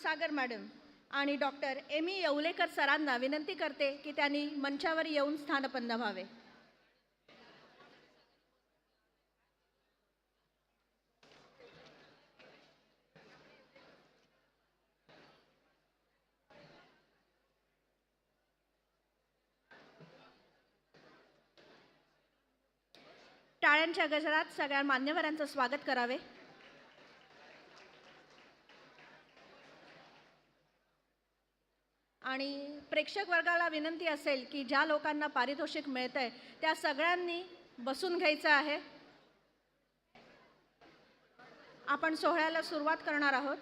सागर madam आणि doctor Amy Yewalekar सरांना विनंती करते की त्यांनी मंचावर येऊन स्थानपन्न व्हावे. टाळ्यांच्या गजरात सगळ्या मान्यवरांचं स्वागत करावे. आणि प्रेक्षक वर्गाला विनंती असेल की ज्या लोकांना पारितोषिक मिळतंय त्या सगळ्यांनी बसून घ्यायचं आहे. आपण सोहळ्याला सुरुवात करणार आहोत.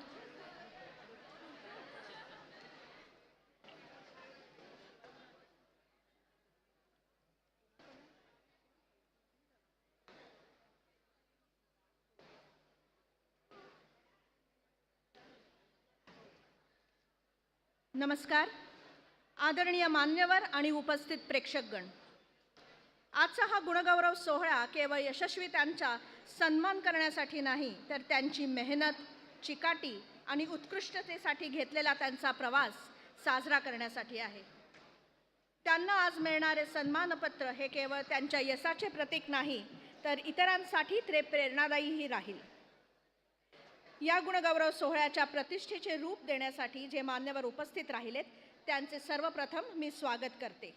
नमस्कार. आदरणीय मान्यवर आणि उपस्थित प्रेक्षकगण, आजचा हा गुणगौरव सोहळा केवळ यशस्वीतांचा सन्मान करण्यासाठी नाही, तर त्यांची मेहनत, चिकाटी आणि उत्कृष्टतेसाठी घेतलेला त्यांचा प्रवास साजरा करण्यासाठी आहे. त्यांना आज मिळणारे सन्मानपत्र हे केवळ त्यांच्या यशाचे प्रतीक नाही, तर इतरांसाठी ते प्रेरणादायीही राहील. या गुणगौरव सोहळ्याच्या प्रतिष्ठेचे रूप देण्यासाठी जे मान्यवर उपस्थित राहिलेत त्यांचे सर्वप्रथम मी स्वागत करते.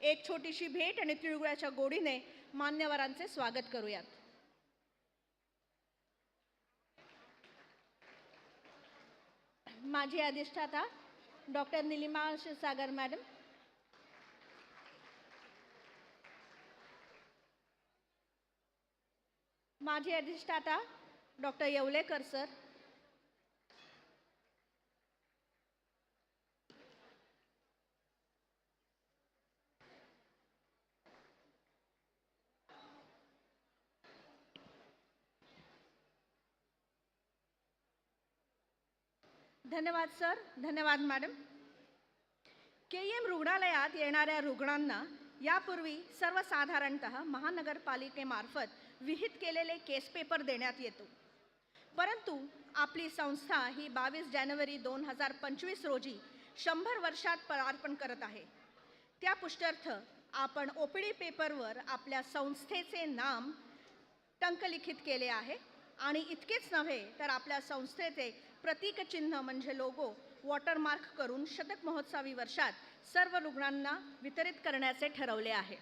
एक छोटीशी भेट आणि तिळगुळाच्या गोडीने मान्यवरांचे स्वागत करूयात. माझी अधिष्ठाता डॉक्टर निलिमा सागर मॅडम, माझी अधिष्ठाता डॉक्टर येवलेकर सर, धन्यवाद सर, धन्यवाद मॅडम. KM रुग्णालयात येणाऱ्या रुग्णांना यापूर्वी सर्वसाधारणतः महानगरपालिकेमार्फत विहित केलेले केस पेपर देण्यात येतो. परंतु आपली संस्था ही 22 जानेवारी 2025 रोजी 100 वर्षात पदार्पण करत आहे. त्या पुष्त्यर्थ आपण OPD पेपरवर आपल्या संस्थेचे नाम टंकलिखित केले आहे. आणि इतकेच नव्हे तर आपल्या संस्थेचे प्रतीकचिन्ह म्हणजे लोगो वॉटरमार्क करून शतक महोत्सवी वर्षात सर्व रुग्णांना वितरित करण्याचे ठरवले आहे.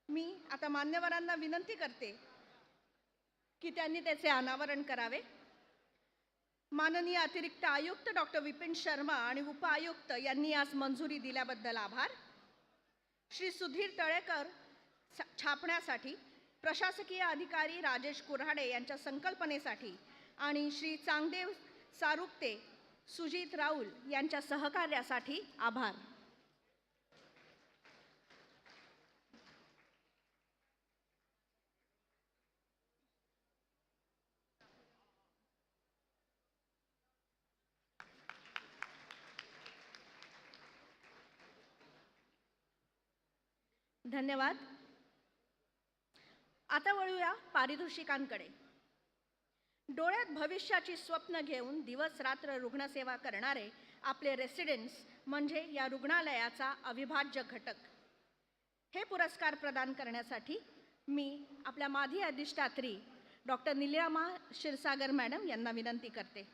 मी आता मान्यवरांना विनंती करते की त्यांनी त्याचे अनावरण करावे. माननीय अतिरिक्त आयुक्त डॉक्टर विपिन शर्मा आणि उपआयुक्त यांनी आज मंजुरी दिल्याबद्दल आभार. श्री सुधीर तळेकर छापण्यासाठी, प्रशासकीय अधिकारी राजेश कुऱ्हाडे यांच्या संकल्पनेसाठी आणि श्री चांगदेव सारुक्ते, सुजित राऊल यांच्या सहकार्यासाठी आभार. धन्यवाद. आता वळूया पारितोषिकांकडे. डोळ्यात भविष्याची स्वप्न घेऊन दिवस रात्र रुग्णसेवा करणारे आपले रेसिडेंट्स म्हणजे या रुग्णालयाचा अविभाज्य घटक. हे पुरस्कार प्रदान करण्यासाठी मी आपल्या माजी अधिष्ठात्री डॉक्टर निलिमा क्षीरसागर मॅडम यांना विनंती करते.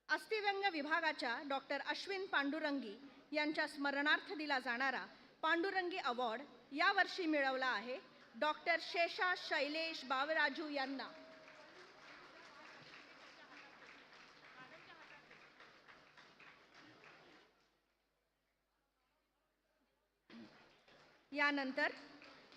अस्थिव्यंग विभागाच्या डॉक्टर अश्विन पांडुरंगी यांच्या स्मरणार्थ दिला जाणारा पांडुरंगी अवॉर्ड यावर्षी मिळवला आहे डॉक्टर शेषा शैलेश बावराजू यांना. यानंतर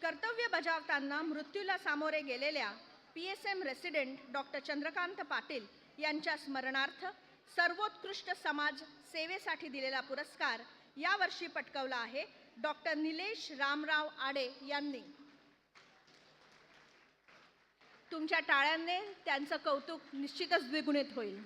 कर्तव्य बजावताना मृत्यूला सामोरे गेलेल्या PSM resident doctor Chandrakant Patil यांच्या स्मरणार्थ सर्वोत्कृष्ट समाज सेवेसाठी दिलेला पुरस्कार यावर्षी पटकावला आहे डॉक्टर निलेश रामराव आडे यांनी. तुमच्या टाळ्यांनी त्यांचं कौतुक निश्चितच द्विगुणित होईल.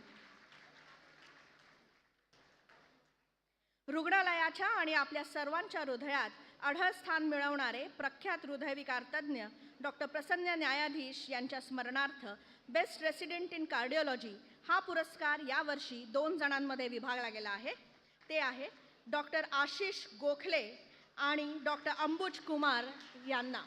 रुग्णालयाच्या आणि आपल्या सर्वांच्या हृदयात अढळ स्थान मिळवणारे प्रख्यात हृदयविकार तज्ज्ञ डॉक्टर प्रसन्न न्यायाधीश यांच्या स्मरणार्थ बेस्ट रेसिडेंट इन कार्डिओलॉजी हा पुरस्कार यावर्षी 2 जणांमध्ये विभागला गेला आहे. ते आहे डॉक्टर आशिष गोखले आणि डॉक्टर अंबुज कुमार यांना.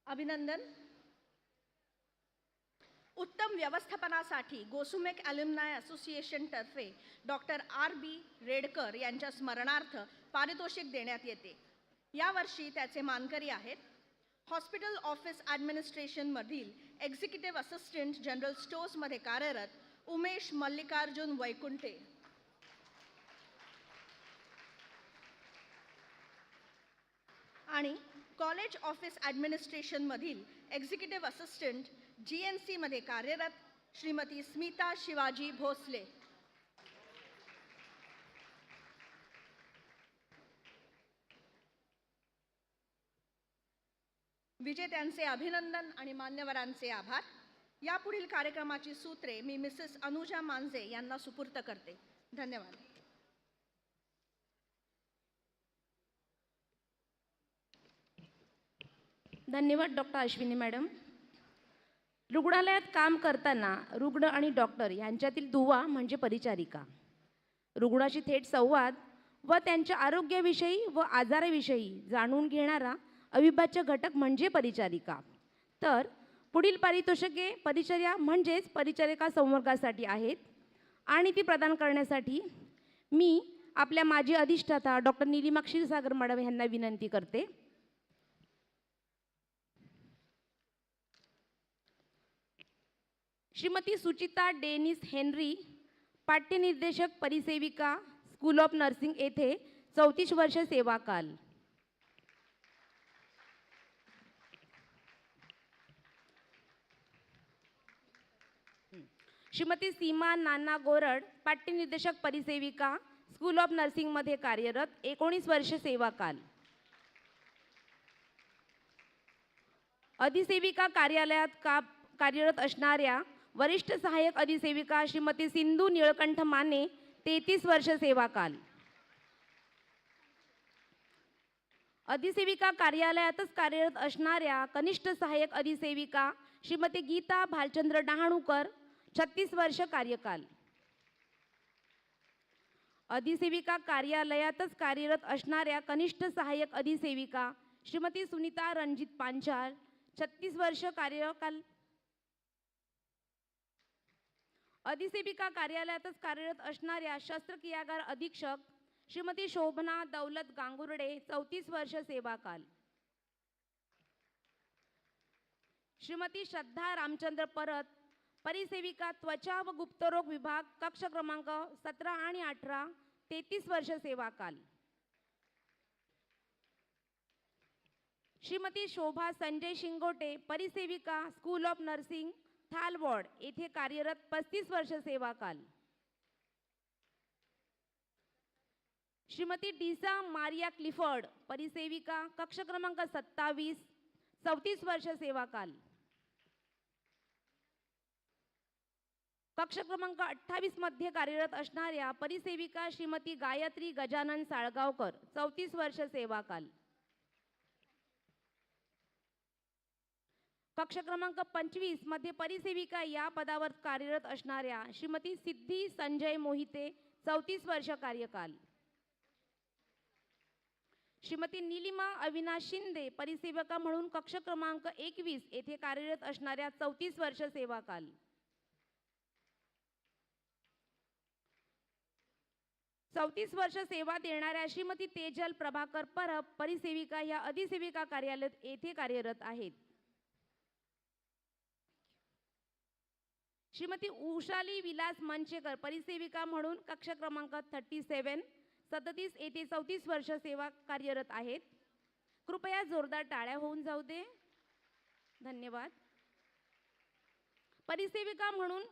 अभिनंदन. उत्तम व्यवस्थापनासाठी गोसुमेक ॲल्युमनाय असोसिएशन तर्फे डॉक्टर RB रेडकर यांच्या स्मरणार्थ पारितोषिक देण्यात येते. यावर्षी त्याचे मानकरी आहेत हॉस्पिटल ऑफिस ॲडमिनिस्ट्रेशनमधील एक्झिक्युटिव्ह असिस्टंट जनरल स्टोर्समध्ये कार्यरत उमेश मल्लिकार्जुन वैकुंठे आणि कॉलेज ऑफिस ॲडमिनिस्ट्रेशनमधील एक्झिक्युटिव्ह असिस्टंट GNCमध्ये कार्यरत श्रीमती स्मिता शिवाजी भोसले. विजेत्यांचे अभिनंदन आणि मान्यवरांचे आभार. यापुढील कार्यक्रमाची सूत्रे मी मिसेस अनुजा मांजे यांना सुपूर्त करते. धन्यवाद. धन्यवाद डॉक्टर अश्विनी मॅडम. रुग्णालयात काम करताना रुग्ण आणि डॉक्टर यांच्यातील दुवा म्हणजे परिचारिका. रुग्णाशी थेट संवाद व त्यांच्या आरोग्याविषयी व आजाराविषयी जाणून घेणारा अविभाज्य घटक म्हणजे परिचारिका. तर पुढील पारितोषिके परिचर्या म्हणजेच परिचारिका संवर्गासाठी आहेत आणि ती प्रदान करण्यासाठी मी आपल्या माजी अधिष्ठाता डॉक्टर निलिमा क्षीरसागर मॅडम यांना विनंती करते. श्रीमती सुचिता डेनिस हेनरी, पाठ्यनिर्देशक परिसेविका, स्कूल ऑफ नर्सिंग येथे 34 वर्ष सेवाकाल. श्रीमती सीमा नाना गोरड, पाठ्यनिर्देशक परिसेविका, स्कूल ऑफ नर्सिंगमध्ये कार्यरत 19 वर्ष सेवाकाल. अधिसेविका कार्यालयात कार्यरत असणाऱ्या वरिष्ठ सहाय्यक अधिसेविका श्रीमती सिंधू निळकंठ माने 33 वर्ष सेवाकाल. अधिसेविका कार्यालयातच कार्यरत असणाऱ्या कनिष्ठ सहाय्यक अधिसेविका श्रीमती गीता भालचंद्र डहाणूकर 36 वर्ष कार्यकाल. अधिसेविका कार्यालयातच कार्यरत असणाऱ्या कनिष्ठ सहाय्यक अधिसेविका श्रीमती सुनीता रणजित पांचाल 36 वर्ष कार्यकाल. अधिसेविका कार्यालयातच कार्यरत असणाऱ्या शस्त्रक्रियागार अधीक्षक श्रीमती शोभना दौलत गांगुर्डे 34 वर्ष सेवाकाल. श्रीमती श्रद्धा रामचंद्र परत, परिसेविका त्वचा व गुप्तरोग विभाग, कक्ष क्रमांक 17 आणि 18 33 वर्ष सेवाकाल. श्रीमती शोभा संजय शिंगोटे, परिसेविका, स्कूल ऑफ नर्सिंग, थाल वॉर्ड येथे कार्यरत 35 वर्ष सेवाकाल. श्रीमती डीसा मारिया क्लिफर्ड, परिसेविका, कक्ष क्रमांक 27 34 वर्ष सेवाकाल. कक्ष क्रमांक 28 मध्ये कार्यरत असणाऱ्या परिसेविका श्रीमती गायत्री गजानन साळगावकर 34 वर्ष सेवाकाल. कक्ष क्रमांक 25 मध्ये परिसेविका या पदावर कार्यरत असणाऱ्या श्रीमती सिद्धी संजय मोहिते 34 वर्ष कार्यकाल. श्रीमती निलिमा अविनाश शिंदे, परिसेविका म्हणून कक्ष क्रमांक 21 येथे कार्यरत असणाऱ्या 34 वर्ष सेवाकाल. चौतीस वर्ष सेवा देणाऱ्या श्रीमती तेजल प्रभाकर परब, परिसेविका या अधिसेविका कार्यालयात येथे कार्यरत आहेत. श्रीमती उषाली विलास मंचेकर, परिसेविका म्हणून कक्ष क्रमांक 37 येथे 34 वर्ष सेवा कार्यरत आहेत. कृपया जोरदार टाळ्या होऊन जाऊ दे. धन्यवाद. परिसेविका म्हणून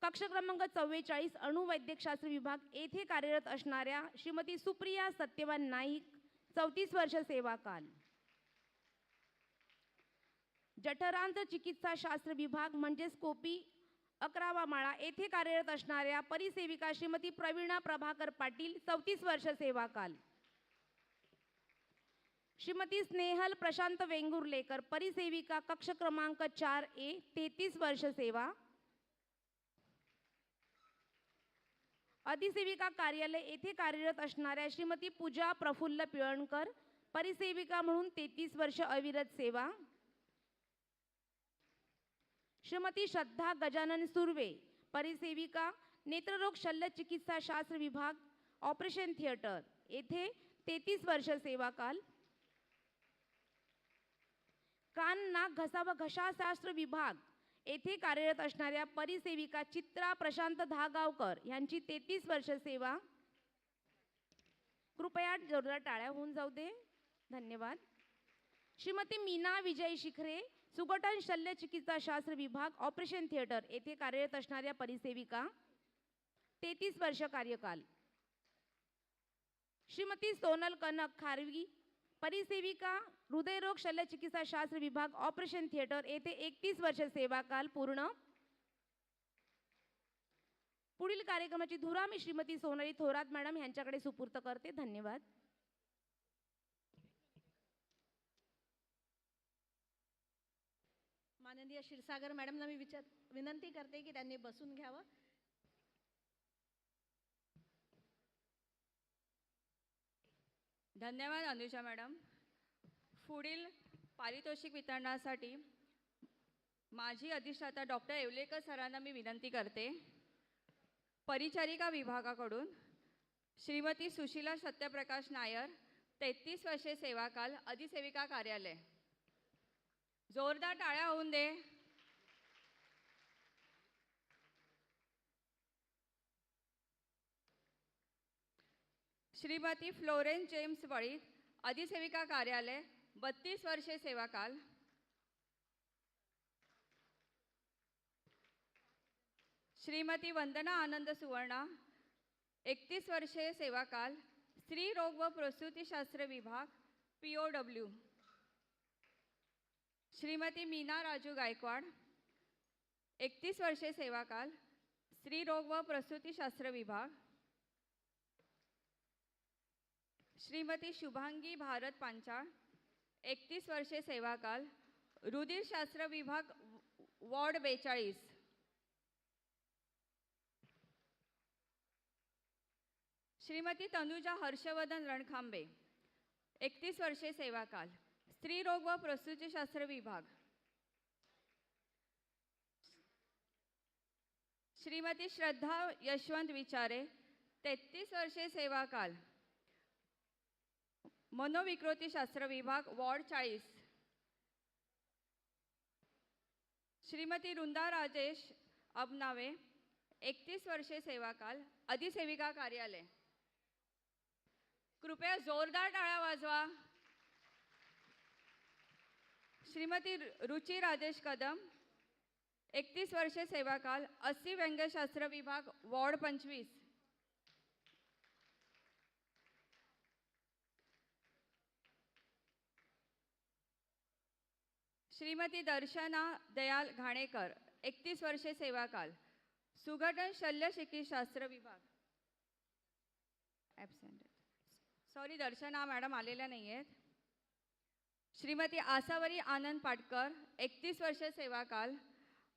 कक्ष क्रमांक 44 अणुवैद्यकशास्त्र विभाग येथे कार्यरत असणाऱ्या श्रीमती सुप्रिया सत्यवान नाईक 34 वर्ष सेवाकाल. जठरांत चिकित्साशास्त्र विभाग म्हणजेच कोपी 11वा माळा येथे कार्यरत असणाऱ्या परिसेविका श्रीमती प्रवीणा प्रभाकर पाटील 34 वर्ष सेवाकाल. श्रीमती स्नेहल प्रशांत वेंगुर्लेकर परिसेविका कक्ष क्रमांक 4A 33 वर्ष सेवा. अधिसेविका कार्यालय येथे कार्यरत असणाऱ्या श्रीमती पूजा प्रफुल्ल पिळणकर परिसेविका म्हणून 33 वर्ष अविरत सेवा. श्रीमती श्रद्धा गजानन सुर्वे परिसेविका नेत्ररोग शल्यचिकित्साशास्त्र विभाग ऑपरेशन थिएटर येथे 33 वर्ष सेवाकाल. कान नाक घसा व घशाशास्त्र विभाग येथे कार्यरत असणाऱ्या परिसेविका चित्रा प्रशांत धागावकर यांची 33 वर्ष सेवा. कृपया जोरदार टाळ्या होऊन जाऊ दे. धन्यवाद. श्रीमती मीना विजय शिखरे सुगठन शल्यचिकित्साशास्त्र विभाग ऑपरेशन थिएटर येथे कार्यरत असणाऱ्या परिसेविका 33 वर्ष कार्यकाल. श्रीमती सोनल कनक खारवी परिसेविका हृदयरोग शल्यचिकित्साशास्त्र विभाग ऑपरेशन थिएटर येथे 31 वर्ष सेवाकाल पूर्ण. पुढील कार्यक्रमाची धुरा मी श्रीमती सोनाली थोरात मॅडम यांच्याकडे सुपूर्त करते. धन्यवाद. माननीय क्षीरसागर मॅडमना मी विनंती करते की त्यांनी बसून घ्यावं. धन्यवाद अनुजा मॅडम. पुढील पारितोषिक वितरणासाठी माझी अधिष्ठाता डॉक्टर येवलेकर सरांना मी विनंती करते. परिचारिका विभागाकडून श्रीमती सुशीला सत्यप्रकाश नायर 33 वर्षे सेवाकाल अधिसेविका कार्यालय. जोरदार टाळ्या होऊन दे. श्रीमती फ्लोरेन्स जेम्स वळीत अधिसेविका कार्यालय 32 वर्षे सेवाकाल. श्रीमती वंदना आनंद सुवर्णा 31 वर्षे सेवाकाल स्त्री रोग व प्रसूतीशास्त्र विभाग POW. श्रीमती मीना राजू गायकवाड 31 वर्षे सेवाकाल स्त्री रोग व प्रसूतीशास्त्र विभाग. श्रीमती शुभांगी भारत पांचाळ 31 वर्षे सेवाकाल रुधिरशास्त्र विभाग वॉर्ड 42. श्रीमती तनुजा हर्षवर्धन रणखांबे 31 वर्षे सेवाकाल स्त्री रोग व प्रसूतीशास्त्र विभाग. श्रीमती श्रद्धा यशवंत विचारे 33 वर्षे सेवाकाल मनोविकृतीशास्त्र विभाग वॉर्ड 40. श्रीमती वृंदा राजेश अबनावे 31 वर्षे सेवाकाल अधिसेविका कार्यालय. कृपया जोरदार टाळ्या वाजवा. श्रीमती रुची राजेश कदम 31 वर्षे सेवाकाल अस्सी व्यंग्यशास्त्र विभाग वॉर्ड 25. श्रीमती दर्शना दयाल घाणेकर 31 वर्षे सेवाकाल सुगठन शल्यचिकित्साशास्त्र विभाग. ॲब्सेंट. सॉरी, दर्शना मॅडम आलेल्या नाही आहेत. श्रीमती आसावरी आनंद पाटकर 31 वर्षे सेवाकाल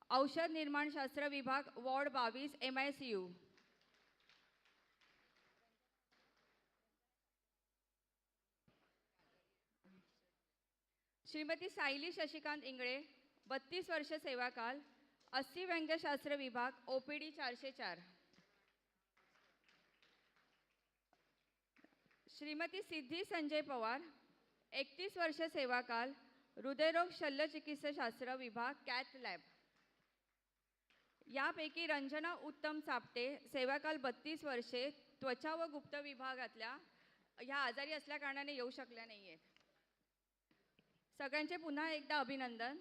औषध निर्माणशास्त्र विभाग वॉर्ड 22 MICU. श्रीमती सायली शशिकांत इंगळे 32 वर्ष सेवाकाल अस्सी व्यंग्यशास्त्र विभाग OPD 404. श्रीमती सिद्धी संजय पवार 31 वर्ष सेवाकाल हृदयरोग शल्यचिकित्साशास्त्र विभाग कॅथ लॅब. यापैकी रंजना उत्तम चापटे सेवाकाल 32 वर्षे त्वचा व गुप्त विभागातल्या ह्या आजारी असल्या कारणाने येऊ शकल्या नाही आहेत. सगळ्यांचे पुन्हा एकदा अभिनंदन.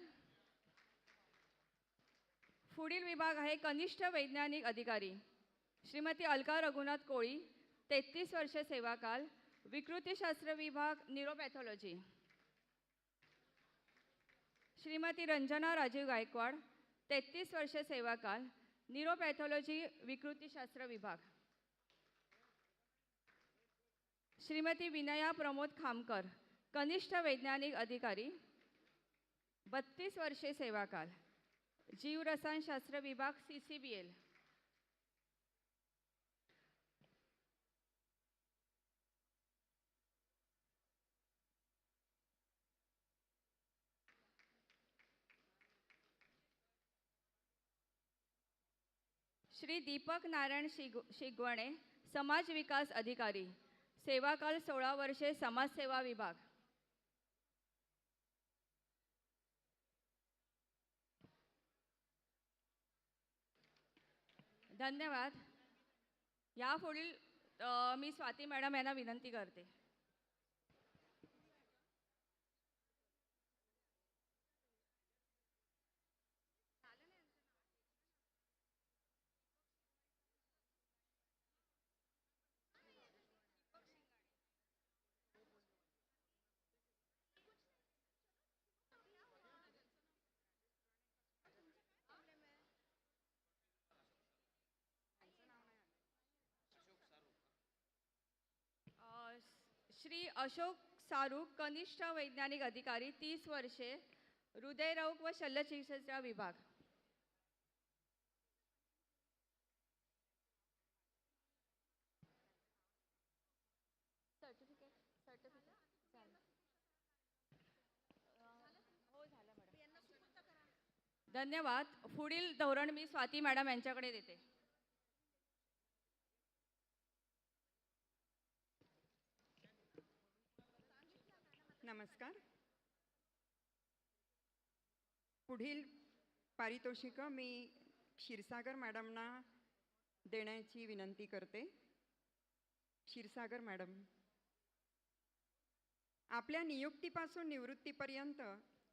पुढील विभाग आहे कनिष्ठ वैज्ञानिक अधिकारी श्रीमती अलका रघुनाथ कोळी 33 वर्ष सेवाकाल विकृतीशास्त्र विभाग न्यूरोपॅथॉलॉजी. श्रीमती रंजना राजीव गायकवाड, 33 वर्ष सेवाकाल, न्यूरोपॅथॉलॉजी विकृतीशास्त्र विभाग. श्रीमती विनया प्रमोद खामकर, कनिष्ठ वैज्ञानिक अधिकारी, 32 वर्षे सेवाकाल, जीव रसायनशास्त्र विभाग, CCBL. श्री दीपक नारायण शिगवणे, समाज विकास अधिकारी, सेवाकाल 16 वर्षे, समाजसेवा विभाग. धन्यवाद. यापुढील मी स्वाती मॅडम यांना विनंती करते. श्री अशोक सारूक, कनिष्ठ वैज्ञानिक अधिकारी, 30 वर्षे, हृदयरोग व शल्यचिकित्सा विभाग. धन्यवाद. पुढील धोरण मी स्वाती मॅडम यांच्याकडे देते. नमस्कार. पुढील पारितोषिक मी क्षीरसागर मॅडमना देण्याची विनंती करते. क्षीरसागर मॅडम, आपल्या नियुक्तीपासून निवृत्तीपर्यंत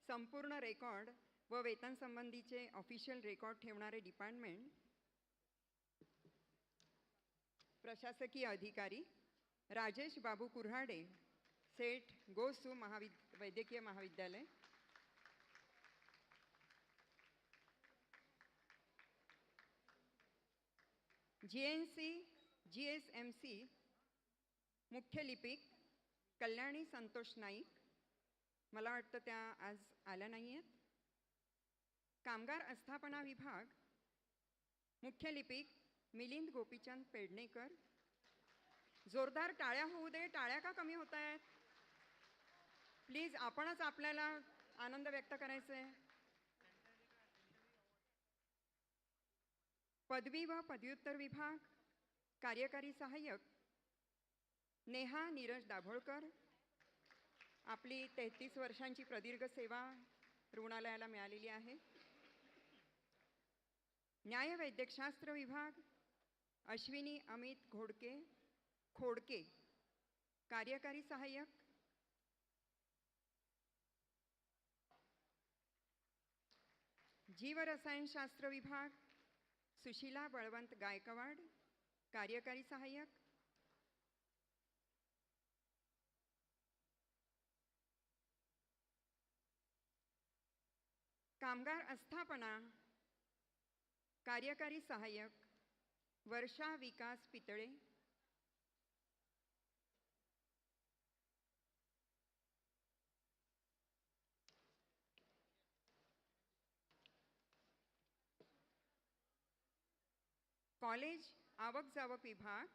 संपूर्ण रेकॉर्ड व वेतन संबंधीचे ऑफिशियल रेकॉर्ड ठेवणारे डिपार्टमेंट, प्रशासकीय अधिकारी राजेश बाबू कुऱ्हाडे, सेठ गोसू वैद्यकीय महाविद्यालय. GSMC मुख्य लिपिक कल्याणी संतोष नाईक, मला वाटतं त्या आज आल्या नाही आहेत. कामगार आस्थापना विभाग मुख्य लिपिक मिलिंद गोपीचंद पेडणेकर. जोरदार टाळ्या होऊ दे. टाळ्या का कमी होत आहेत? प्लीज आपणच आपल्याला आनंद व्यक्त करायचा आहे. पदवी व पदव्युत्तर विभाग कार्यकारी सहाय्यक नेहा नीरज दाभोळकर. आपली 33 वर्षांची प्रदीर्घ सेवा रुग्णालयाला मिळालेली आहे. न्यायवैद्यकशास्त्र विभाग अश्विनी अमित खोडके कार्यकारी सहाय्यक. जीवरसायनशास्त्र विभाग सुशीला बळवंत गायकवाड कार्यकारी सहाय्यक. कामगार आस्थापना कार्यकारी सहाय्यक वर्षा विकास पितळे. कॉलेज आवक जावक विभाग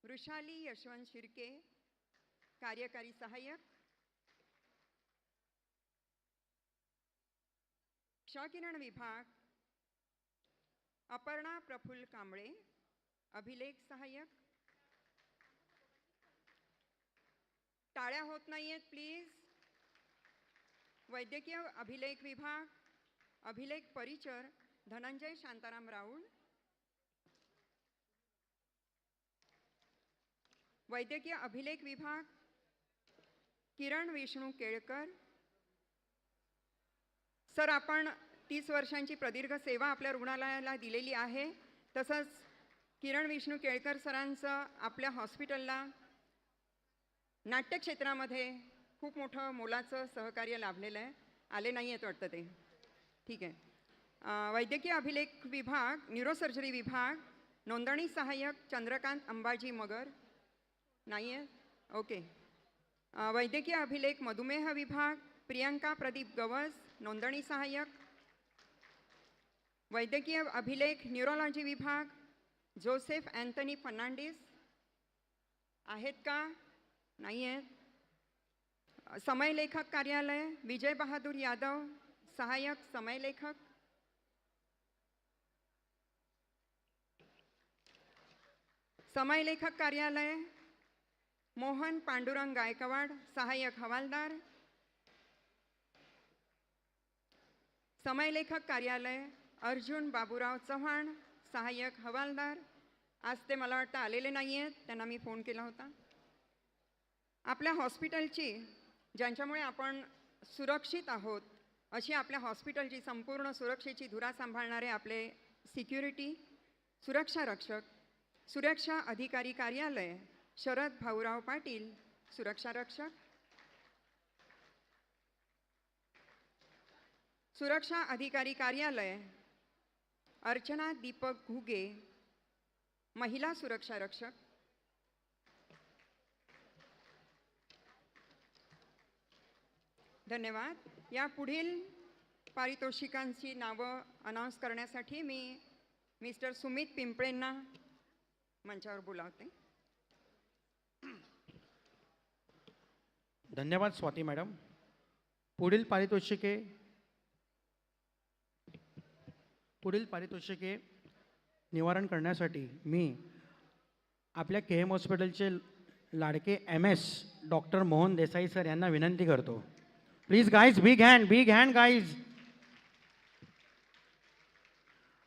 वृषाली यशवंत शिर्के कार्यकारी सहाय्यक. क्षकिरण विभाग अपर्णा प्रफुल्ल कांबळे अभिलेख सहाय्यक. टाळ्या होत नाही आहेत प्लीज. वैद्यकीय अभिलेख विभाग अभिलेख परिचर धनंजय शांताराम राऊळ. वैद्यकीय अभिलेख विभाग किरण विष्णू केळकर. सर, आपण 30 वर्षांची प्रदीर्घ सेवा आपल्या रुग्णालयाला दिलेली आहे. तसंच किरण विष्णू केळकर सरांचं आपल्या हॉस्पिटलला नाट्यक्षेत्रामध्ये खूप मोठं मोलाचं सहकार्य लाभलेलं आहे आले नाही आहेत वाटतं ते. ठीक आहे. वैद्यकीय अभिलेख विभाग, न्यूरोसर्जरी विभाग, नोंदणी सहाय्यक चंद्रकांत अंबाजी मगर नाही आहे. ओके. वैद्यकीय अभिलेख मधुमेह विभाग, प्रियंका प्रदीप गवस, नोंदणी सहाय्यक. वैद्यकीय अभिलेख न्यूरोलॉजी विभाग, जोसेफ अँथनी फर्नांडिस आहेत का? नाही आहेत. समयलेखक कार्यालय, विजय बहादूर यादव, सहाय्यक समयलेखक. समयलेखक कार्यालय, मोहन पांडुरंग गायकवाड, सहाय्यक हवालदार. समयलेखक कार्यालय, अर्जुन बाबूराव चव्हाण, सहाय्यक हवालदार. आज ते मला वाटतं आलेले नाही आहेत, त्यांना मी फोन केला होता. आपल्या हॉस्पिटलची, ज्यांच्यामुळे आपण सुरक्षित आहोत अशी आपल्या हॉस्पिटलची संपूर्ण सुरक्षेची धुरा सांभाळणारे आपले सिक्युरिटी, सुरक्षा रक्षक, सुरक्षा अधिकारी कार्यालय, शरद भाऊराव पाटील, सुरक्षा रक्षक. सुरक्षा अधिकारी कार्यालय, अर्चना दीपक घुगे, महिला सुरक्षा रक्षक. धन्यवाद. या पुढील पारितोषिकांची नावं अनाऊन्स करण्यासाठी मी मिस्टर सुमित पिंपळेंना मंचावर बोलावते. धन्यवाद स्वाती मॅडम. पुढील पारितोषिके निवारण करण्यासाठी मी आपल्या KM हॉस्पिटलचे लाडके MS doctor Mohan Desai sir यांना विनंती करतो. Please guys, big hand guys.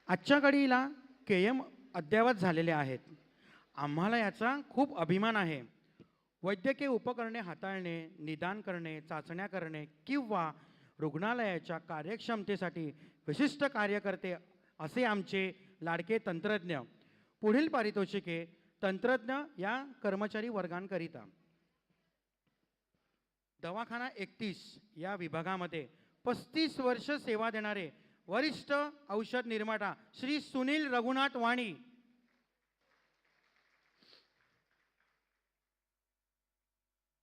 आजच्या घडीला KM अद्ययावत झालेले आहेत. आम्हाला याचा खूप अभिमान आहे. वैद्यकीय उपकरणे हाताळणे, निदान करणे, चाचण्या करणे किंवा रुग्णालयाच्या कार्यक्षमतेसाठी विशिष्ट कार्य करते असे आमचे लाडके तंत्रज्ञ. पुढील पारितोषिके तंत्रज्ञ या कर्मचारी वर्गांकरिता. दवाखाना 31 या विभागामध्ये 35 वर्ष सेवा देणारे वरिष्ठ औषध निर्माता श्री सुनील रघुनाथ वाणी.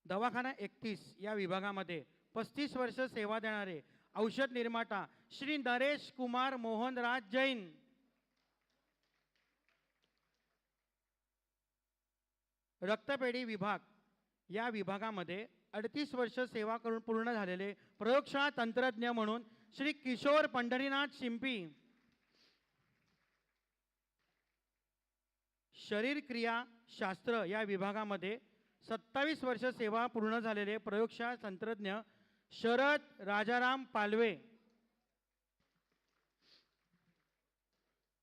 दवाखाना 31 या विभागामध्ये 35 वर्ष सेवा देणारे औषध निर्माता श्री नरेश कुमार मोहनराज जैन. रक्तपेढी विभाग या विभागामध्ये 38 वर्ष सेवा करून पूर्ण झालेले प्रयोगशाळा तंत्रज्ञ म्हणून श्री किशोर पंढरीनाथ शिंपी. शरीर क्रिया शास्त्र या विभागामध्ये 27 वर्ष सेवा पूर्ण झालेले प्रयोगशाळा तंत्रज्ञ शरद राजाराम पालवे.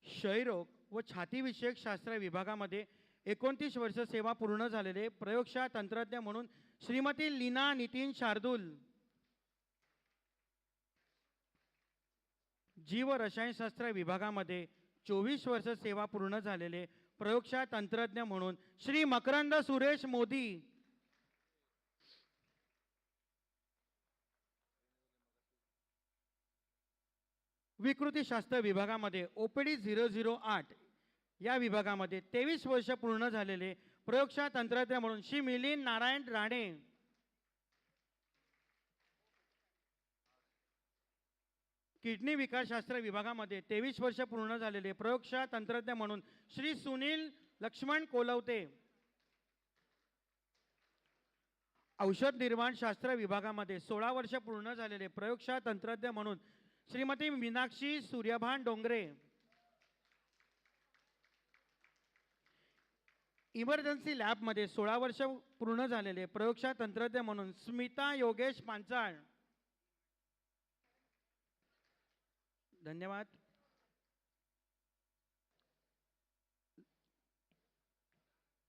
क्षयरोग व छातीविषयक शास्त्र विभागामध्ये 29 वर्ष सेवा पूर्ण झालेले प्रयोगशाळा तंत्रज्ञ म्हणून श्रीमती लीना नितीन शार्दूल. जीव रसायनशास्त्र विभागामध्ये 24 वर्ष सेवा पूर्ण झालेले प्रयोगशाळा तंत्रज्ञ म्हणून श्री मकरंद सुरेश मोदी. विकृतीशास्त्र विभागामध्ये OPD 008 या विभागामध्ये 23 वर्ष पूर्ण झालेले प्रयोगशाळा तंत्रज्ञ म्हणून श्री मिलिंद नारायण राणे. किडनी विकारशास्त्र विभागामध्ये 23 वर्ष पूर्ण झालेले प्रयोगशाळा तंत्रज्ञ म्हणून श्री सुनील लक्ष्मण कोलवते. औषध निर्माण शास्त्र विभागामध्ये 16 वर्ष पूर्ण झालेले प्रयोगशाळा तंत्रज्ञ म्हणून श्रीमती मीनाक्षी सूर्यभान डोंगरे. इमर्जन्सी लॅबमध्ये 16 वर्ष पूर्ण झालेले प्रयोगशाळा तंत्रज्ञ म्हणून स्मिता योगेश पांचाळ. धन्यवाद.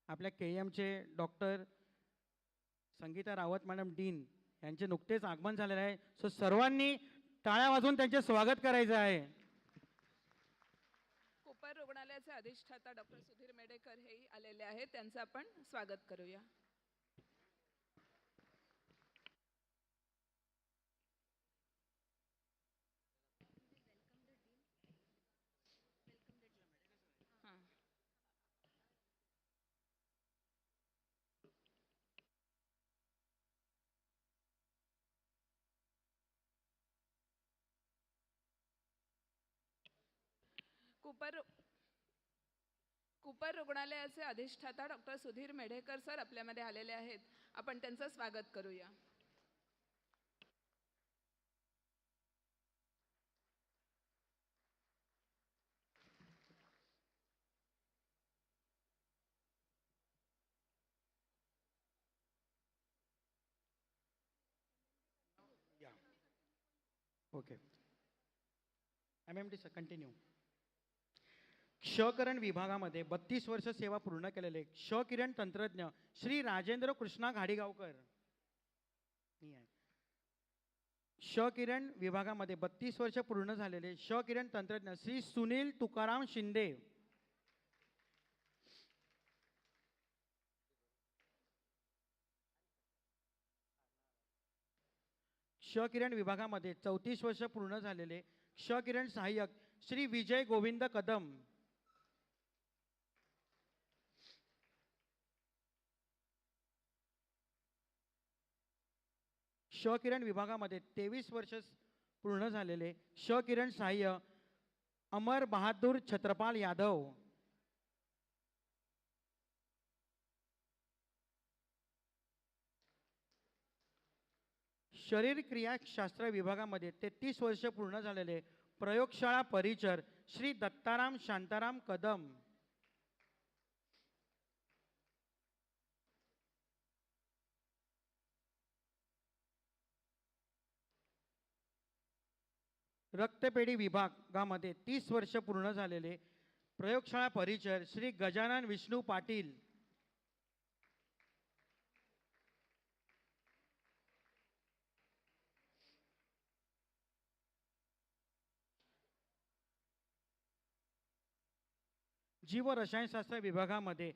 आपल्या KMचे doctor Sangeeta Rawat madam dean यांचे नुकतेच आगमन झालेले आहे. सो सर्वांनी टाळ्या वाजवून त्यांचे स्वागत करायचे आहे. कोपर रुग्णालयाचे अधिष्ठाता डॉक्टर सुधीर मेडेकर हेही आलेले आहेत, त्यांचं आपण स्वागत करूया. कुपर रुग्णालयाचे अधिष्ठाता डॉक्टर सुधीर मेढेकर सर आपल्यामध्ये आलेले आहेत. आपण त्यांचं स्वागत करूया. ओके. MMD sir continue. क्षकिरण विभागामध्ये 32 वर्ष सेवा पूर्ण केलेले क्षकिरण तंत्रज्ञ श्री राजेंद्र कृष्णा घाडीगावकर. क्षकिरण विभागामध्ये 32 वर्ष पूर्ण झालेले क्षकिरण तंत्रज्ञ श्री सुनील तुकाराम शिंदे. क्षकिरण विभागामध्ये 34 वर्ष पूर्ण झालेले क्षकिरण सहाय्यक श्री विजय गोविंद कदम. क्षकिरण विभागामध्ये 23 वर्ष पूर्ण झालेले क्षकिरण सहाय्य अमर बहादूर छत्रपाल यादव. शरीर क्रियाशास्त्र विभागामध्ये 33 वर्ष पूर्ण झालेले प्रयोगशाळा परिचर श्री दत्ताराम शांताराम कदम. रक्तपेढी विभागामध्ये 30 वर्ष पूर्ण झालेले प्रयोगशाळा परिचर श्री गजानन विष्णू पाटील. जीव रसायनशास्त्र विभागामध्ये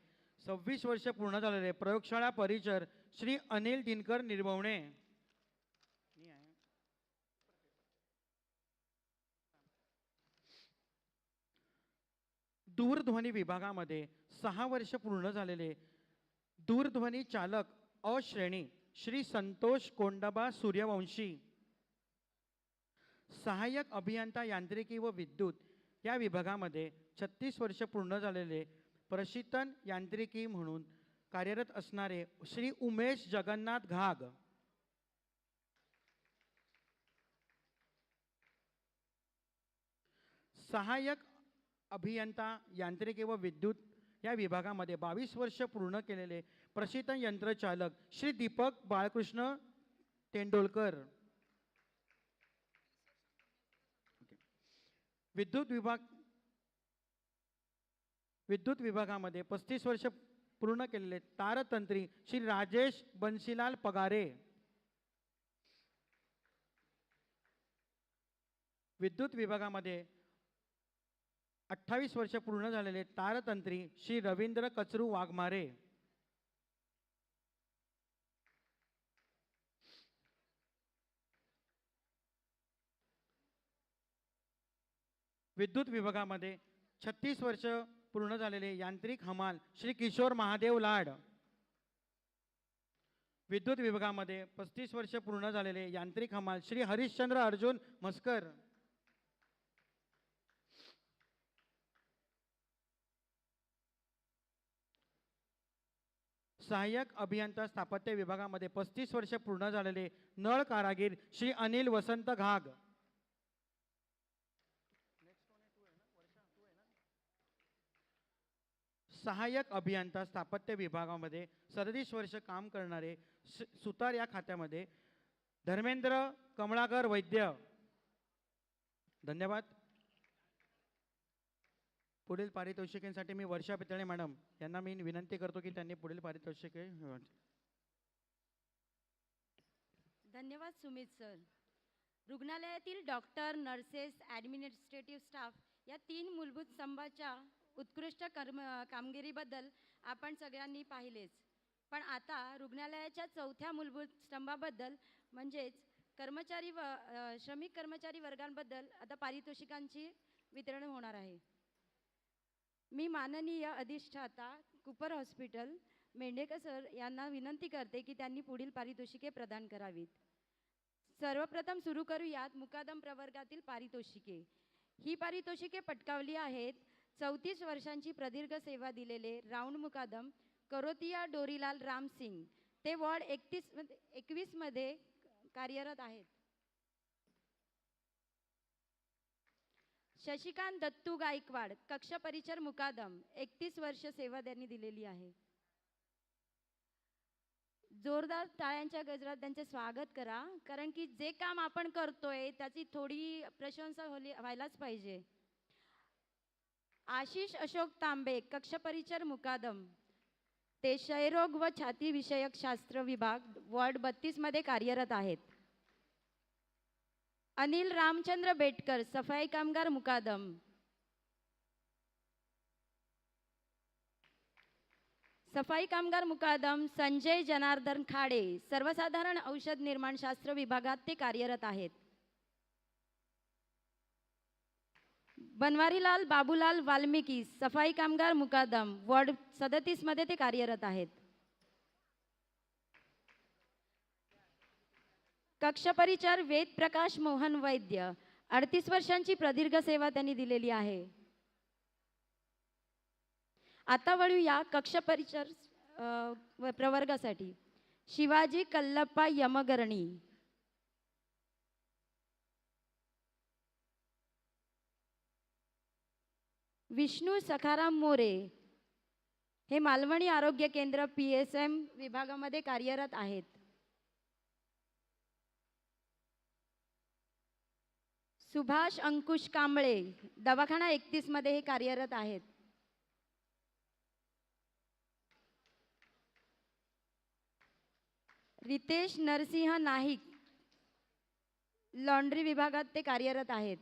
26 वर्ष पूर्ण झालेले प्रयोगशाळा परिचर श्री अनिल दिनकर निर्भवणे. दूरध्वनी विभागामध्ये 6 वर्ष पूर्ण झालेले दूरध्वनी चालक अ श्रेणी श्री संतोष कोंडबा सूर्यवंशी. सहाय्यक अभियंता यांत्रिकी व विद्युत या विभागामध्ये 36 वर्ष पूर्ण झालेले प्रशिक्षण यांत्रिकी म्हणून कार्यरत असणारे श्री उमेश जगन्नाथ घाग. सहाय्यक अभियंता यांत्रिकी व विद्युत या विभागामध्ये 22 वर्ष पूर्ण केलेले प्रशिक्षण यंत्रचालक श्री दीपक बाळकृष्ण तेंडोलकर. विद्युत विभागामध्ये 35 वर्ष पूर्ण केलेले तारतंत्री श्री राजेश बन्सीलाल पगारे. विद्युत विभागामध्ये 28 वर्ष पूर्ण झालेले तारतंत्री श्री रवींद्र कचरू वाघमारे. विद्युत विभागामध्ये 36 वर्ष पूर्ण झालेले यांत्रिक हमाल श्री किशोर महादेव लाड. विद्युत विभागामध्ये 35 वर्ष पूर्ण झालेले यांत्रिक हमाल श्री हरिश्चंद्र अर्जुन मस्कर. सहाय्यक अभियंता स्थापत्य विभागामध्ये 35 वर्ष पूर्ण झालेले नळ कारागीर श्री अनिल वसंत घाग. सहाय्यक अभियंता स्थापत्य विभागामध्ये 37 वर्ष काम करणारे सुतार या खात्यामध्ये धर्मेंद्र कमळाकर वैद्य. धन्यवाद. पुढील पारितोषिकांसाठी मी वर्षा पितळे मॅडम यांना मी विनंती करतो की त्यांनी पुढील पारितोषिके. धन्यवाद सुमित सर. रुग्णालयातील डॉक्टर, नर्सेस, ॲडमिनिस्ट्रेटिव्ह स्टाफ या 3 मूलभूत स्तंभाच्या उत्कृष्ट कामगिरीबद्दल आपण सगळ्यांनी पाहिलेच. पण आता रुग्णालयाच्या 4थ्या मूलभूत स्तंभाबद्दल म्हणजेच श्रमिक कर्मचारी वर्गांबद्दल आता पारितोषिकांची वितरण होणार आहे. मी माननीय अधिष्ठाता कुपर हॉस्पिटल मेंढेकर सर यांना विनंती करते की त्यांनी पुढील पारितोषिके प्रदान करावीत. सर्वप्रथम सुरू करूयात मुकादम प्रवर्गातील पारितोषिके. ही पारितोषिके पटकावली आहेत 34 वर्षांची प्रदीर्घ सेवा दिलेले राऊंड मुकादम करोतिया डोरीलाल राम सिंग, ते वॉर्ड 21 मध्ये कार्यरत आहेत. शशिकांत दत्तू गायकवाड, कक्ष परिचर मुकादम, 31 वर्ष सेवा त्यांनी दिलेली आहे. जोरदार टाळ्यांच्या गजरात त्यांचे स्वागत करा, कारण की जे काम आपण करतोय त्याची थोडी प्रशंसा व्हायलाच पाहिजे. आशिष अशोक तांबे, कक्ष परिचर मुकादम, ते क्षयरोग व छाती विषयक शास्त्र विभाग वॉर्ड 32 मध्ये कार्यरत आहेत. अनिल रामचंद्र बेटकर, सफाई कामगार मुकादम, सफाई कामगार मुकादम संजय जनार्दन खाडे, सर्वसाधारण औषध निर्माण शास्त्र विभागात ते कार्यरत आहेत. बनवारीलाल बाबूलाल वाल्मिकी, सफाई कामगार मुकादम, वॉर्ड 37 मध्ये ते कार्यरत आहेत. कक्ष परिचर वेद प्रकाश मोहन वैद्य, 38 वर्षांची प्रदीर्घ सेवा त्यांनी दिलेली आहे. आता वळूया कक्ष परिचर प्रवर्गासाठी. शिवाजी कल्लप्पा यमगर्णी, विष्णू सखाराम मोरे, हे मालवणी आरोग्य केंद्र PSM विभागामध्ये कार्यरत आहेत. सुभाष अंकुश कांबळे, दवाखाना 31 मध्ये हे कार्यरत आहेत. रितेश नरसिंह नाईक, लॉन्ड्री विभागात ते कार्यरत आहेत.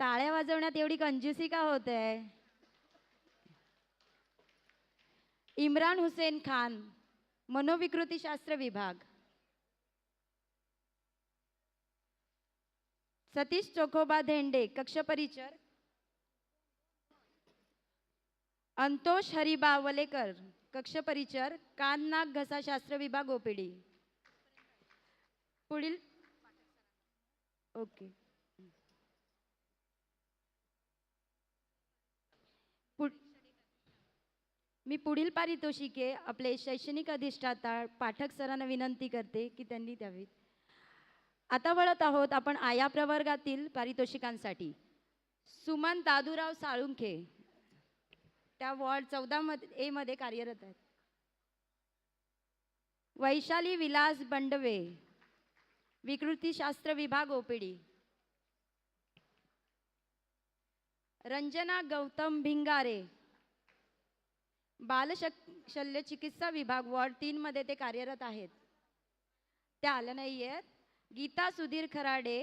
टाळ्या वाजवण्यात एवढी कंजूसी का होत आहे? इम्रान हुसेन खान, मनोविकृतीशास्त्र विभाग. सतीश चोखोबा धेंडे, कक्ष परिचर. अंतोष हरिबा वलेकर, कक्ष परिचर, कान नाक घसा शास्त्र विभाग OPD. पुढील ओके मी पुढील पारितोषिके आपले शैक्षणिक अधिष्ठाता पाठक सरांना विनंती करते की त्यांनी द्यावीत. आता वळत आहोत आपण आया प्रवर्गातील पारितोषिकांसाठी. सुमन दादूराव साळुंखे, त्या वॉर्ड 14A मध्ये कार्यरत आहेत. वैशाली विलास बंडवे, विकृतीशास्त्र विभाग OPD. रंजना गौतम भिंगारे, शल्य चिकित्सा विभाग वॉर्ड 3 मध्ये ते कार्यरत आहेत. त्या आल्या नाही आहेत. गीता सुधीर खराडे,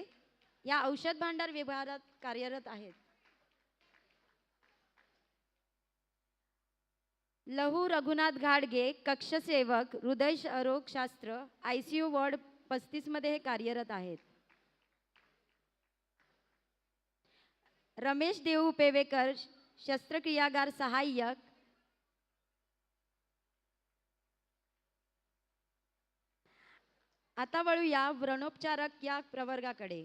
या औषध भांडार विभागात कार्यरत आहेत. लहू रघुनाथ घाडगे, कक्ष सेवक हृदय रोग शास्त्र ICU वॉर्ड 35 मध्ये हे कार्यरत आहेत. रमेश देऊ पेवेकर, शस्त्रक्रियागार सहाय्यक. आता वळूया व्रणोपचारक या प्रवर्गाकडे.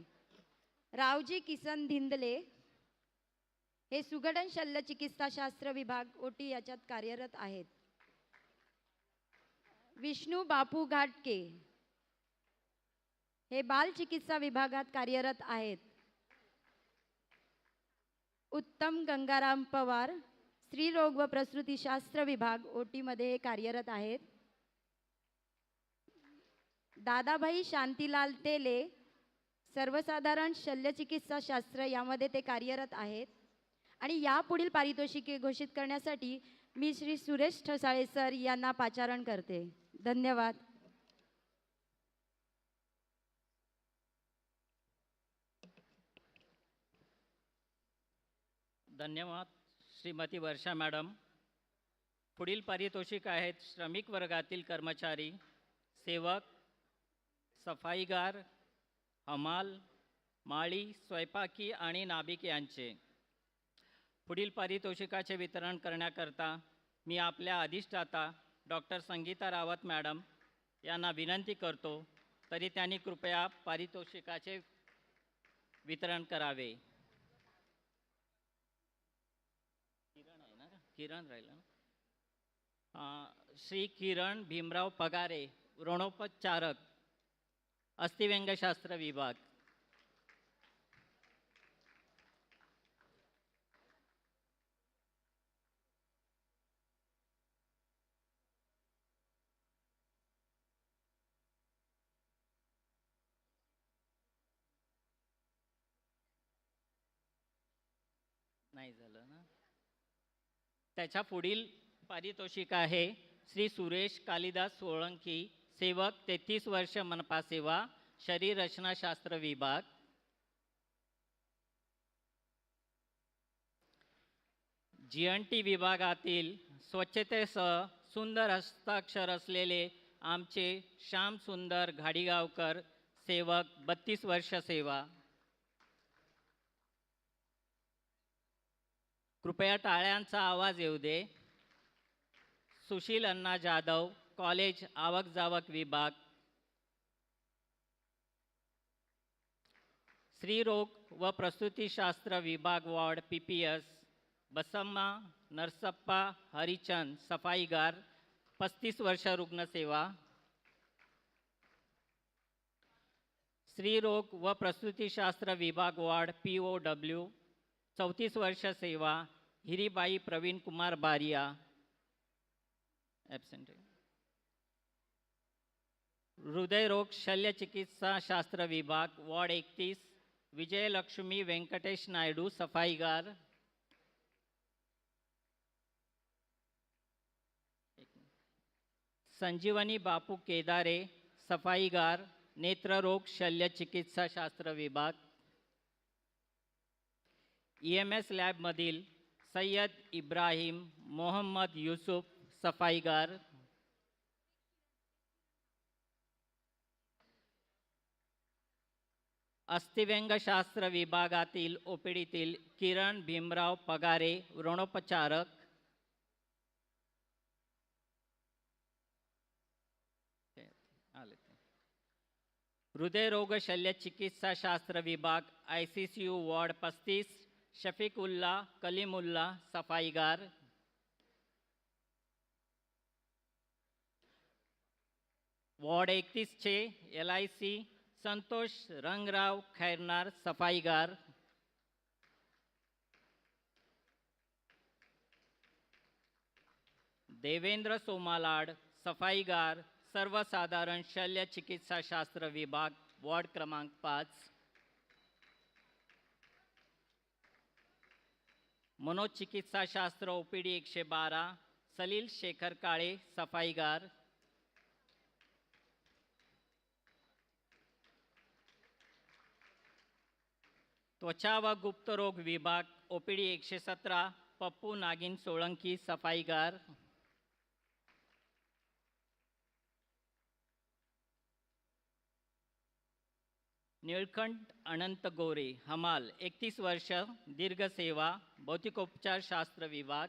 रावजी किसन धिंदले, हे सुगडन शल्य चिकित्सा शास्त्र विभाग OT याच्यात कार्यरत आहेत. विष्णू बापू घाटके, हे बाल चिकित्सा विभागात कार्यरत आहेत. उत्तम गंगाराम पवार, स्त्रीरोग व प्रसूतीशास्त्र विभाग OT मध्ये हे कार्यरत आहेत. दादाभाई शांतीलाल तेले, सर्वसाधारण शल्यचिकित्सा शास्त्र यामध्ये ते कार्यरत आहेत. आणि यापुढील पारितोषिके घोषित करण्यासाठी मी श्री सुरेश ठसाळे सर यांना पाचारण करते. धन्यवाद. धन्यवाद श्रीमती वर्षा मॅडम. पुढील पारितोषिक आहेत श्रमिक वर्गातील कर्मचारी, सेवक, सफाईगार, हमाल, माळी, स्वयंपाकी आणि नाभिक यांचे. पुढील पारितोषिकाचे वितरण करण्याकरता मी आपल्या अधिष्ठाता डॉक्टर संगीता रावत मॅडम यांना विनंती करतो, तरी त्यांनी कृपया पारितोषिकाचे वितरण करावे. किरण आहे ना, किरण राहिला ना. श्री किरण भीमराव पगारे, व्रणोपचारक, अस्थिव्यंगशास्त्र विभाग. नाही झालं ना. त्याच्या पुढील पारितोषिक आहे श्री सुरेश कालिदास सोळंकी, सेवक, 33 वर्ष, मनपा सेवा, शरीर रचनाशास्त्र विभाग. GNT विभागातील स्वच्छतेसह सुंदर हस्ताक्षर असलेले आमचे श्याम सुंदर घाडीगावकर, सेवक, 32 वर्ष, सेवा. कृपया टाळ्यांचा आवाज येऊ दे. सुशील अण्णा जाधव, कॉलेज, आवक जावक विभाग. स्त्रीरोग व प्रसूतीशास्त्र विभाग, वॉर्ड, PPS, बसम्मा नरसप्पा हरिचंद, सफाईगार, 35 वर्ष, रुग्णसेवा. स्त्रीरोग व प्रसूतीशास्त्र विभाग, वॉर्ड, POW, 34 वर्ष, सेवा, हिरीबाई प्रवीण कुमार बारिया, ॲब्सेंट. हृदयरोग शल्यचिकित्सा शास्त्र विभाग, वॉर्ड 31, विजयलक्ष्मी व्यंकटेश नायडू, सफाईगार. संजीवनी बापू केदारे, सफाईगार, नेत्ररोग शल्यचिकित्सा शास्त्र विभाग. EMS लॅबमधील सय्यद इब्राहिम मोहम्मद युसुफ, सफाईगार. अस्थिव्यंगशास्त्र विभागातील OPDतील किरण भीमराव पगारे, व्रणोपचारक. हृदयरोग शल्यचिकित्सा शास्त्र विभाग, ICCU, वॉर्ड 35, शफीकुल्ला कलीमुल्ला, सफाईगार. वॉर्ड 31 चे LIC, संतोष रंगराव खैरनार, सफाईगार. देवेंद्र सोमालाड, सफाईगार, सर्वसाधारण शल्यचिकित्सा शास्त्र विभाग, वॉर्ड क्रमांक 5. मनोचिकित्सा शास्त्र OPD 112, सलील शेखर काळे, सफाईगार. त्वचा व गुप्तरोग विभाग OPD 117, पप्पू नागिन सोळंकी, सफाईगार. निळकंठ अनंत गोरे, हमाल, 31 वर्ष, दीर्घ सेवा, भौतिकोपचार शास्त्र विभाग.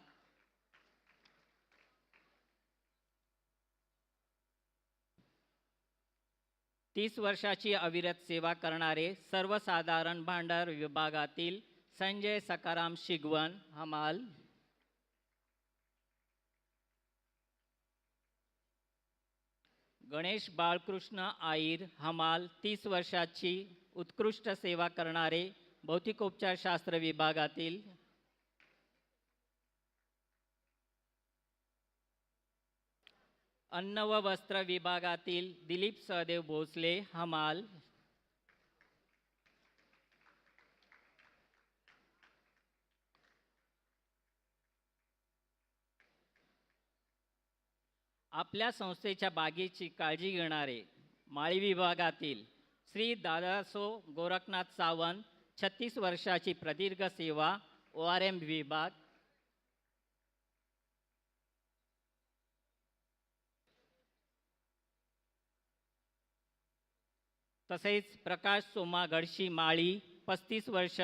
तीस वर्षाची अविरत सेवा करणारे सर्वसाधारण भांडार विभागातील संजय सकाराम शिगवन, हमाल. गणेश बाळकृष्ण आईर, हमाल, 30 वर्षाची उत्कृष्ट सेवा करणारे भौतिकोपचार शास्त्र विभागातील. अन्न व वस्त्र विभागातील दिलीप सहदेव भोसले, हमाल. आपल्या संस्थेच्या बागेची काळजी घेणारे माळी विभागातील श्री दादासो गोरखनाथ सावंत, 36 वर्षाची प्रदीर्घ सेवा, ORM विभाग. तसेच प्रकाश सोमा गडशी माळी, 35 वर्ष,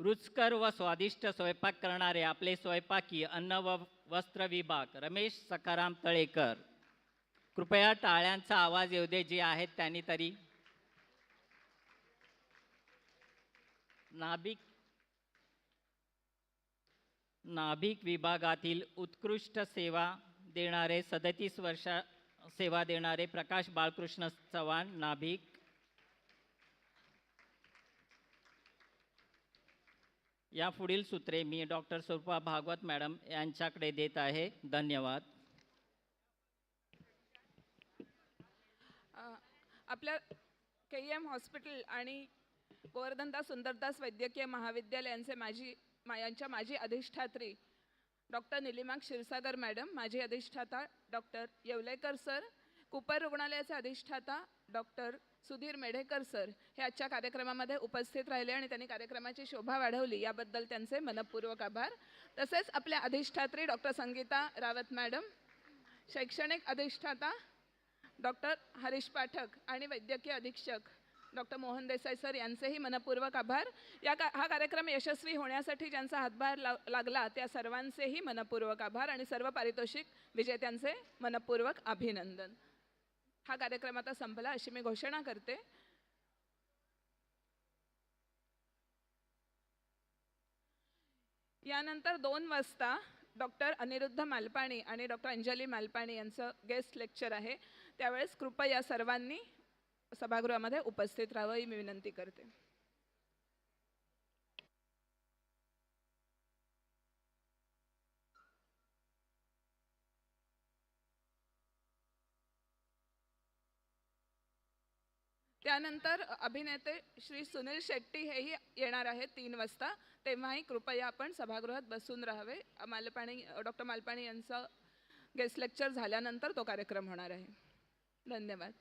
रुचकर व स्वादिष्ट स्वयंपाक करणारे आपले स्वयंपाकी अन्न व वस्त्र विभाग रमेश सखाराम तळेकर. कृपया टाळ्यांचा आवाज येऊ दे जे आहेत त्यांनी तरी. नाभिक विभागातील उत्कृष्ट सेवा देणारे 37 वर्ष सेवा देणारे प्रकाश बाळकृष्ण चव्हाण नाभिक. या पुढील सूत्रे मी डॉक्टर स्वरूपा भागवत मॅडम यांच्याकडे देत आहे. धन्यवाद. आपल्या KM हॉस्पिटल आणि गोवर्धनदास सुंदरदास वैद्यकीय महाविद्यालयांचे यांच्या माजी अधिष्ठात्री डॉक्टर निलिमा क्षीरसागर मॅडम, माजी अधिष्ठाता डॉक्टर येवलेकर सर, कुपर रुग्णालयाचे अधिष्ठाता डॉक्टर सुधीर मेढेकर सर हे आजच्या कार्यक्रमामध्ये उपस्थित राहिले आणि त्यांनी कार्यक्रमाची शोभा वाढवली, याबद्दल त्यांचे मनपूर्वक आभार. तसेच आपल्या अधिष्ठात्री डॉक्टर संगीता रावत मॅडम, शैक्षणिक अधिष्ठाता डॉक्टर हरीश पाठक आणि वैद्यकीय अधीक्षक डॉक्टर मोहन देसाई सर यांचेही मनपूर्वक आभार. हा कार्यक्रम यशस्वी होण्यासाठी ज्यांचा हातभार लागला त्या सर्वांचेही मनपूर्वक आभार आणि सर्व पारितोषिक विजेत्यांचे मनपूर्वक अभिनंदन. हा कार्यक्रम आता संपला अशी मी घोषणा करते. यानंतर 2 वाजता डॉक्टर अनिरुद्ध मालपाणी आणि डॉक्टर अंजली मालपाणी यांचं गेस्ट लेक्चर आहे. त्यावेळेस कृपया सर्वांनी सभागृहामध्ये उपस्थित राहावं ही मी विनंती करते. त्यानंतर अभिनेते श्री सुनील शेट्टी हेही येणार आहेत 3 वाजता. तेव्हाही कृपया आपण सभागृहात बसून राहावे. डॉक्टर मालपाणी यांचं गेस्ट लेक्चर झाल्यानंतर तो कार्यक्रम होणार आहे. धन्यवाद.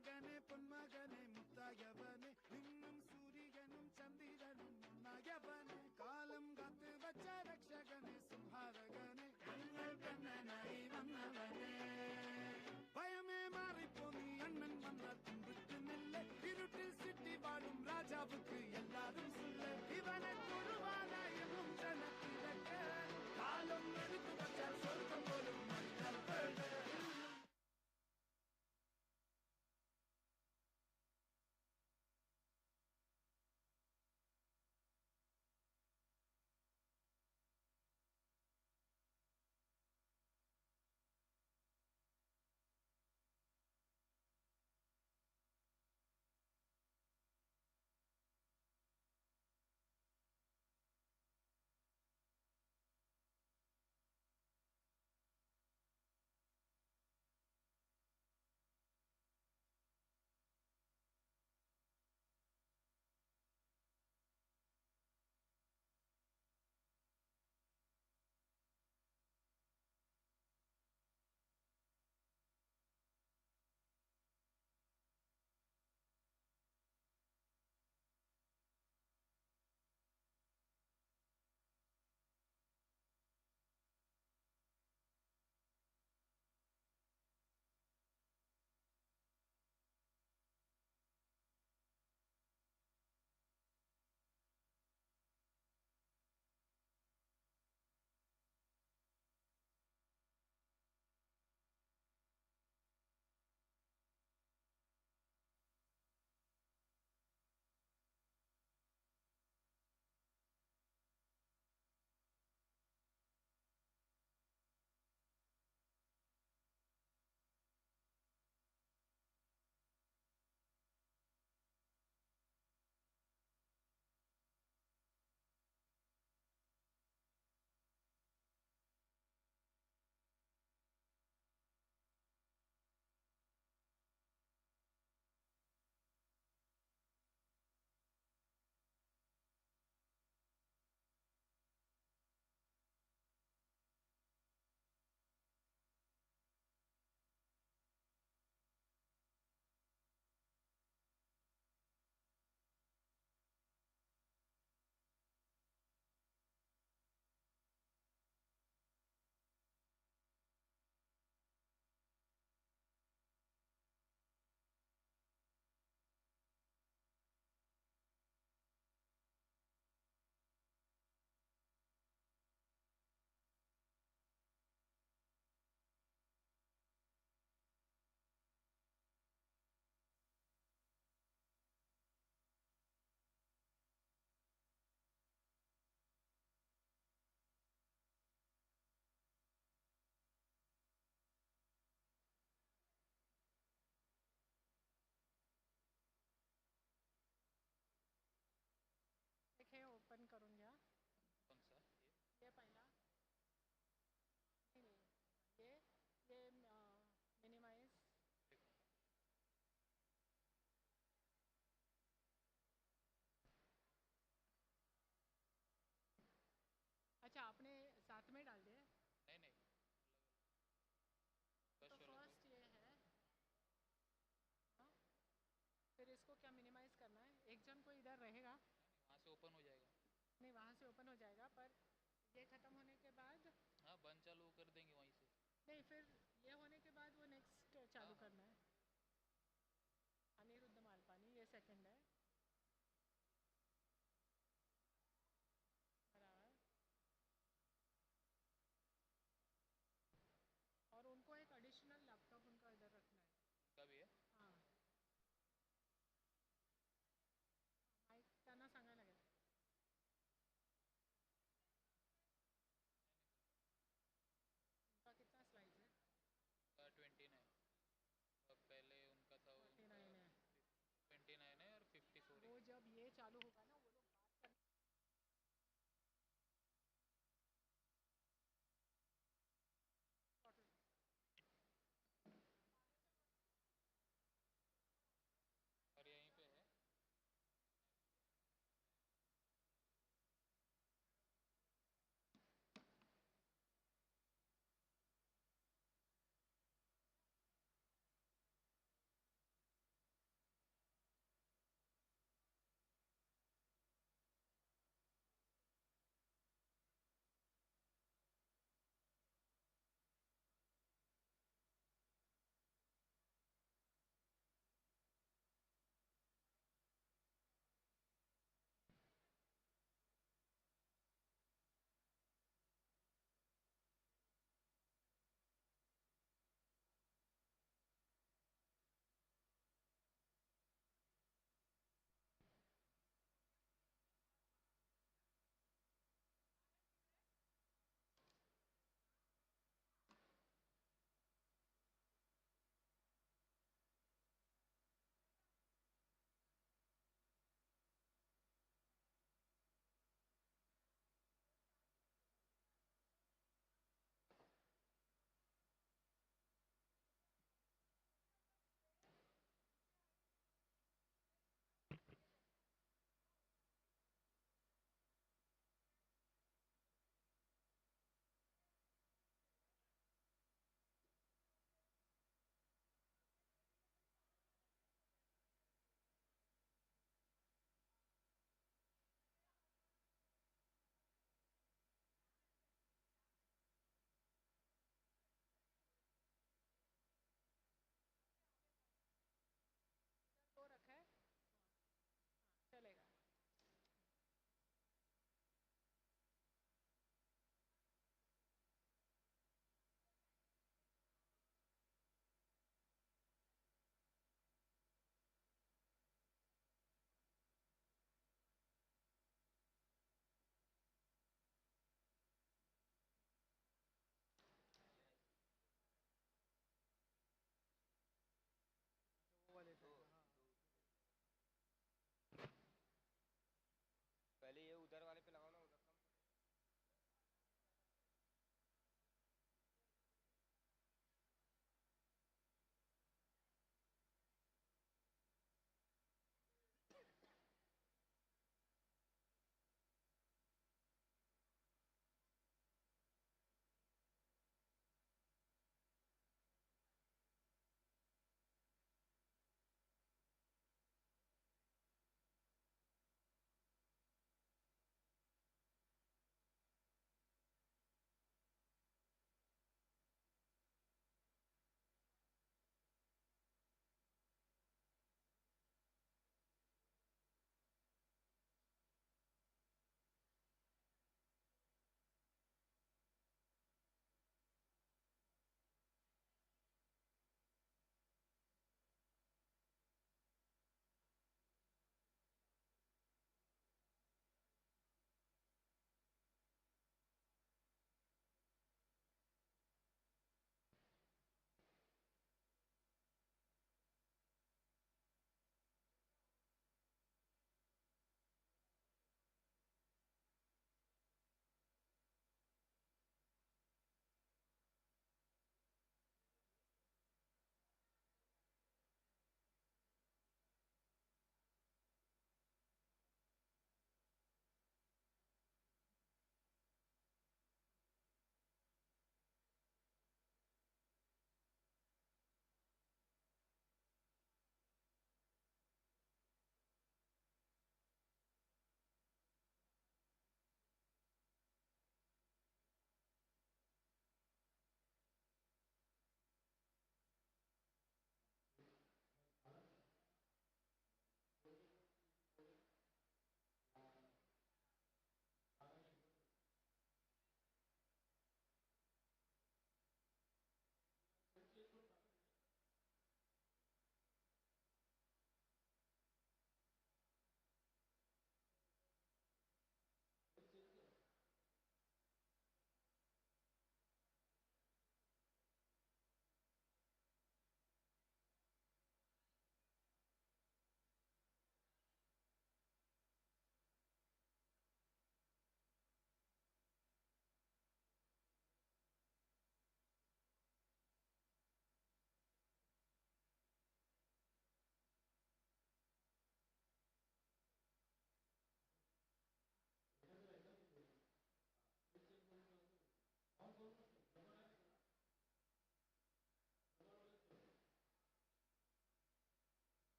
மகனே பொன்மகனே முத்தாயவனே இன்னும் சூரியனும் சந்திரனும் ஒன்னாயவனே காலம் காத்து வச்ச ரக்ஷகனே சும்ஹாரகனே எங்கள் கண்ணனாய் வந்தவனே பயமே மாறிப்போ நீ அண்ணன் வந்த தும்பிட்டு நெல்ல இருட்டில் சிட்டி வாழும் ராஜாவுக்கு எல்லாரும் சொல்ல இவனை தொழுவானாயும் ஜனத்திலக்க காலம் எடுத்து வச்சால் சொர்க்கம் போலும் மனிதர்கள் हे ओपन करून घ्या. कोणचा ये पहिला नहीं, ये मिनिमाइज. अच्छा आपने साथ में डाल दिए. नहीं नहीं तो फर्स्ट ये है हाँ? फिर इसको क्या मिनिमाइज करना है. एक जन को इधर रहेगा, वहाँ से ओपन हो जाएगा. नहीं वहाँ से ओपन हो जाएगा पर ये ख़त्म होने के बाद हाँ बंद चालू कर देंगे वहीं से. नहीं फिर ये होने के बाद वो नेक्स्ट चालू करना है. अनिरुद्ध मालपानी ये सेकंड है. बराबर. और उनको एक एडिशनल लैपटॉप उनका इधर रखना है. उनका भी है. हाँ माइक त्यांना सांगायला लागेल. उनका कितना स्लाइड है. 29 है. पहले उनका था 29 है. 29 है और 54 है. वो जब ये चालू होगा ना वो लोग बात करने और यहीं पे है.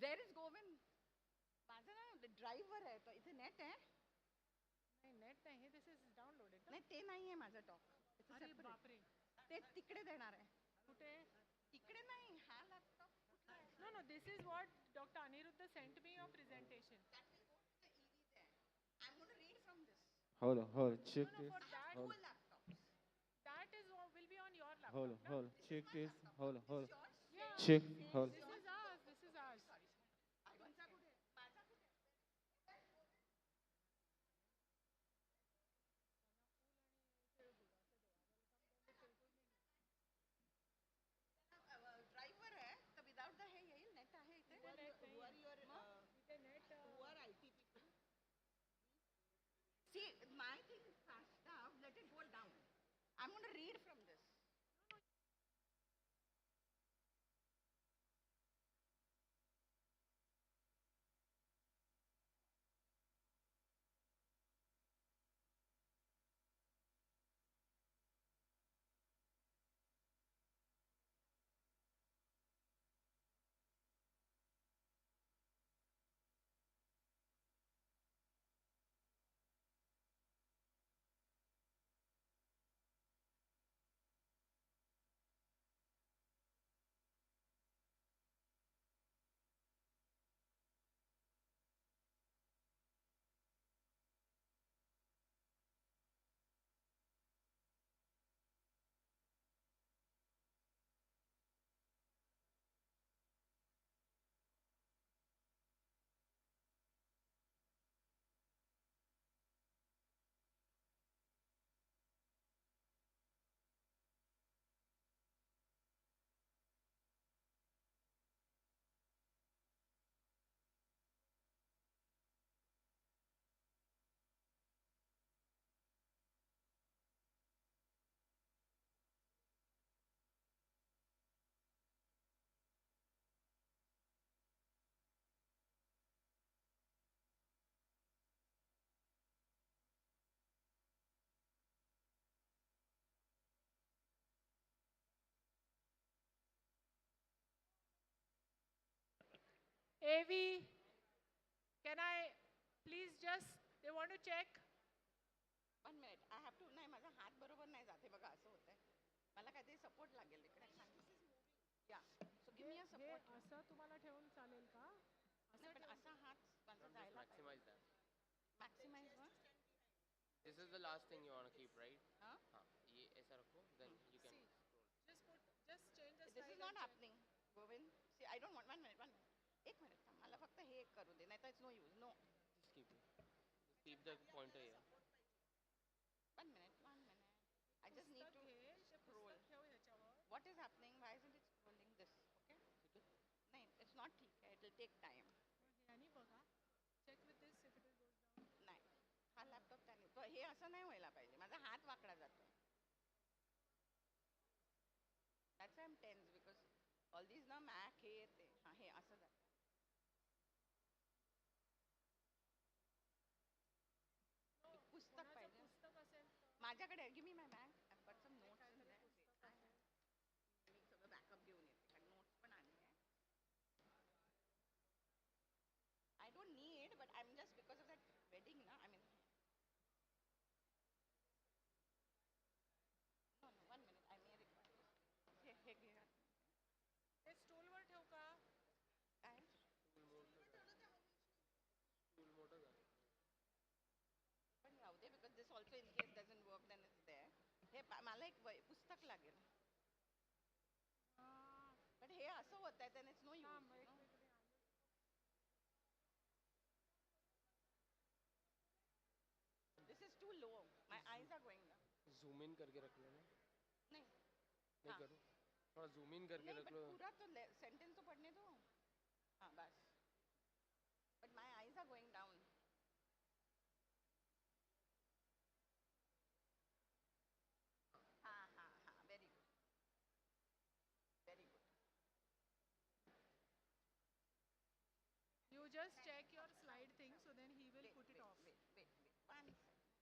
Where is Govind? माझं ना ड्राईव्हवर आहे तो, इथे नेट आहे. नाही नेट नाही, दिस इज डाउनलोडेड. नाही ते नाही आहे माझं टॉक. अरे बापरे, ते तिकडे देणार आहे. कुठे? इकडे नाही, हा लॅपटॉप कुठला आहे? No, no, this is what Dr. Aniruddha sent me your presentation. I'm going to read from this. Hold on, check No, this. for that, Dual laptops. that is what will be on your laptop. Hold on, no? check this. Hold on. Yeah. Check, hold. This is ours, this is ours. तुमचा कुठे? माझा कुठे? Driver आहे तर without the हे येईल, net आहे इथे. Who are your who are IT people? See, my thing is fast up. Let it go down. I'm going to read from this. AV, can I please just, they want to check. 1 minute. I have to. नाही, माझा हात बरोबर नाही जाते बघा, असं होतंय. मला काहीतरी सपोर्ट लागेल इकडे. या, सो गिव्ह मी अ सपोर्ट. असं तुम्हाला ठेवून चालेल का? नाही पण असा हात माझा जायला पाहिजे. Maximize that. Maximize one. This is the last thing you want to keep, right? हाँ? हाँ, ये ऐसा रखो, then you can scroll. Just change the This slide is not and check. happening. Govind, see, I don't want. 1 minute, 1 minute. एक minute थांब, मला फक्त हे एक करू दे, नाही तर it's no use. No. Just keep it. Just keep the pointer here. 1 minute, 1 minute. I just need to scroll. ठेव ह्याच्यावर. What is happening? Why isn't it scrolling this? Okay? नाही, it's not ठीक आहे. It will take time. ह्यानी बघा. Check with this if it goes down. नाही, हा laptop त्याने तो हे असं नाही व्हायला पाहिजे. माझा हात वाकडा जातो. That's why I'm tense because all these ना मॅक हे ते हा हे असं जातं. पुस्तक पाहिजे पुस्तक असेल माझ्याकडे. Give me my bag. I've got some notes in there. मी सगळं बॅकअप घेऊन येते कारण नोट्स पण आली आहे. I don't need, but I'm just because of that wedding ना. I mean, no, 1 minute. I may require this. हे घे. ते स्टूलवर ठेव का? काय? Stool motor झालं. पण राहू दे because this also in case doesn't work then it's there. हे मला एक पुस्तक लागेल. पण हे असं होत आहे then it's no use. This is too low. My eyes are going down. Zoom in करके रख लो ना. नहीं. नहीं करो. थोड़ा zoom in करके नहीं, रख but लो. पूरा तो sentence तो पढ़ने दो. हाँ बस. But my eyes are going down. हाँ हाँ हाँ. Very good. Very good. You just check your slide thing so then he will put it off. Wait. 1 second.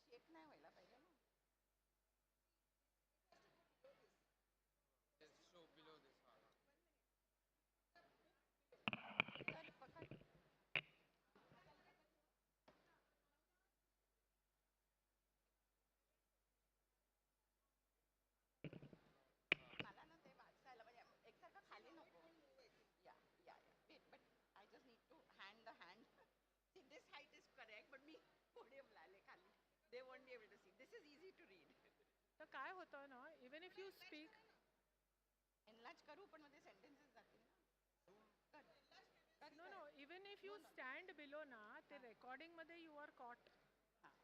Shake नाही व्हायला पाहिजे ना. Just show below पोडियमला आले खाली. They won't be able to see. This is easy to read. तर काय होतं ना, even if you speak, enlarge करू पण मध्ये सेंटेन्सेस जातील ना. No no, even if you stand below ना, ते रेकॉर्डिंगमध्ये यू आर कॉट.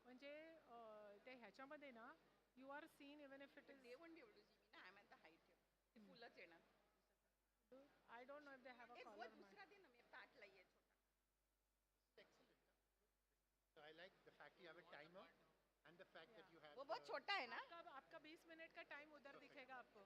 म्हणजे ते ह्याच्यामध्ये ना you are seen even if it is. They won't be able to see me ना. I am at the height. ते फुलच येणार. I don't know if they have a एक कॉलर. दुसरा दे ना. मी पाठला ये छोटा. So I like the fact you have a timer and the fact that you have. वो बहुत छोटा है ना. आपका 20 मिनट का टाइम उधर दिखेगा आपको.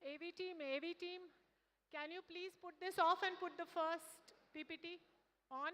AV team, can you please put this off and put the first PPT on?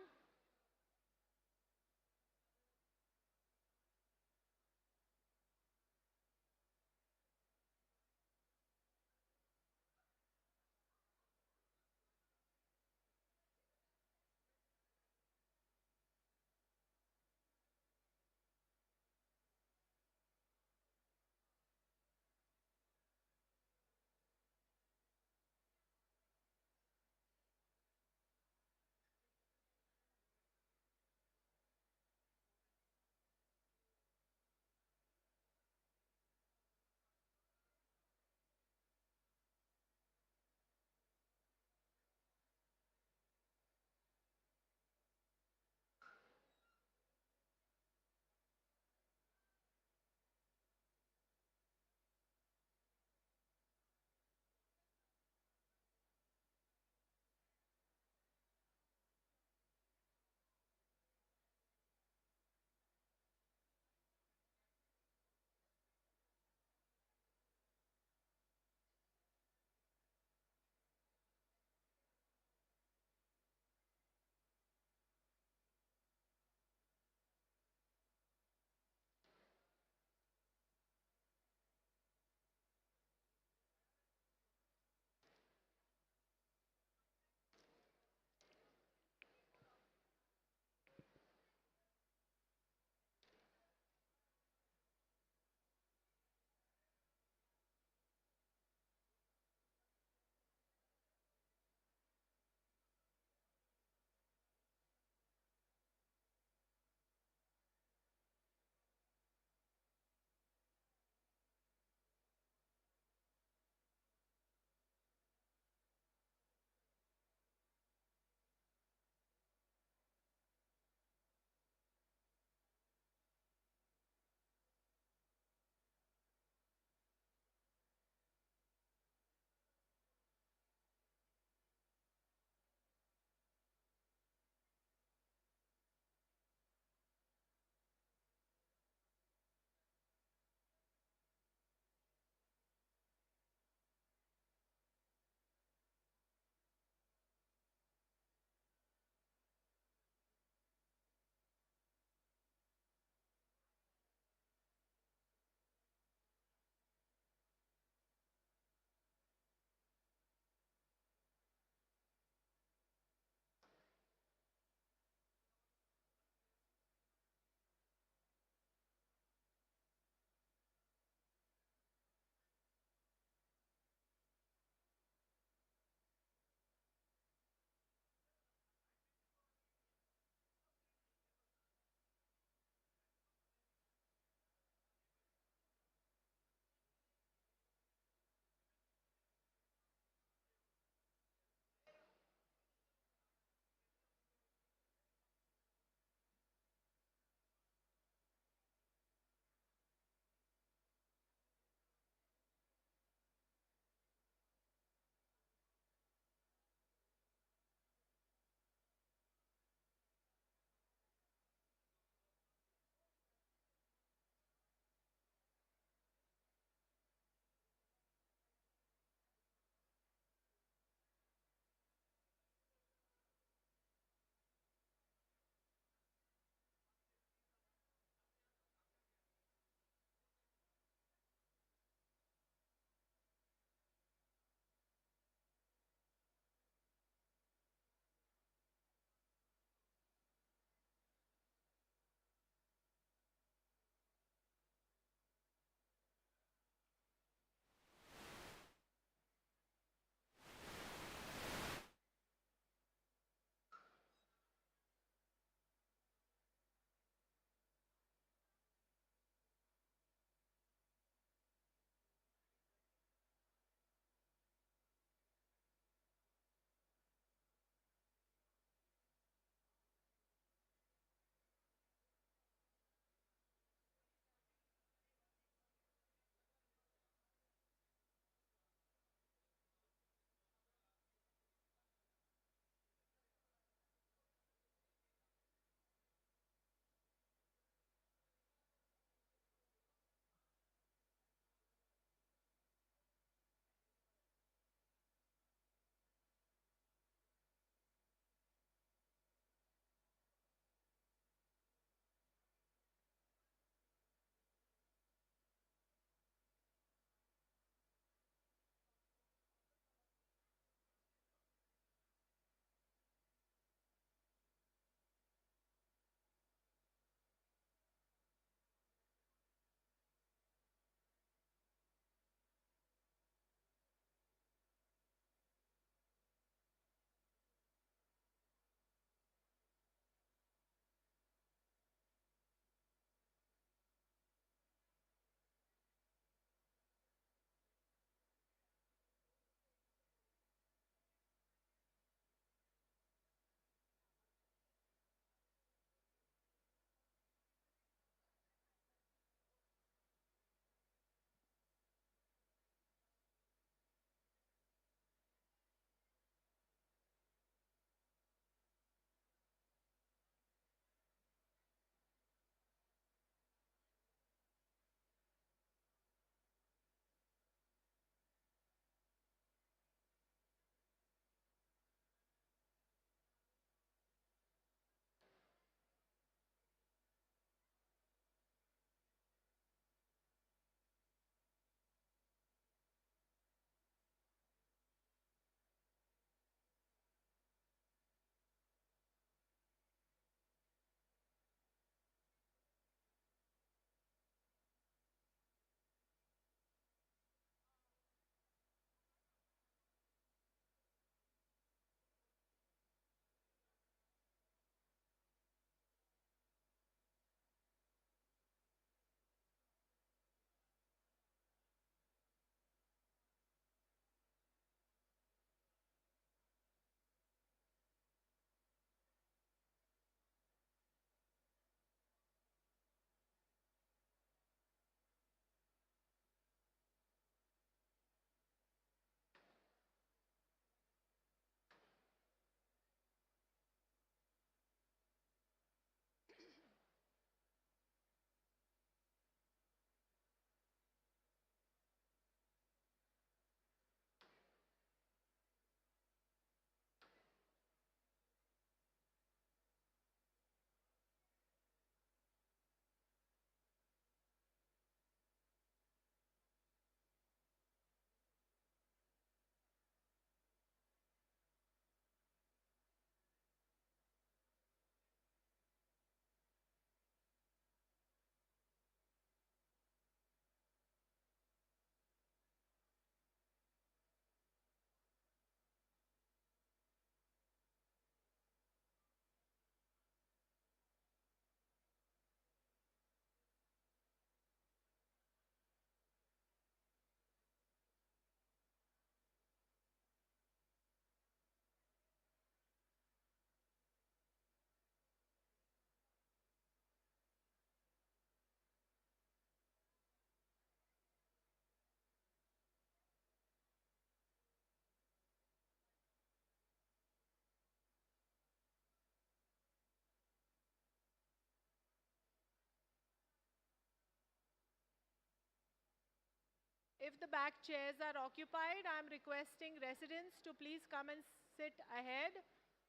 If the back chairs are occupied, I am requesting residents to please come and sit ahead,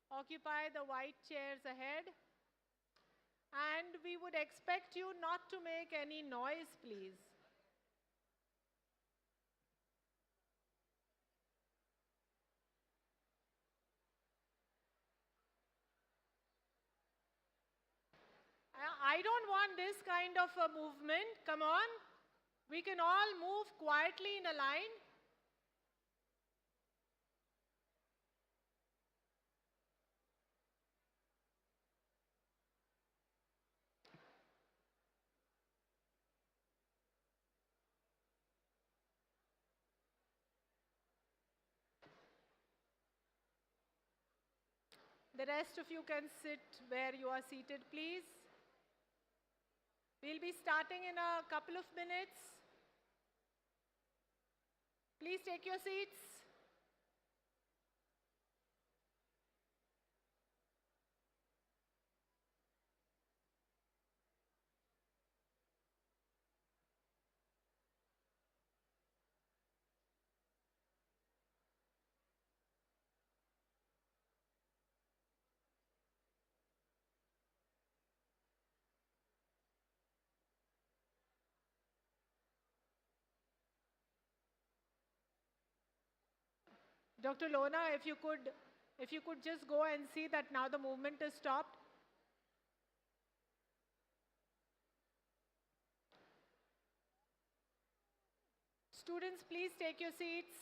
occupy the white chairs ahead. And we would expect you not to make any noise, please. I don't want this kind of a movement. Come on. We can all move quietly in a line. The rest of you can sit where you are seated, please. We'll be starting in a couple of minutes. Please take your seats. Dr. Lona, if you could just go and see that now the movement is stopped. Students, please take your seats.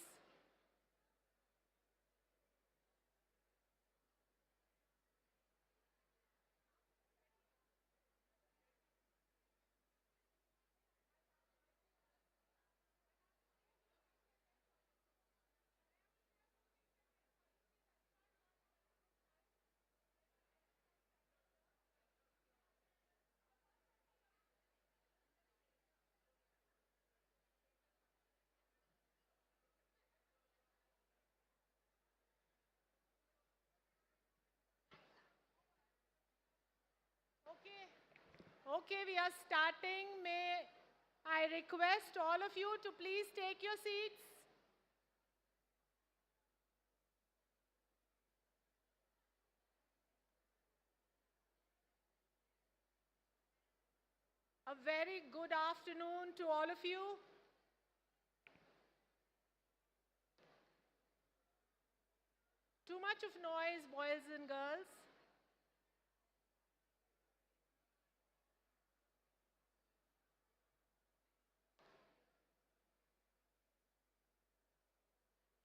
Okay, we are starting. May I request all of you to please take your seats. A very good afternoon to all of you. Too much of noise, boys and girls.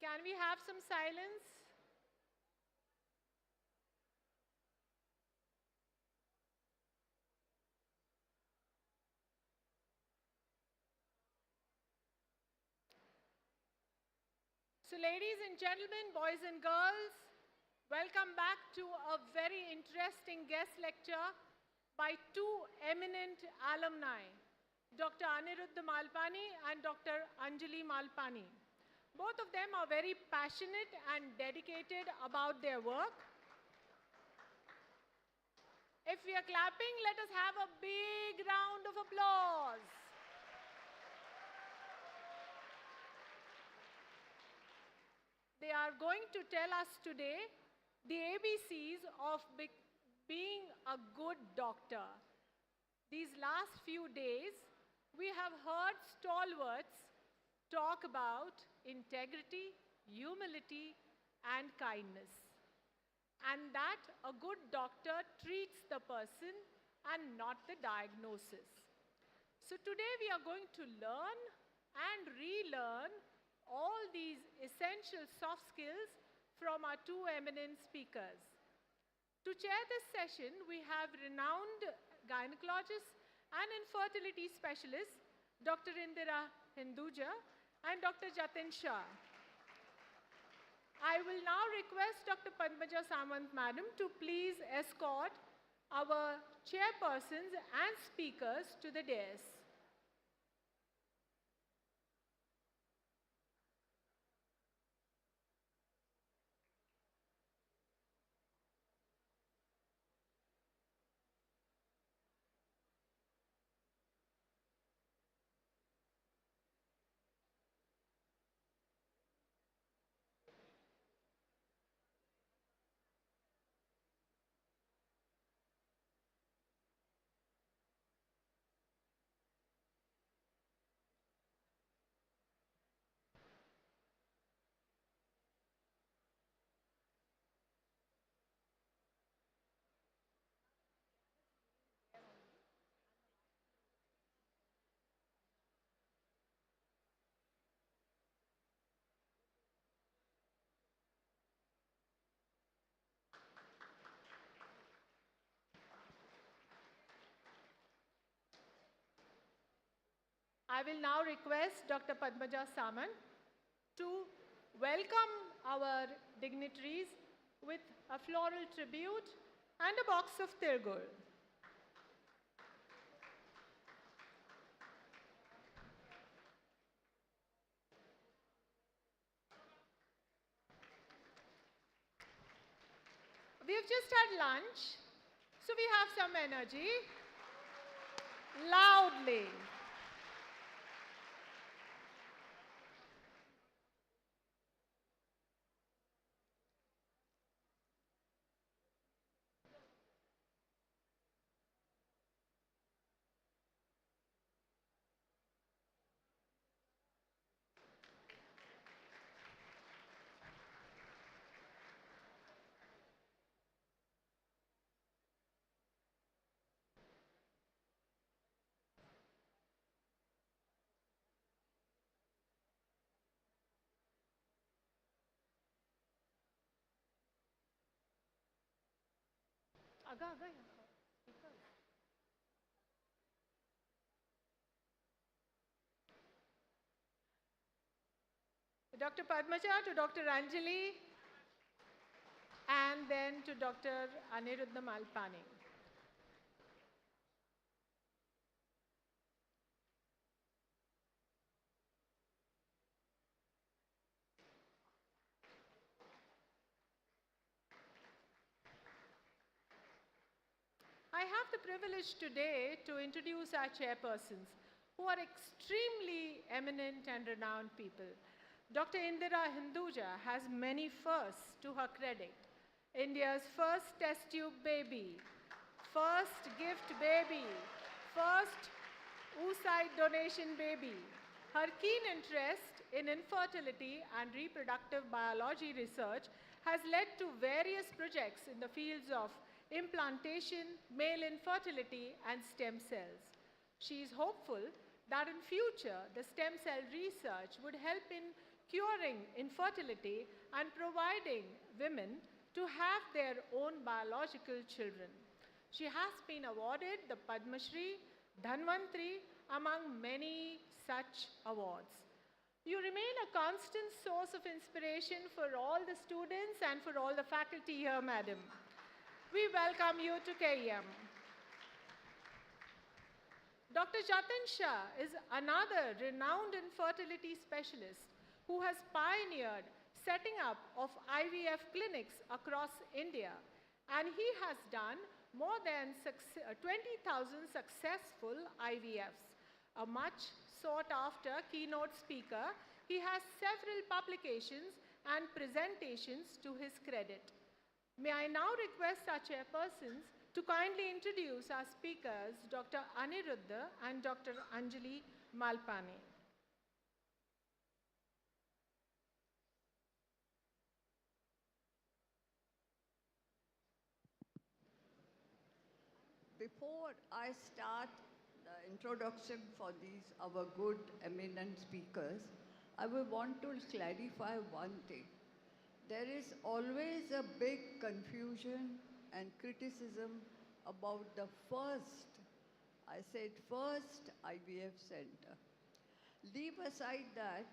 Can we have some silence? So ladies and gentlemen, boys and girls, welcome back to a very interesting guest lecture by two eminent alumni, Dr. Aniruddha Malpani and Dr. Anjali Malpani. Both of them are very passionate and dedicated about their work. If we are clapping, let us have a big round of applause. They are going to tell us today the ABCs of being a good doctor. These last few days, we have heard stalwarts talk about integrity, humility, and kindness. And that a good doctor treats the person and not the diagnosis. So today we are going to learn and relearn all these essential soft skills from our two eminent speakers. To chair this session, we have renowned gynecologist and infertility specialist, Dr. Indira Hinduja and Dr. Jatin Shah. I will now request Dr. Padmaja Samant Madam to please escort our chairpersons and speakers to the dais. I will now request Dr. Padmaja Samant to welcome our dignitaries with a floral tribute and a box of Tirgur. We've just had lunch, so we have some energy. Loudly. Dr. Padmaja to Dr. Anjali, and then to Dr. Aniruddha Malpani. I have the privilege today to introduce our chairpersons, who are extremely eminent and renowned people. Dr. Indira Hinduja has many firsts to her credit. India's first test tube baby, first gift baby, first oocyte donation baby. Her keen interest in infertility and reproductive biology research has led to various projects in the fields of implantation, male infertility, and stem cells. She is hopeful that in future, the stem cell research would help in curing infertility and providing women to have their own biological children. She has been awarded the Padma Shri, Dhanvantri, among many such awards. You remain a constant source of inspiration for all the students and for all the faculty here, madam. We welcome you to KEM. Dr. Jatin Shah is another renowned infertility specialist who has pioneered setting up of IVF clinics across India, and he has done more than 20,000 successful IVFs. A much sought after keynote speaker, he has several publications and presentations to his credit. May I now request our chairpersons to kindly introduce our speakers, Dr. Aniruddha and Dr. Anjali Malpani. Before I start the introduction for these, our good eminent speakers, I will want to clarify one thing. There is always a big confusion and criticism about the first, I said first IVF center. Leave aside that,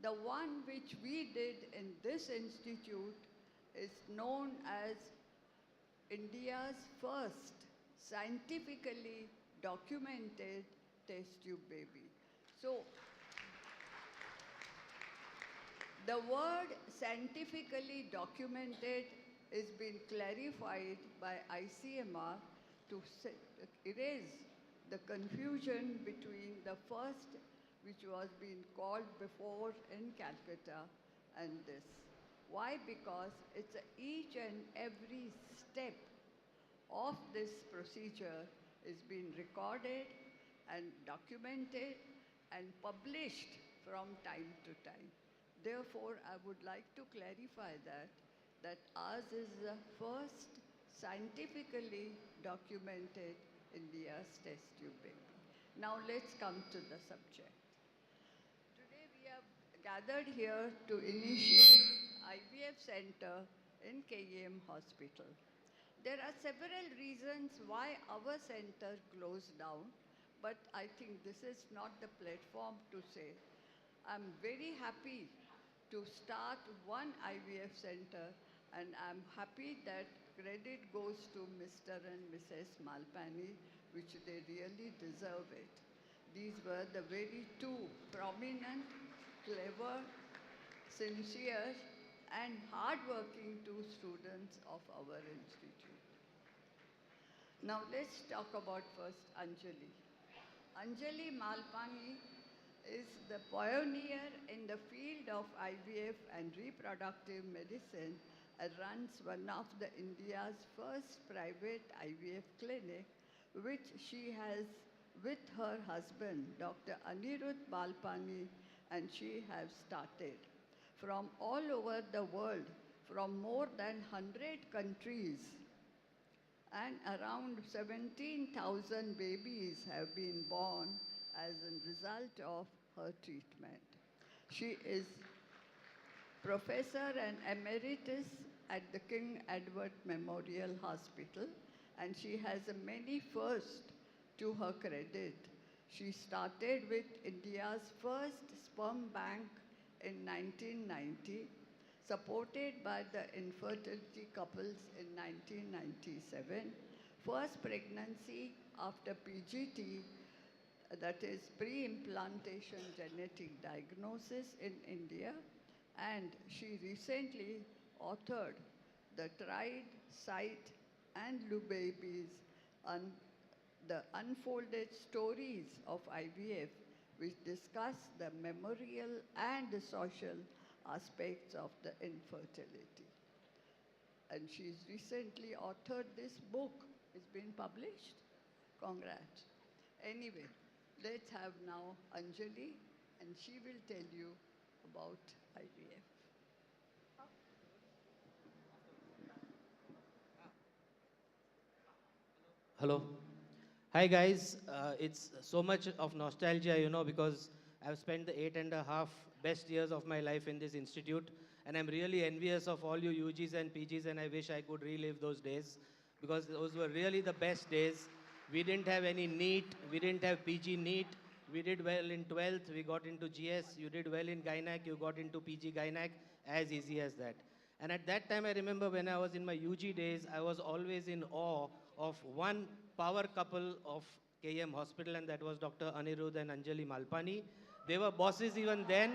the one which we did in this institute is known as India's first scientifically documented test tube baby. So, the word scientifically documented is being clarified by ICMR to erase the confusion between the first, which was being called before in Calcutta, and this. Why? Because it's each and every step of this procedure is being recorded and documented and published from time to time. Therefore, I would like to clarify that ours is the first scientifically documented India's test tube baby. Now let's come to the subject. Today we have gathered here to initiate IVF center in KEM Hospital. There are several reasons why our center closed down, but I think this is not the platform to say. I'm very happy to start one IVF center, and I'm happy that credit goes to Mr. and Mrs. Malpani, which they really deserve it. These were the very two prominent, clever, sincere, and hardworking two students of our institute. Now let's talk about first Anjali. Anjali Malpani is the pioneer in the field of IVF and reproductive medicine and runs one of the India's first private IVF clinic, which she has with her husband, Dr. Aniruddha Malpani, and she has started. From all over the world, from more than 100 countries, and around 17,000 babies have been born as a result of her treatment. She is professor and emeritus at the King Edward Memorial Hospital, and she has a many firsts to her credit. She started with India's first sperm bank in 1990, supported by the infertility couples in 1997, first pregnancy after PGT, that is pre-implantation genetic diagnosis in India, and she recently authored the Tried, Sight and Lu Babies on the unfolded stories of IVF, which discuss the memorial and the social aspects of the infertility. And she's recently authored this book. It's been published. Congrats. Anyway, let's have now Anjali, and she will tell you about IVF. Hello. Hi guys. It's so much of nostalgia, because I've spent the 8.5 best years of my life in this institute, and I'm really envious of all you UGs and PGs, and I wish I could relive those days, because those were really the best days. We didn't have any NEET, we didn't have PG NEET, we did well in 12th, we got into GS, you did well in Gynac, you got into PG Gynac, as easy as that. And at that time, I remember when I was in my UG days, I was always in awe of one power couple of KM Hospital, and that was Dr. Aniruddha and Anjali Malpani. They were bosses even then,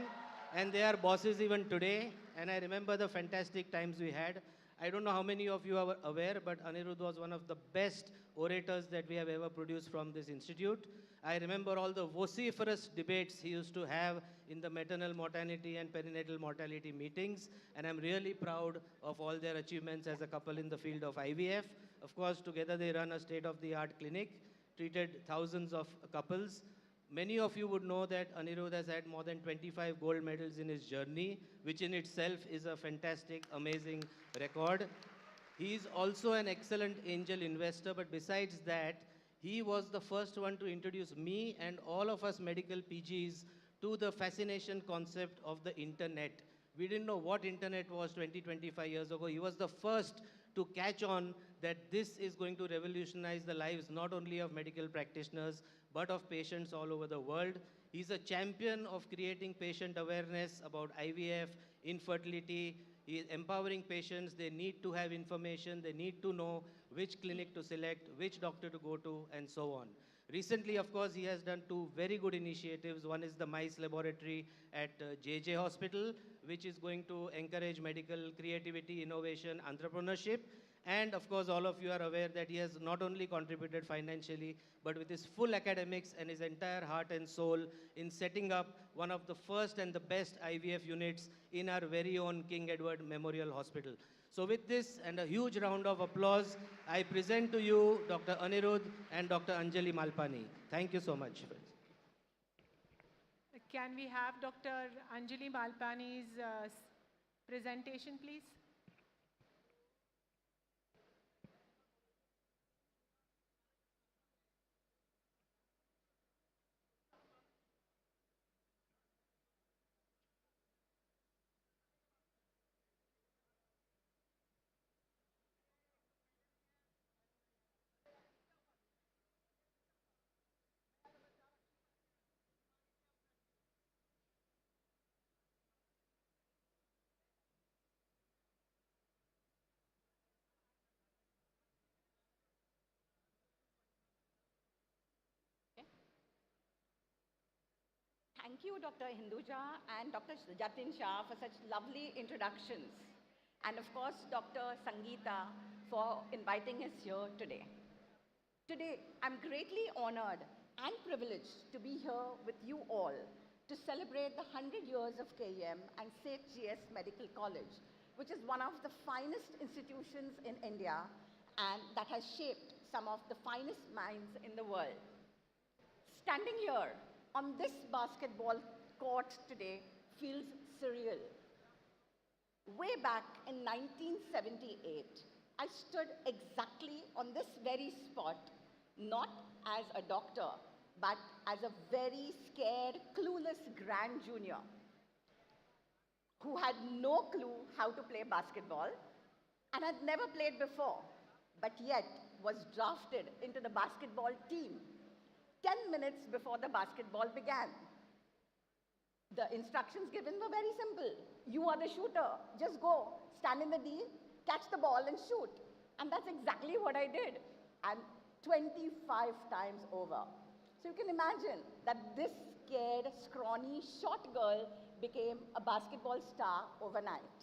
and they are bosses even today. And I remember the fantastic times we had. I don't know how many of you are aware, but Aniruddha was one of the best orators that we have ever produced from this institute. I remember all the vociferous debates he used to have in the maternal mortality and perinatal mortality meetings, and I'm really proud of all their achievements as a couple in the field of IVF. Of course, together they run a state-of-the-art clinic, treated thousands of couples. Many of you would know that Aniruddha has had more than 25 gold medals in his journey, which in itself is a fantastic, amazing record. He is also an excellent angel investor, but besides that, he was the first one to introduce me and all of us medical PGs to the fascination concept of the internet. We didn't know what internet was 20, 25 years ago. He was the first to catch on that this is going to revolutionize the lives not only of medical practitioners, but of patients all over the world. He's a champion of creating patient awareness about IVF, infertility. He is empowering patients. They need to have information. They need to know which clinic to select, which doctor to go to, and so on. Recently, of course, he has done two very good initiatives. One is the MICE laboratory at JJ Hospital, which is going to encourage medical creativity, innovation, entrepreneurship. And of course, all of you are aware that he has not only contributed financially, but with his full academics and his entire heart and soul in setting up one of the first and the best IVF units in our very own King Edward Memorial Hospital. So with this and a huge round of applause, I present to you Dr. Aniruddha and Dr. Anjali Malpani. Thank you so much. Can we have Dr. Anjali Malpani's presentation, please? thank you, Dr. Hinduja and Dr. Jatin Shah for such lovely introductions. And of course, Dr. Sangeeta for inviting us here today. Today, I'm greatly honored and privileged to be here with you all to celebrate the 100 years of KEM and St. GS Medical College, which is one of the finest institutions in India and that has shaped some of the finest minds in the world. Standing here on this basketball court today feels surreal. Way back in 1978, I stood exactly on this very spot, not as a doctor, but as a very scared, clueless grand junior who had no clue how to play basketball and had never played before, but yet was drafted into the basketball team 10 minutes before the basketball began. The instructions given were very simple. You are the shooter. Just go, stand in the D, catch the ball and shoot. And that's exactly what I did. And 25 times over. So you can imagine that this scared, scrawny, short girl became a basketball star overnight.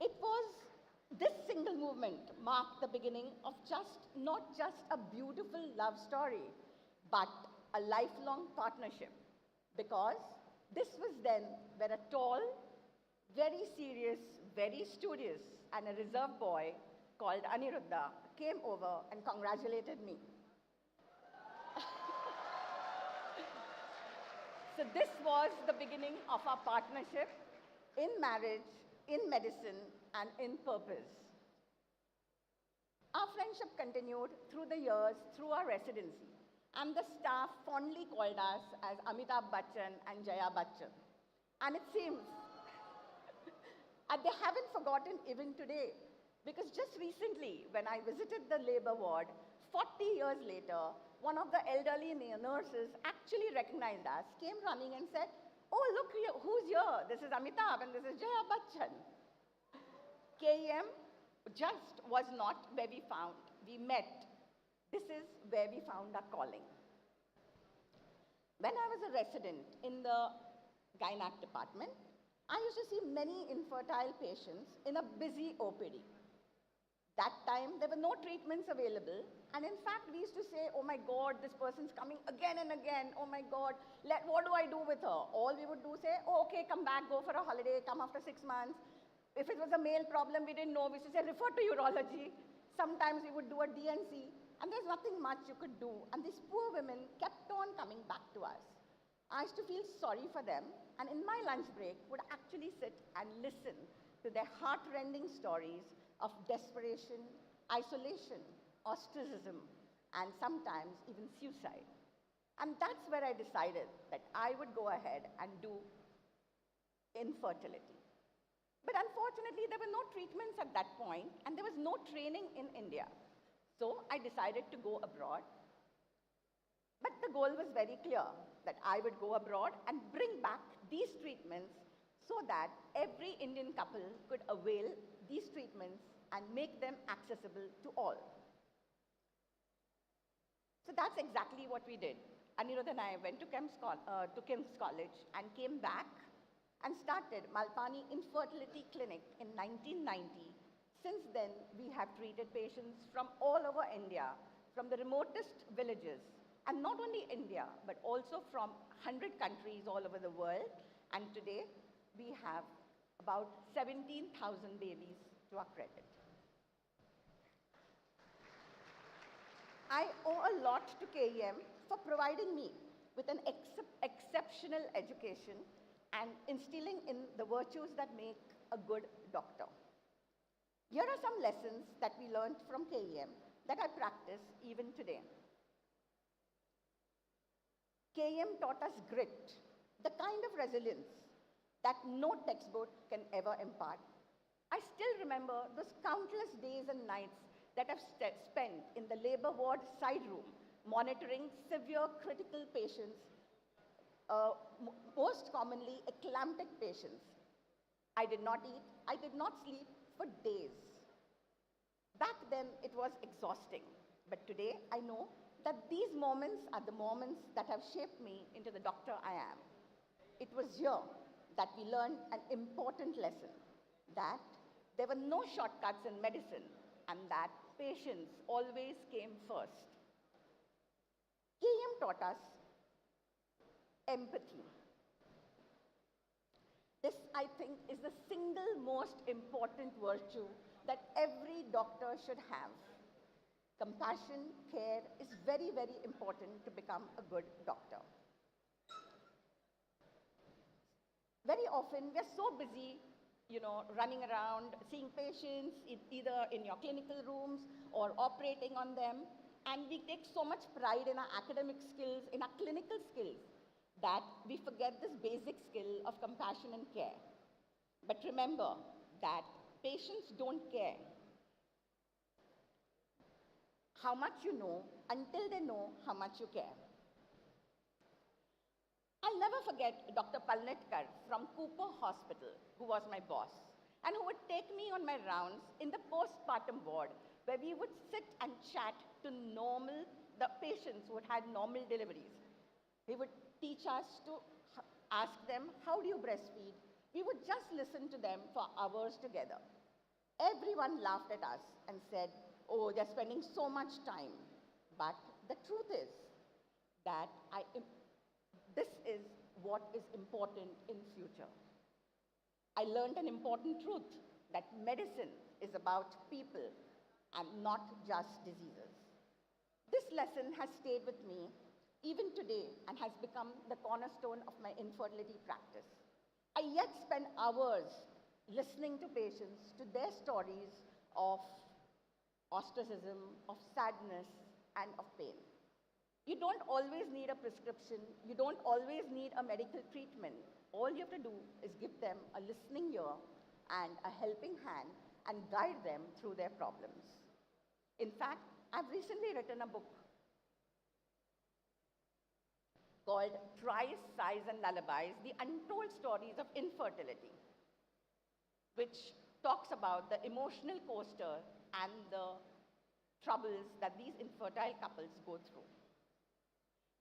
It was this single movement marked the beginning of not just a beautiful love story, but a lifelong partnership. Because this was then when a tall, very serious, very studious, and a reserved boy called Aniruddha came over and congratulated me. So this was the beginning of our partnership in marriage, in medicine, and in purpose. Our friendship continued through the years, through our residency, and the staff fondly called us as Amitabh Bachchan and Jaya Bachchan. And it seems and they haven't forgotten even today, because just recently, when I visited the labor ward, 40 years later, one of the elderly nurses actually recognized us, came running and said, "Oh, look here, who's here? This is Amitabh and this is Jaya Bachchan." KEM just was not where we found. We met. This is where we found our calling. When I was a resident in the gynac department, I used to see many infertile patients in a busy OPD. That time, there were no treatments available. And in fact, we used to say, "Oh my God, this person's coming again and again. Oh my God, what do I do with her?" All we would do say, "Oh, okay, come back, go for a holiday, come after 6 months." If it was a male problem, we didn't know. We used to say, "Refer to urology." Sometimes we would do a DNC. And there's nothing much you could do. And these poor women kept on coming back to us. I used to feel sorry for them. And in my lunch break, would actually sit and listen to their heart-rending stories of desperation, isolation, ostracism, and sometimes even suicide. And that's where I decided that I would go ahead and do infertility. But unfortunately, there were no treatments at that point, and there was no training in India. So I decided to go abroad. But the goal was very clear, that I would go abroad and bring back these treatments so that every Indian couple could avail these treatments and make them accessible to all. So that's exactly what we did. Aniruddha and I went to King's College and came back and started Malpani Infertility Clinic in 1990. Since then, we have treated patients from all over India, from the remotest villages, and not only India, but also from 100 countries all over the world. And today, we have about 17,000 babies to our credit. I owe a lot to KEM for providing me with an exceptional education and instilling in the virtues that make a good doctor. Here are some lessons that we learned from KEM that I practice even today. KEM taught us grit, the kind of resilience that no textbook can ever impart. I still remember those countless days and nights that I've spent in the labor ward side room, monitoring severe critical patients, most commonly eclamptic patients. I did not eat, I did not sleep for days. Back then, it was exhausting. But today, I know that these moments are the moments that have shaped me into the doctor I am. It was here that we learned an important lesson, that there were no shortcuts in medicine and that patients always came first. KM taught us empathy. This, I think, is the single most important virtue that every doctor should have. Compassion, care is very, very important to become a good doctor. Very often, we are so busy, running around, seeing patients, either in your clinical rooms or operating on them, and we take so much pride in our academic skills, in our clinical skills, that we forget this basic skill of compassion and care. But remember that patients don't care how much you know until they know how much you care. I'll never forget Dr. Palnetkar from Cooper Hospital, who was my boss, and who would take me on my rounds in the postpartum ward, where we would sit and chat to the patients who had normal deliveries. He would teach us to ask them, how do you breastfeed? We would just listen to them for hours together. Everyone laughed at us and said, oh, they're spending so much time. But the truth is that this is what is important in future. I learned an important truth, that medicine is about people and not just diseases. This lesson has stayed with me even today and has become the cornerstone of my infertility practice. I yet spend hours listening to patients, to their stories of ostracism, of sadness, and of pain. You don't always need a prescription. You don't always need a medical treatment. All you have to do is give them a listening ear and a helping hand and guide them through their problems. In fact, I've recently written a book called Tries, Sighs and Lullabies, The Untold Stories of Infertility, which talks about the emotional coaster and the troubles that these infertile couples go through.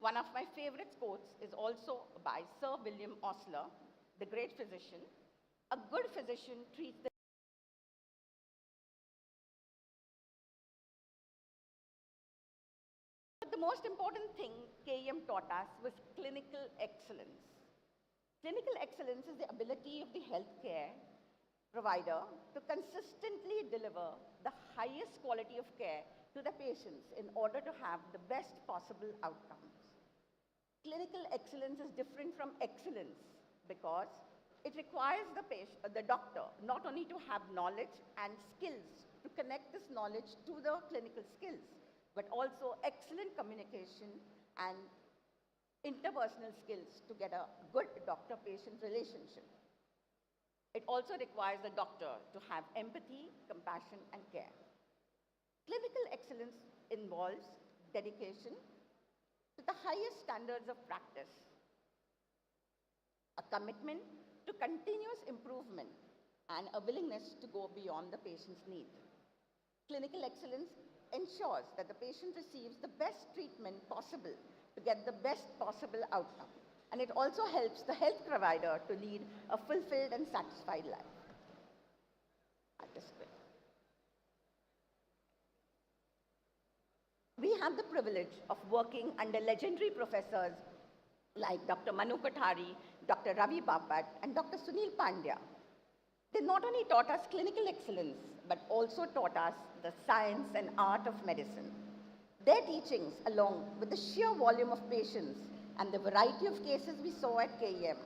One of my favorite quotes is also by Sir William Osler, the great physician. A good physician treats the But the most important thing KM taught us was clinical excellence. Clinical excellence is the ability of the healthcare provider to consistently deliver the highest quality of care to the patients in order to have the best possible outcomes. Clinical excellence is different from excellence because it requires the doctor not only to have knowledge and skills to connect this knowledge to the clinical skills, but also excellent communication and interpersonal skills to get a good doctor-patient relationship. It also requires the doctor to have empathy, compassion, and care. Clinical excellence involves dedication to the highest standards of practice, a commitment to continuous improvement, and a willingness to go beyond the patient's need. Clinical excellence ensures that the patient receives the best treatment possible to get the best possible outcome. And it also helps the health provider to lead a fulfilled and satisfied life. At this point, we have the privilege of working under legendary professors like Dr. Manu Kothari, Dr. Ravi Bapat, and Dr. Sunil Pandya. They not only taught us clinical excellence, but also taught us the science and art of medicine. Their teachings, along with the sheer volume of patients and the variety of cases we saw at KEM,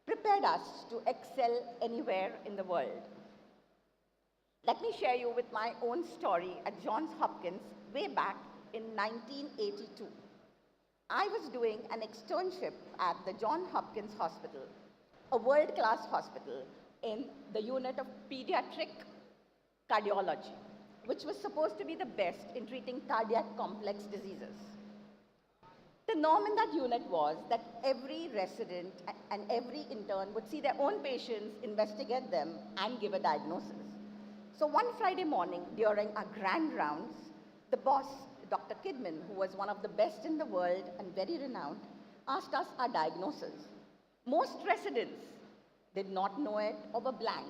prepared us to excel anywhere in the world. Let me share you with my own story at Johns Hopkins way back in 1982. I was doing an externship at the Johns Hopkins Hospital, a world-class hospital in the unit of pediatric cardiology, which was supposed to be the best in treating cardiac complex diseases. The norm in that unit was that every resident and every intern would see their own patients, investigate them, and give a diagnosis. So one Friday morning during our grand rounds, the boss, Dr. Kidman, who was one of the best in the world and very renowned, asked us our diagnosis. Most residents did not know it or were blank.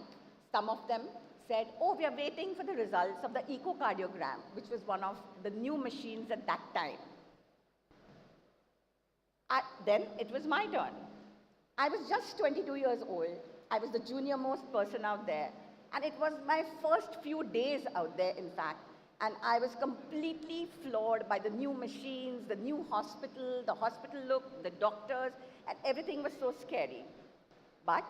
Some of them said, oh, we are waiting for the results of the echocardiogram, which was one of the new machines at that time. Then it was my turn. I was just 22 years old. I was the junior most person out there. And it was my first few days out there, in fact. And I was completely floored by the new machines, the new hospital, the hospital look, the doctors, and everything was so scary. But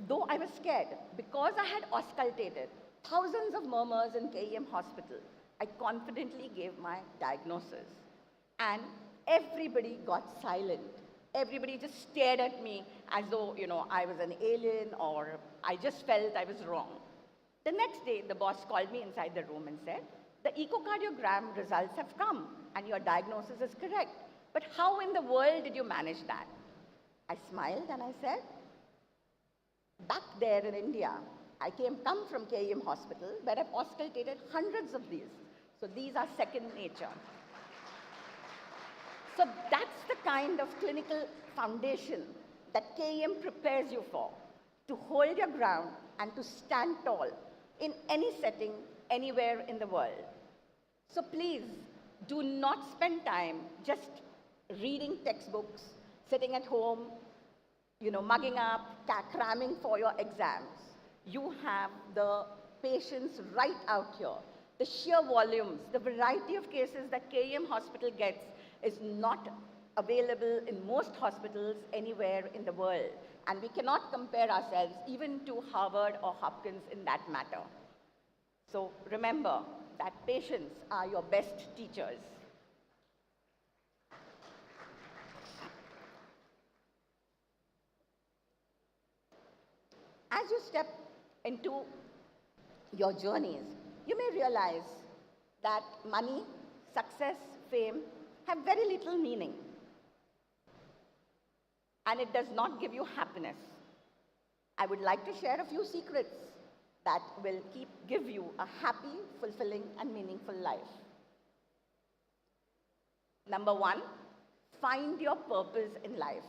though I was scared, because I had auscultated thousands of murmurs in KEM hospital, I confidently gave my diagnosis. And everybody got silent. Everybody just stared at me as though, I was an alien or I just felt I was wrong. The next day, the boss called me inside the room and said, the echocardiogram results have come and your diagnosis is correct. But how in the world did you manage that? I smiled and I said, back there in India, I come from KEM Hospital where I've auscultated hundreds of these. So these are second nature. So that's the kind of clinical foundation that KEM prepares you for, to hold your ground and to stand tall in any setting, anywhere in the world. So please, do not spend time just reading textbooks, sitting at home, mugging up, cramming for your exams. You have the patients right out here. The sheer volumes, the variety of cases that KEM Hospital gets is not available in most hospitals anywhere in the world. And we cannot compare ourselves even to Harvard or Hopkins in that matter. So remember that patients are your best teachers. As you step into your journeys, you may realize that money, success, fame have very little meaning. And it does not give you happiness. I would like to share a few secrets that will give you a happy, fulfilling, and meaningful life. Number one, find your purpose in life.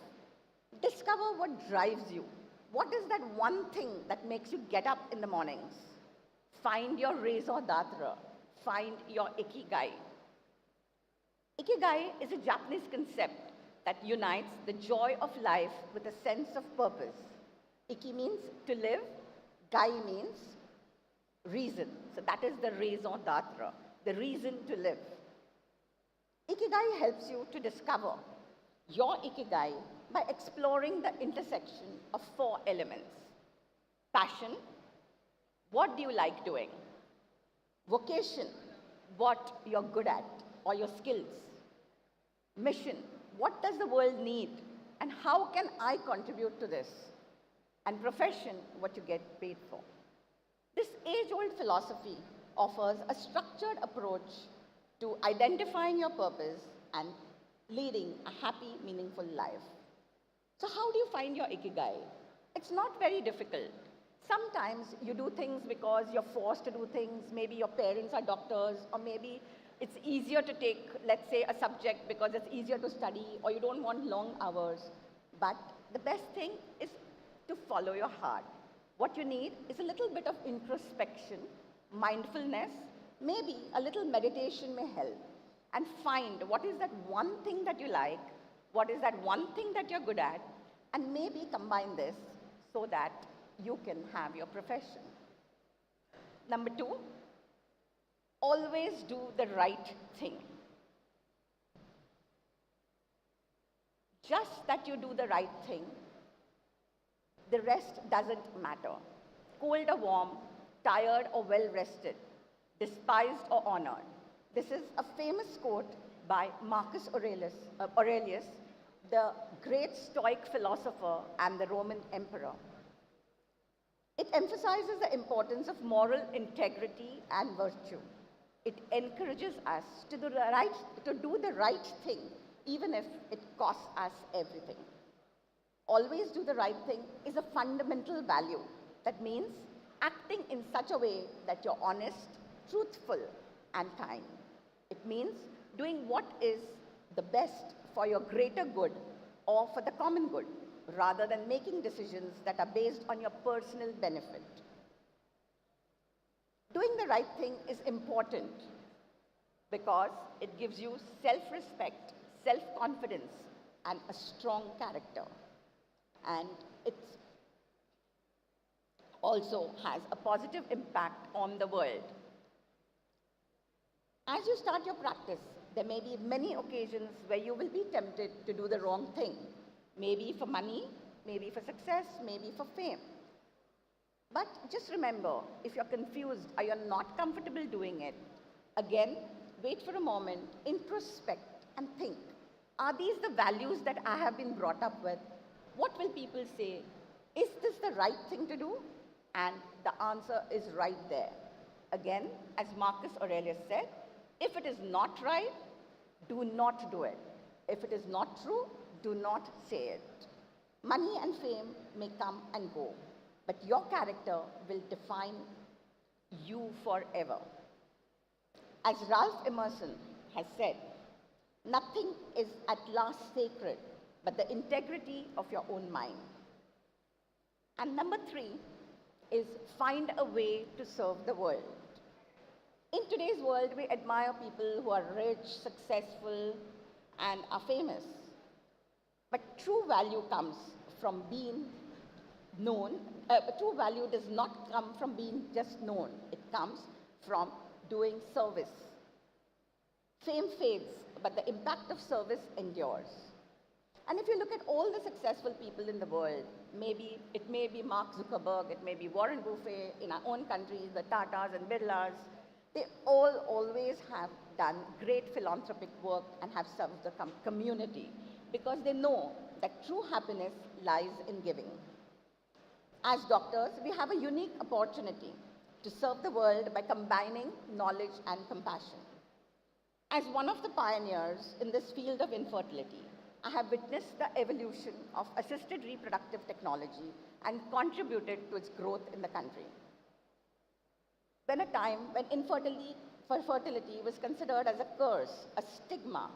Discover what drives you. What is that one thing that makes you get up in the mornings? Find your raison d'etre. Find your ikigai. Ikigai is a Japanese concept that unites the joy of life with a sense of purpose. Iki means to live, gai means reason. So that is the raison d'etre, the reason to live. Ikigai helps you to discover your ikigai by exploring the intersection of 4 elements. Passion, what do you like doing? Vocation, what you're good at or your skills. Mission, what does the world need and how can I contribute to this? And profession, what you get paid for. This age-old philosophy offers a structured approach to identifying your purpose and leading a happy, meaningful life. So how do you find your ikigai? It's not very difficult. Sometimes you do things because you're forced to do things. Maybe your parents are doctors, or maybe it's easier to take, let's say, a subject because it's easier to study, or you don't want long hours. But the best thing is to follow your heart. What you need is a little bit of introspection, mindfulness, maybe a little meditation may help. And find what is that one thing that you like, what is that one thing that you're good at, and maybe combine this so that you can have your profession. Number 2, always do the right thing. Just that you do the right thing, the rest doesn't matter. Cold or warm, tired or well-rested, despised or honored. This is a famous quote by Marcus Aurelius, the great Stoic philosopher and the Roman emperor. It emphasizes the importance of moral integrity and virtue. It encourages us to do the right thing, even if it costs us everything. Always do the right thing is a fundamental value. That means acting in such a way that you're honest, truthful, and kind. It means doing what is the best for your greater good or for the common good, rather than making decisions that are based on your personal benefit. Doing the right thing is important because it gives you self-respect, self-confidence, and a strong character. And it also has a positive impact on the world. As you start your practice, there may be many occasions where you will be tempted to do the wrong thing. Maybe for money, maybe for success, maybe for fame. But just remember, if you're confused or you're not comfortable doing it, again, wait for a moment, introspect and think, are these the values that I have been brought up with? What will people say? Is this the right thing to do? And the answer is right there. Again, as Marcus Aurelius said, if it is not right, do not do it. If it is not true, do not say it. Money and fame may come and go, but your character will define you forever. As Ralph Emerson has said, nothing is at last sacred but the integrity of your own mind. And number 3 is find a way to serve the world. In today's world, we admire people who are rich, successful, and are famous. But true value comes from being known. True value does not come from being just known. It comes from doing service. Fame fades, but the impact of service endures. And if you look at all the successful people in the world, it may be Mark Zuckerberg, it may be Warren Buffett, in our own countries, the Tatas and Birlas, they all always have done great philanthropic work and have served the community because they know that true happiness lies in giving. As doctors, we have a unique opportunity to serve the world by combining knowledge and compassion. As one of the pioneers in this field of infertility, I have witnessed the evolution of assisted reproductive technology and contributed to its growth in the country. When a time when fertility was considered as a curse, a stigma,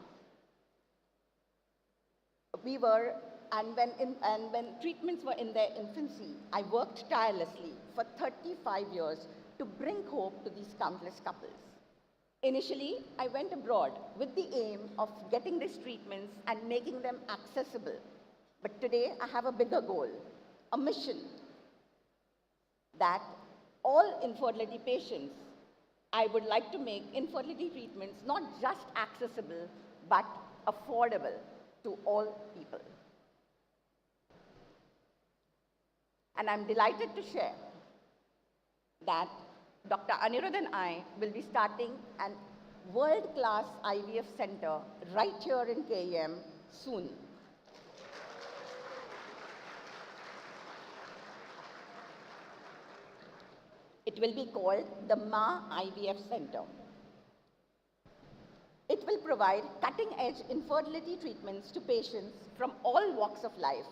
when treatments were in their infancy, I worked tirelessly for 35 years to bring hope to these countless couples. Initially, I went abroad with the aim of getting these treatments and making them accessible. But today, I have a bigger goal, a mission, that all infertility patients, I would like to make infertility treatments not just accessible, but affordable to all people. And I'm delighted to share that Dr. Aniruddha and I will be starting a world-class IVF center right here in KEM soon. It will be called the Ma IVF Center. It will provide cutting-edge infertility treatments to patients from all walks of life,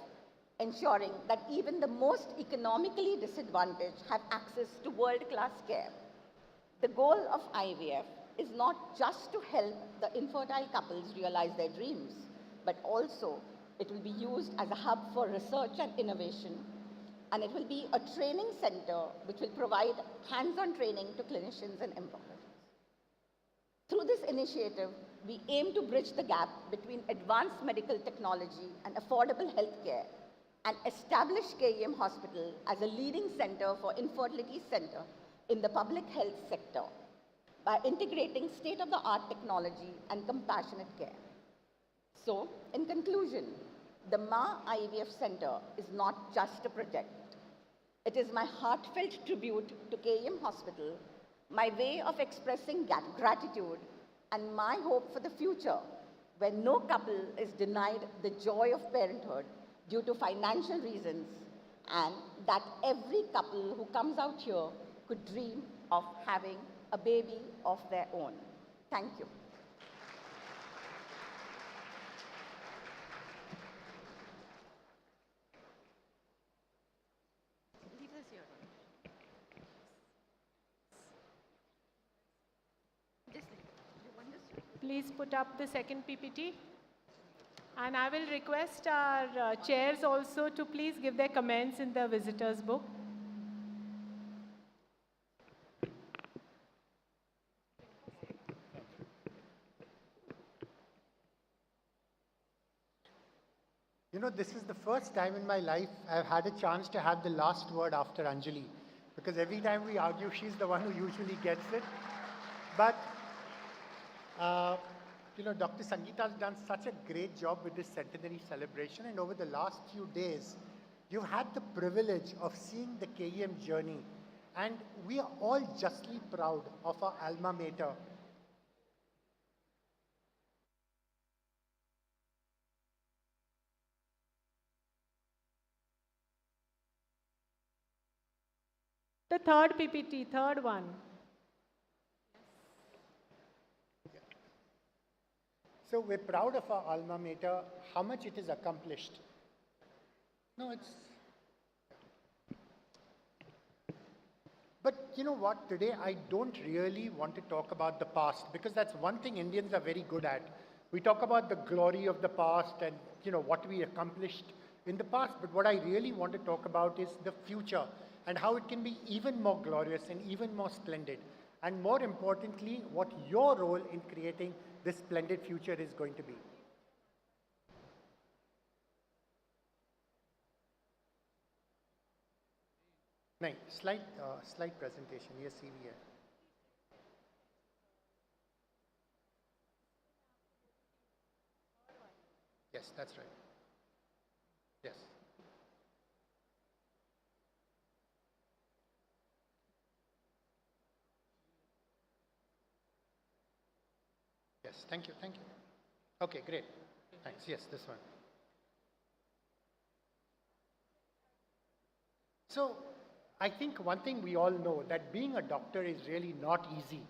ensuring that even the most economically disadvantaged have access to world-class care. The goal of IVF is not just to help the infertile couples realize their dreams, but also it will be used as a hub for research and innovation, and it will be a training center which will provide hands-on training to clinicians and employers. Through this initiative, we aim to bridge the gap between advanced medical technology and affordable healthcare and establish KEM Hospital as a leading center for infertility center in the public health sector by integrating state-of-the-art technology and compassionate care. So, in conclusion, the Ma IVF Center is not just a project. It is my heartfelt tribute to KEM Hospital, my way of expressing gratitude, and my hope for the future, where no couple is denied the joy of parenthood due to financial reasons, and that every couple who comes out here could dream of having a baby of their own. Thank you. Leave this here. Just leave it. You want this? please put up the second PPT. And I will request our chairs also to please give their comments in the visitors book. You know, this is the first time in my life I've had a chance to have the last word after Anjali. Because every time we argue, she's the one who usually gets it. But, you know, Dr. Sangeeta has done such a great job with this centenary celebration. And over the last few days, you've had the privilege of seeing the KEM journey. And we are all justly proud of our alma mater. The third PPT, third one. So we're proud of our alma mater, how much it has accomplished. No, it's... But you know what, today I don't really want to talk about the past, because that's one thing Indians are very good at. We talk about the glory of the past and, you know, what we accomplished in the past, but what I really want to talk about is the future and how it can be even more glorious and even more splendid. And more importantly, what your role in creating this splendid future is going to be. Right, slide presentation, yes, CV. Yes, that's right. Yes. Yes, thank you, thank you. Okay, great. Thanks. Yes, this one. So, I think one thing we all know, that being a doctor is really not easy.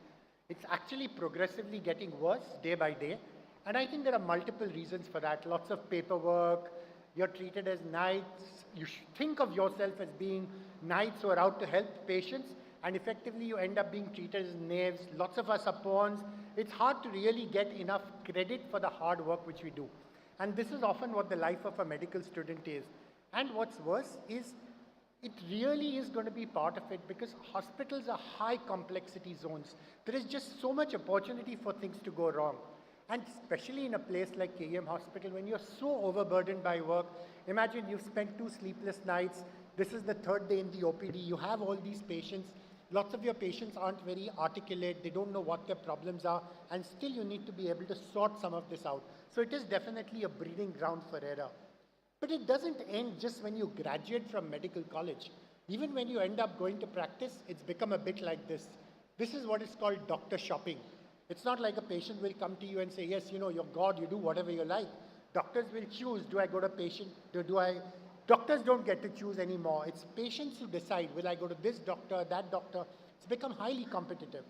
It's actually progressively getting worse day by day. And I think there are multiple reasons for that. Lots of paperwork, you're treated as knights, you think of yourself as being knights who are out to help patients, and effectively you end up being treated as knaves. Lots of us are pawns. It's hard to really get enough credit for the hard work which we do. And this is often what the life of a medical student is. And what's worse is, it really is going to be part of it, because hospitals are high complexity zones. There is just so much opportunity for things to go wrong. And especially in a place like KEM Hospital, when you're so overburdened by work, imagine you've spent 2 sleepless nights, this is the 3rd day in the OPD, you have all these patients, lots of your patients aren't very articulate, they don't know what their problems are, and still you need to be able to sort some of this out. So it is definitely a breeding ground for error. But it doesn't end just when you graduate from medical college. Even when you end up going to practice, it's become a bit like this. This is what is called doctor shopping. It's not like a patient will come to you and say, yes, you know, you're God, you do whatever you like. Doctors will choose, do I go to patient, Doctors don't get to choose anymore. It's patients who decide, will I go to this doctor, that doctor. It's become highly competitive.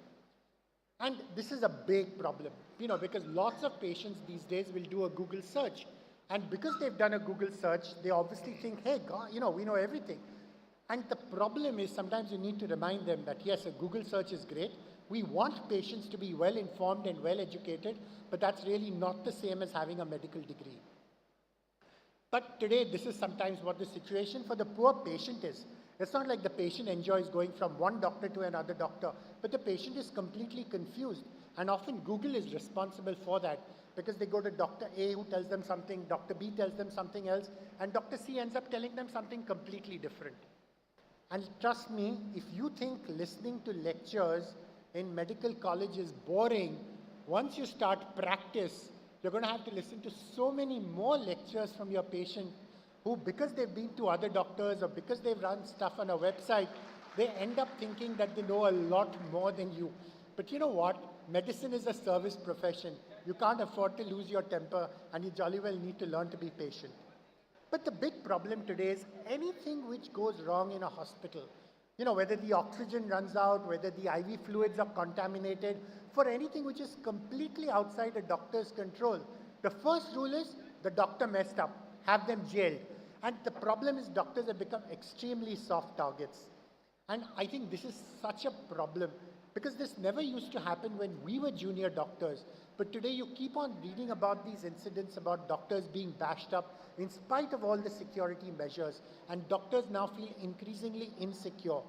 And this is a big problem, you know, because lots of patients these days will do a Google search. And because they've done a Google search, they obviously think, hey, God, you know, we know everything. And the problem is sometimes you need to remind them that, yes, a Google search is great. We want patients to be well informed and well educated, but that's really not the same as having a medical degree. But today, this is sometimes what the situation for the poor patient is. It's not like the patient enjoys going from one doctor to another doctor, but the patient is completely confused. And often Google is responsible for that, because they go to Dr. A who tells them something, Dr. B tells them something else, and Dr. C ends up telling them something completely different. And trust me, if you think listening to lectures in medical college is boring, once you start practice, you're going to have to listen to so many more lectures from your patient who, because they've been to other doctors or because they've run stuff on a website, they end up thinking that they know a lot more than you. But you know what? Medicine is a service profession. You can't afford to lose your temper, and you jolly well need to learn to be patient. But the big problem today is anything which goes wrong in a hospital, you know, whether the oxygen runs out, whether the IV fluids are contaminated, for anything which is completely outside a doctor's control, the first rule is the doctor messed up, have them jailed. And the problem is doctors have become extremely soft targets. And I think this is such a problem. Because this never used to happen when we were junior doctors. But today you keep on reading about these incidents about doctors being bashed up in spite of all the security measures, and doctors now feel increasingly insecure.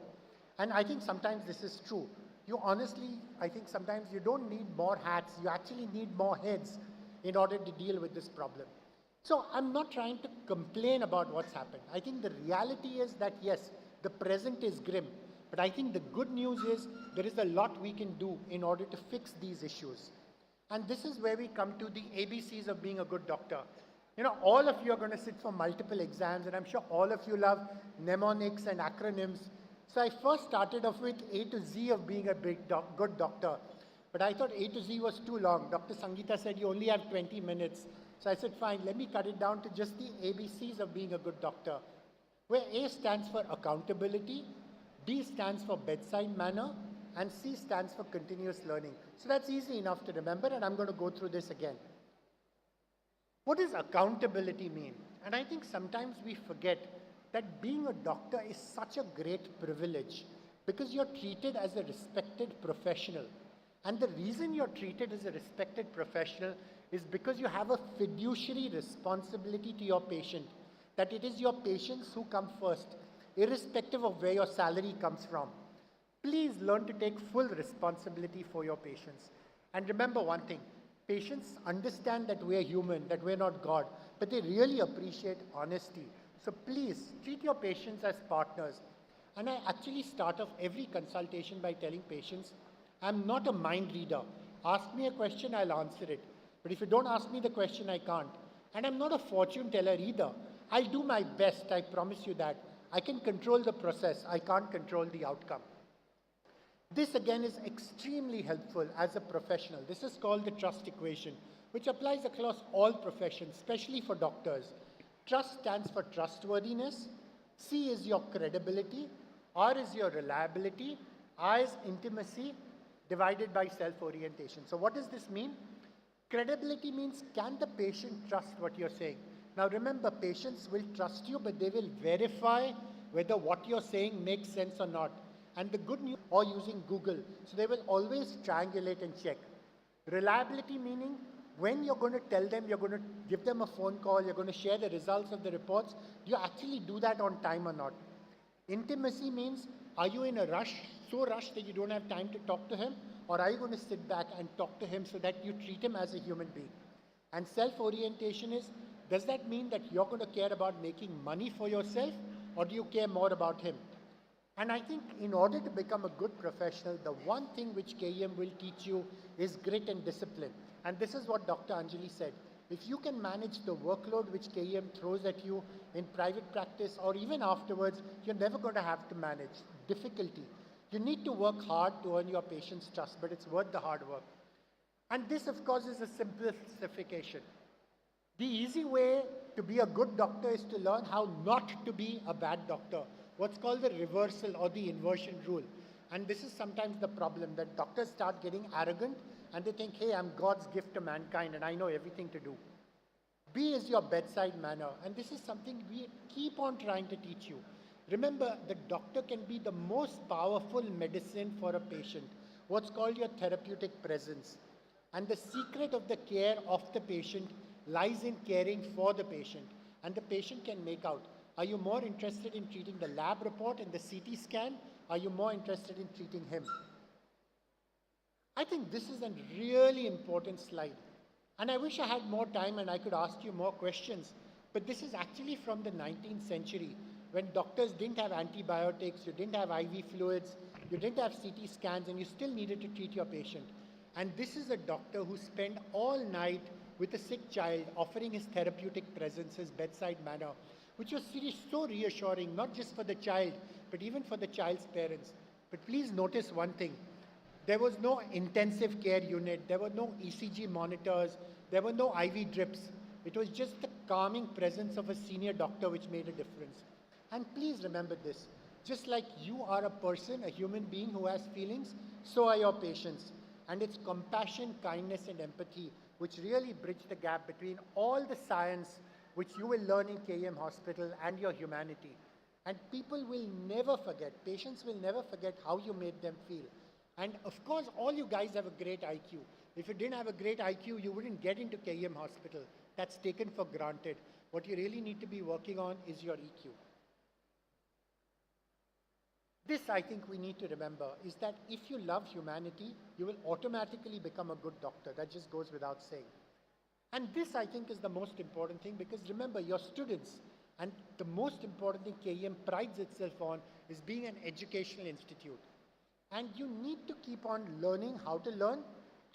And I think sometimes this is true. You honestly, I think sometimes you don't need more hats, you actually need more heads in order to deal with this problem. So I'm not trying to complain about what's happened. I think the reality is that yes, the present is grim, but I think the good news is there is a lot we can do in order to fix these issues. And this is where we come to the ABCs of being a good doctor. You know, all of you are going to sit for multiple exams, and I'm sure all of you love mnemonics and acronyms. So I first started off with A to Z of being a good doctor. But I thought A to Z was too long. Dr. Sangeeta said you only have 20 minutes. So I said, fine, let me cut it down to just the ABCs of being a good doctor. Where A stands for accountability, B stands for bedside manner, and C stands for continuous learning. So that's easy enough to remember, and I'm going to go through this again. What does accountability mean? And I think sometimes we forget that being a doctor is such a great privilege because you're treated as a respected professional. And the reason you're treated as a respected professional is because you have a fiduciary responsibility to your patient, that it is your patients who come first, irrespective of where your salary comes from. Please learn to take full responsibility for your patients. And remember one thing, patients understand that we're human, that we're not God, but they really appreciate honesty. So please treat your patients as partners. And I actually start off every consultation by telling patients, I'm not a mind reader. Ask me a question, I'll answer it. But if you don't ask me the question, I can't. And I'm not a fortune teller either. I'll do my best, I promise you that. I can control the process, I can't control the outcome. This again is extremely helpful as a professional. This is called the trust equation, which applies across all professions, especially for doctors. Trust stands for trustworthiness, C is your credibility, R is your reliability, I is intimacy, divided by self-orientation. So what does this mean? Credibility means, can the patient trust what you're saying? Now remember, patients will trust you, but they will verify whether what you're saying makes sense or not. And the good news, or using Google, so they will always triangulate and check. Reliability meaning, when you're going to tell them, you're going to give them a phone call, you're going to share the results of the reports, do you actually do that on time or not? Intimacy means, are you in a rush, so rushed that you don't have time to talk to him? Or are you going to sit back and talk to him so that you treat him as a human being? And self-orientation is, does that mean that you're going to care about making money for yourself, or do you care more about him? And I think in order to become a good professional, the one thing which KEM will teach you is grit and discipline. And this is what Dr. Anjali said. If you can manage the workload which KEM throws at you in private practice or even afterwards, you're never going to have to manage difficulty. You need to work hard to earn your patient's trust, but it's worth the hard work. And this, of course, is a simplification. The easy way to be a good doctor is to learn how not to be a bad doctor. What's called the reversal or the inversion rule. And this is sometimes the problem, that doctors start getting arrogant and they think, hey, I'm God's gift to mankind and I know everything to do. B is your bedside manner, and this is something we keep on trying to teach you. Remember, the doctor can be the most powerful medicine for a patient, what's called your therapeutic presence. And the secret of the care of the patient lies in caring for the patient. And the patient can make out, are you more interested in treating the lab report and the CT scan? Are you more interested in treating him? I think this is a really important slide. And I wish I had more time and I could ask you more questions. But this is actually from the 19th century, when doctors didn't have antibiotics, you didn't have IV fluids, you didn't have CT scans, and you still needed to treat your patient. And this is a doctor who spent all night with a sick child, offering his therapeutic presence, his bedside manner, which was so reassuring, not just for the child, but even for the child's parents. But please notice one thing. There was no intensive care unit, there were no ECG monitors, there were no IV drips. It was just the calming presence of a senior doctor which made a difference. And please remember this, just like you are a person, a human being who has feelings, so are your patients. And it's compassion, kindness, and empathy which really bridge the gap between all the science which you will learn in KEM Hospital and your humanity. And people will never forget, patients will never forget how you made them feel. And of course, all you guys have a great IQ. If you didn't have a great IQ, you wouldn't get into KEM Hospital. That's taken for granted. What you really need to be working on is your EQ. This, I think we need to remember, is that if you love humanity, you will automatically become a good doctor. That just goes without saying. And this, I think, is the most important thing, because remember, your students, and the most important thing KEM prides itself on is being an educational institute. And you need to keep on learning how to learn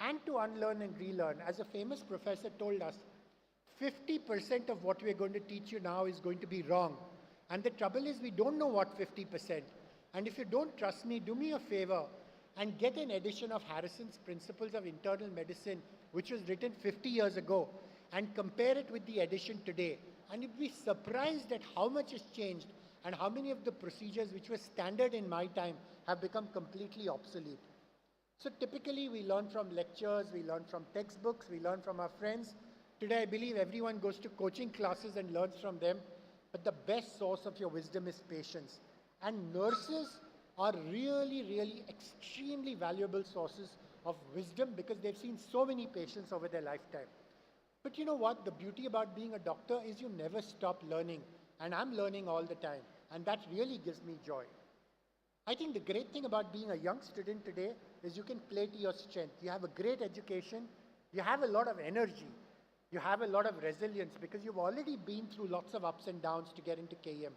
and to unlearn and relearn. As a famous professor told us, 50% of what we're going to teach you now is going to be wrong. And the trouble is, we don't know what 50%. And if you don't trust me, do me a favor and get an edition of Harrison's Principles of Internal Medicine, which was written 50 years ago, and compare it with the edition today. And you'd be surprised at how much has changed and how many of the procedures which were standard in my time have become completely obsolete. So typically we learn from lectures, we learn from textbooks, we learn from our friends. Today I believe everyone goes to coaching classes and learns from them, but the best source of your wisdom is patience. And nurses are really, really extremely valuable sources of wisdom because they've seen so many patients over their lifetime. But you know what? The beauty about being a doctor is you never stop learning. And I'm learning all the time. And that really gives me joy. I think the great thing about being a young student today is you can play to your strength. You have a great education. You have a lot of energy. You have a lot of resilience because you've already been through lots of ups and downs to get into KEM.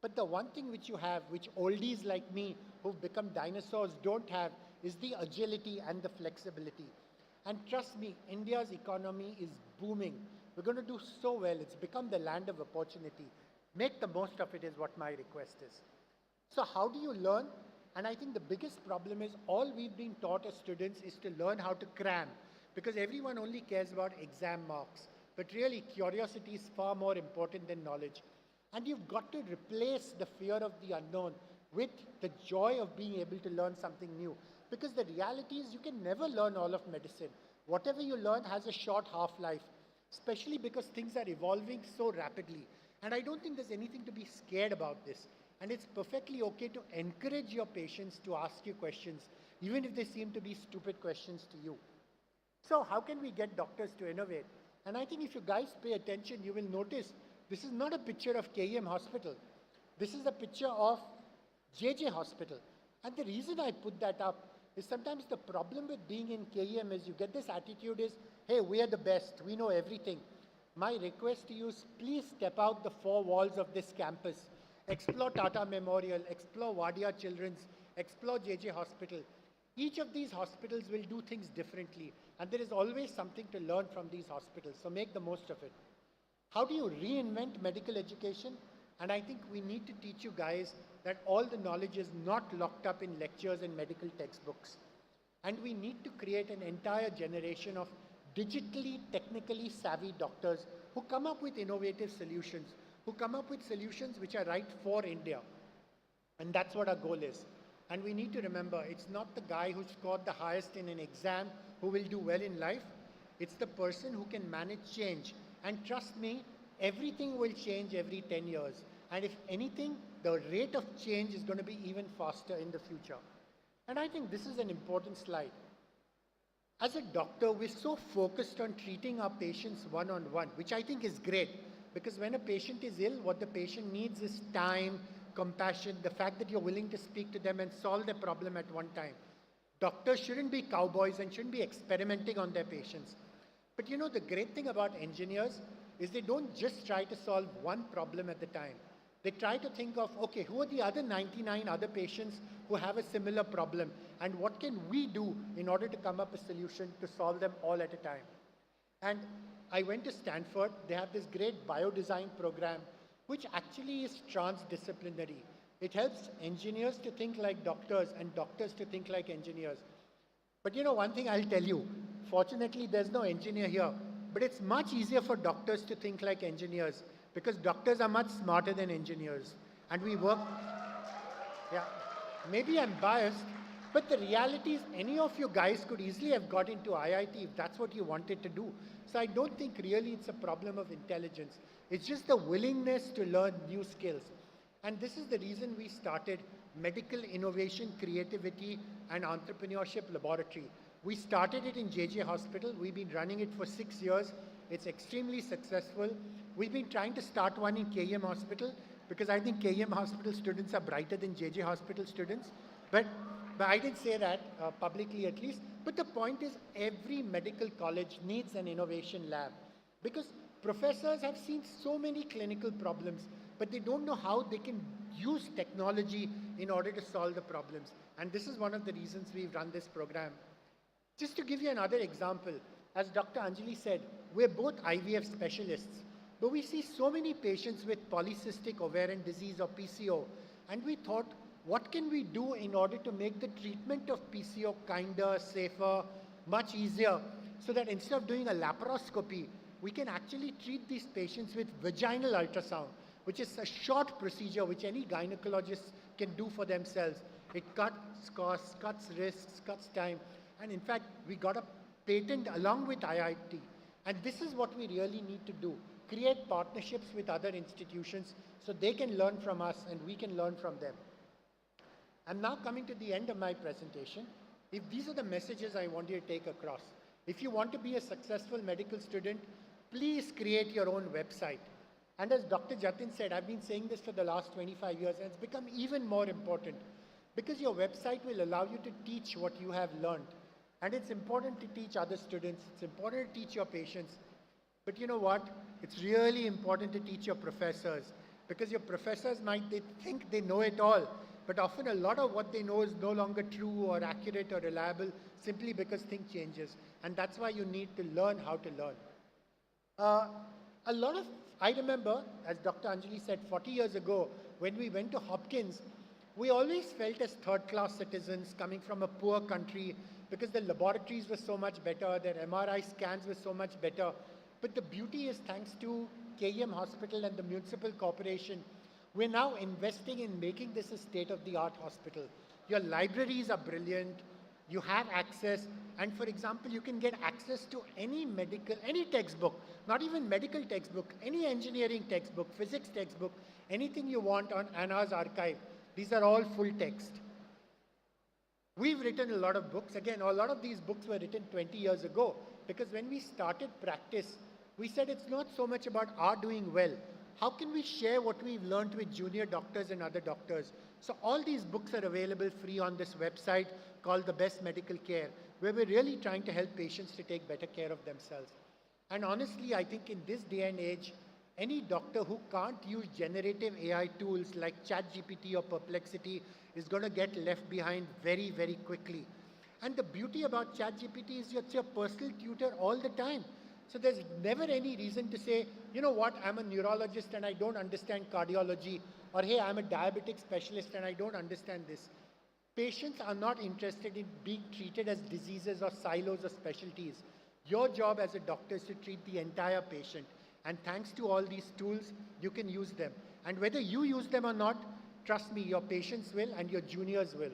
But the one thing which you have, which oldies like me who've become dinosaurs don't have, is the agility and the flexibility. And trust me, India's economy is booming. We're going to do so well. It's become the land of opportunity. Make the most of it is what my request is. So how do you learn? And I think the biggest problem is all we've been taught as students is to learn how to cram, because everyone only cares about exam marks. But really, curiosity is far more important than knowledge. And you've got to replace the fear of the unknown with the joy of being able to learn something new. Because the reality is you can never learn all of medicine. Whatever you learn has a short half-life, especially because things are evolving so rapidly. And I don't think there's anything to be scared about this. And it's perfectly okay to encourage your patients to ask you questions, even if they seem to be stupid questions to you. So how can we get doctors to innovate? And I think if you guys pay attention, you will notice this is not a picture of KEM Hospital. This is a picture of JJ Hospital. And the reason I put that up is sometimes the problem with being in KEM is you get this attitude is, hey, we are the best, we know everything. My request to you is please step out the four walls of this campus. Explore Tata Memorial, explore Wadia Children's, explore JJ Hospital. Each of these hospitals will do things differently. And there is always something to learn from these hospitals. So make the most of it. How do you reinvent medical education? And I think we need to teach you guys that all the knowledge is not locked up in lectures and medical textbooks. And we need to create an entire generation of digitally, technically savvy doctors who come up with innovative solutions, who come up with solutions which are right for India. And that's what our goal is. And we need to remember, it's not the guy who scored the highest in an exam who will do well in life. It's the person who can manage change. And trust me, everything will change every 10 years. And if anything, the rate of change is going to be even faster in the future. And I think this is an important slide. As a doctor, we're so focused on treating our patients one-on-one, which I think is great. Because when a patient is ill, what the patient needs is time, compassion, the fact that you're willing to speak to them and solve their problem at one time. Doctors shouldn't be cowboys and shouldn't be experimenting on their patients. But you know, the great thing about engineers is they don't just try to solve one problem at the time. They try to think of, okay, who are the other 99 other patients who have a similar problem? And what can we do in order to come up with a solution to solve them all at a time? And I went to Stanford. They have this great biodesign program, which actually is transdisciplinary. It helps engineers to think like doctors and doctors to think like engineers. But you know, one thing I'll tell you, fortunately, there's no engineer here, but it's much easier for doctors to think like engineers because doctors are much smarter than engineers. And we work, yeah, maybe I'm biased, but the reality is any of you guys could easily have got into IIT if that's what you wanted to do. So I don't think really it's a problem of intelligence. It's just the willingness to learn new skills. And this is the reason we started Medical Innovation, Creativity and Entrepreneurship Laboratory. We started it in JJ Hospital. We've been running it for 6 years. It's extremely successful. We've been trying to start one in KM Hospital because I think KM Hospital students are brighter than JJ Hospital students. But I didn't say that publicly at least. But the point is every medical college needs an innovation lab because professors have seen so many clinical problems, but they don't know how they can use technology in order to solve the problems. And this is one of the reasons we've run this program. Just to give you another example, as Dr. Anjali said, we're both IVF specialists, but we see so many patients with polycystic ovarian disease or PCO, and we thought, what can we do in order to make the treatment of PCO kinder, safer, much easier, so that instead of doing a laparoscopy, we can actually treat these patients with vaginal ultrasound, which is a short procedure which any gynecologist can do for themselves. It cuts costs, cuts risks, cuts time, and in fact, we got a patent along with IIT. And this is what we really need to do, create partnerships with other institutions so they can learn from us and we can learn from them. I'm now coming to the end of my presentation. If these are the messages I want you to take across. If you want to be a successful medical student, please create your own website. And as Dr. Jatin said, I've been saying this for the last 25 years, and it's become even more important because your website will allow you to teach what you have learned. And it's important to teach other students. It's important to teach your patients. But you know what? It's really important to teach your professors because your professors they think they know it all. But often a lot of what they know is no longer true or accurate or reliable simply because things changes. And that's why you need to learn how to learn. I remember, as Dr. Anjali said, 40 years ago, when we went to Hopkins, we always felt as third-class citizens coming from a poor country because the laboratories were so much better, their MRI scans were so much better. But the beauty is thanks to KM Hospital and the municipal corporation, we're now investing in making this a state-of-the-art hospital. Your libraries are brilliant, you have access, and for example, you can get access to any textbook, not even medical textbook, any engineering textbook, physics textbook, anything you want on Anna's archive. These are all full text. We've written a lot of books. Again, a lot of these books were written 20 years ago because when we started practice, we said it's not so much about our doing well. How can we share what we've learned with junior doctors and other doctors? So all these books are available free on this website called The Best Medical Care, where we're really trying to help patients to take better care of themselves. And honestly, I think in this day and age, any doctor who can't use generative AI tools like ChatGPT or Perplexity is going to get left behind very, very quickly. And the beauty about ChatGPT is it's your personal tutor all the time. So there's never any reason to say, you know what, I'm a neurologist and I don't understand cardiology, or hey, I'm a diabetic specialist and I don't understand this. Patients are not interested in being treated as diseases or silos or specialties. Your job as a doctor is to treat the entire patient. And thanks to all these tools, you can use them. And whether you use them or not, trust me, your patients will and your juniors will.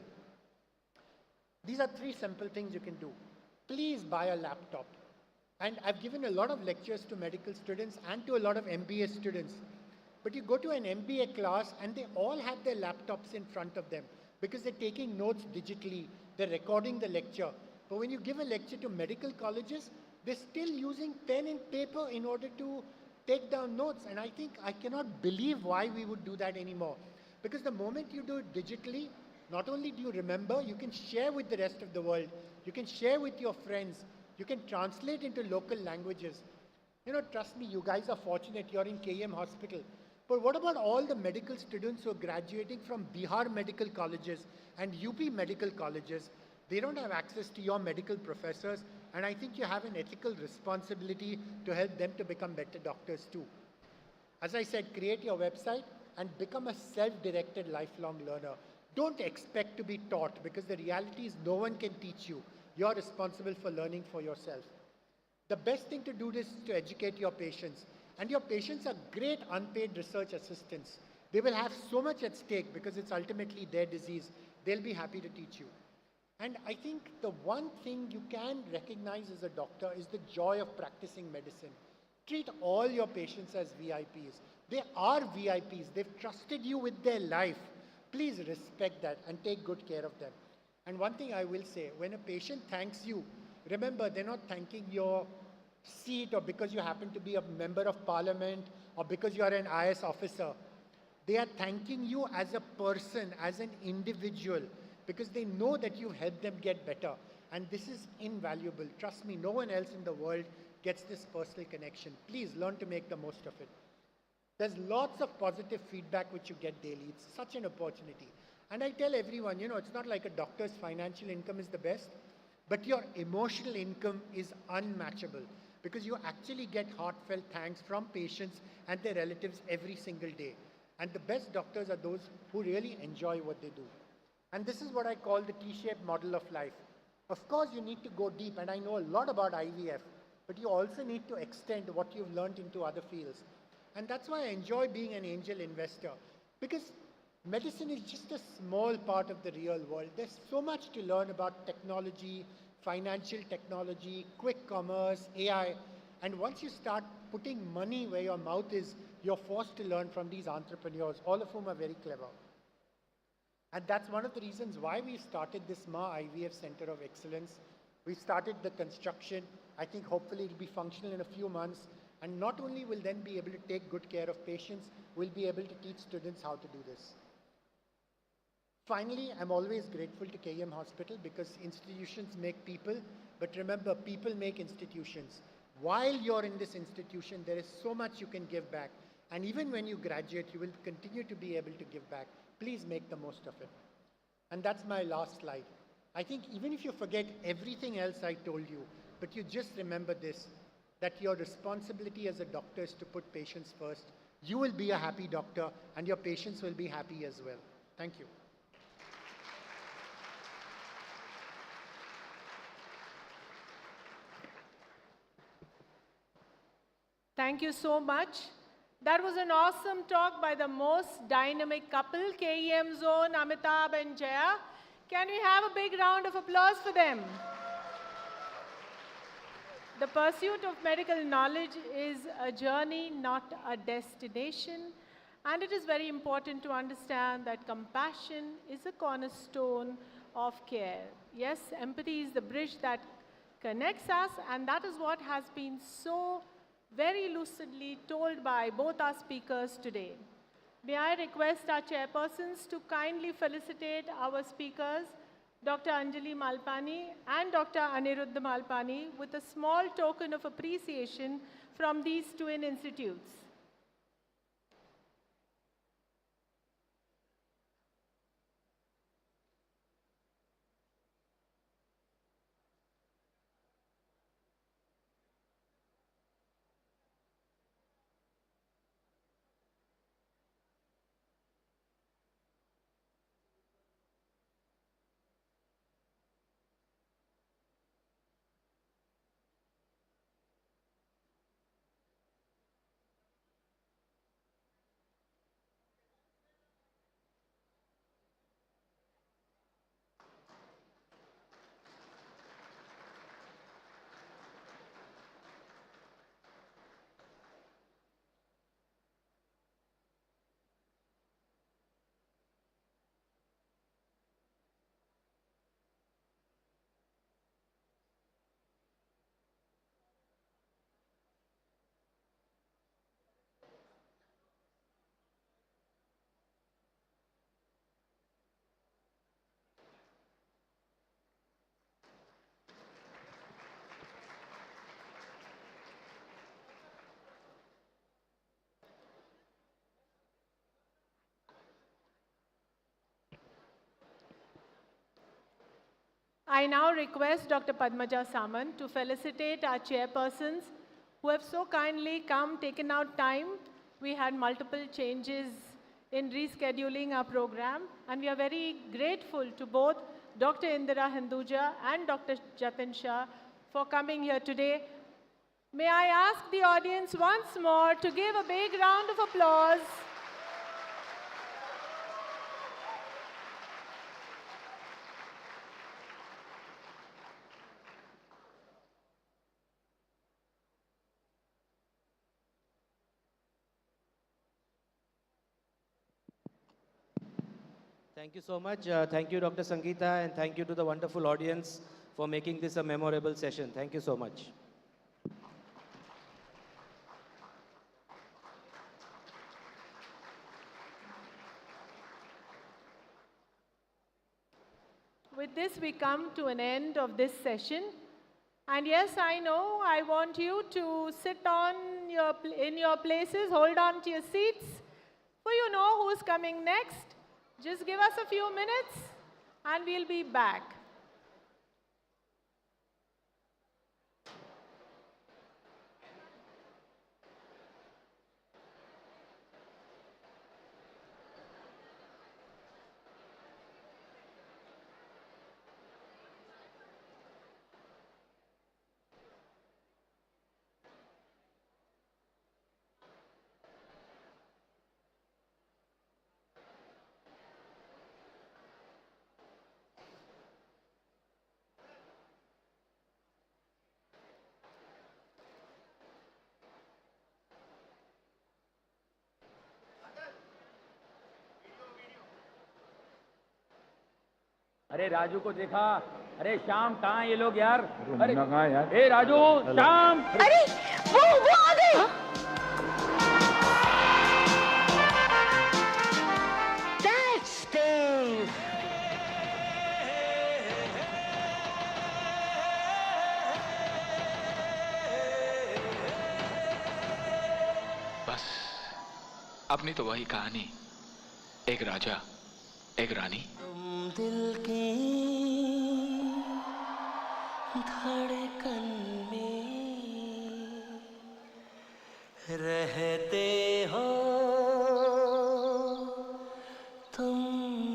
These are 3 simple things you can do. Please buy a laptop. And I've given a lot of lectures to medical students and to a lot of MBA students. But you go to an MBA class and they all have their laptops in front of them because they're taking notes digitally, they're recording the lecture. But when you give a lecture to medical colleges, they're still using pen and paper in order to take down notes. And I think I cannot believe why we would do that anymore. Because the moment you do it digitally, not only do you remember, you can share with the rest of the world, you can share with your friends, you can translate into local languages. You know, trust me, you guys are fortunate, you're in KM Hospital. But what about all the medical students who are graduating from Bihar medical colleges and UP medical colleges? They don't have access to your medical professors, and I think you have an ethical responsibility to help them to become better doctors too. As I said, create your website and become a self-directed lifelong learner. Don't expect to be taught because the reality is no one can teach you. You're responsible for learning for yourself. The best thing to do is to educate your patients. And your patients are great unpaid research assistants. They will have so much at stake because it's ultimately their disease. They'll be happy to teach you. And I think the one thing you can recognize as a doctor is the joy of practicing medicine. Treat all your patients as VIPs. They are VIPs. They've trusted you with their life. Please respect that and take good care of them. And one thing I will say, when a patient thanks you, remember they're not thanking your seat or because you happen to be a member of parliament or because you are an IS officer. They are thanking you as a person, as an individual, because they know that you helped them get better. And this is invaluable. Trust me, no one else in the world gets this personal connection. Please learn to make the most of it. There's lots of positive feedback which you get daily. It's such an opportunity. And I tell everyone, it's not like a doctor's financial income is the best, but your emotional income is unmatchable because you actually get heartfelt thanks from patients and their relatives every single day. And the best doctors are those who really enjoy what they do. And this is what I call the T-shaped model of life. Of course, you need to go deep, and I know a lot about IVF, but you also need to extend what you've learned into other fields. And that's why I enjoy being an angel investor, because medicine is just a small part of the real world. There's so much to learn about technology, financial technology, quick commerce, AI. And once you start putting money where your mouth is, you're forced to learn from these entrepreneurs, all of whom are very clever. And that's one of the reasons why we started this MA IVF Center of Excellence. We started the construction. I think hopefully it'll be functional in a few months. And not only will then be able to take good care of patients, we'll be able to teach students how to do this. Finally, I'm always grateful to KM Hospital because institutions make people, but remember, people make institutions. While you're in this institution, there is so much you can give back. And even when you graduate, you will continue to be able to give back. Please make the most of it. And that's my last slide. I think even if you forget everything else I told you, but you just remember this, that your responsibility as a doctor is to put patients first. You will be a happy doctor and your patients will be happy as well. Thank you. Thank you so much. That was an awesome talk by the most dynamic couple, KEM Zone, Amitabh and Jaya. Can we have a big round of applause for them? The pursuit of medical knowledge is a journey, not a destination. And it is very important to understand that compassion is a cornerstone of care. Yes, empathy is the bridge that connects us, and that is what has been so very lucidly told by both our speakers today. May I request our chairpersons to kindly felicitate our speakers, Dr. Anjali Malpani and Dr. Aniruddha Malpani, with a small token of appreciation from these twin institutes. I now request Dr. Padmaja Samant to felicitate our chairpersons who have so kindly come, taken out time. We had multiple changes in rescheduling our program, and we are very grateful to both Dr. Indira Hinduja and Dr. Jatin Shah for coming here today. May I ask the audience once more to give a big round of applause. Thank you so much. Thank you, Dr. Sangeeta, and thank you to the wonderful audience for making this a memorable session. Thank you so much. With this, we come to an end of this session. And yes, I know, I want you to sit in your places, hold on to your seats, for you know who's coming next. Just give us a few minutes and we'll be back. अरे राजू को देखा? अरे श्याम कहाँ ये लोग यार? अरे कहाँ यार? ए राजू, श्याम! अरे वो आ गए। That's Dave. बस अपनी तो वही कहानी, एक राजा एक रानी। दिल की धड़कन में रहते हो, तुम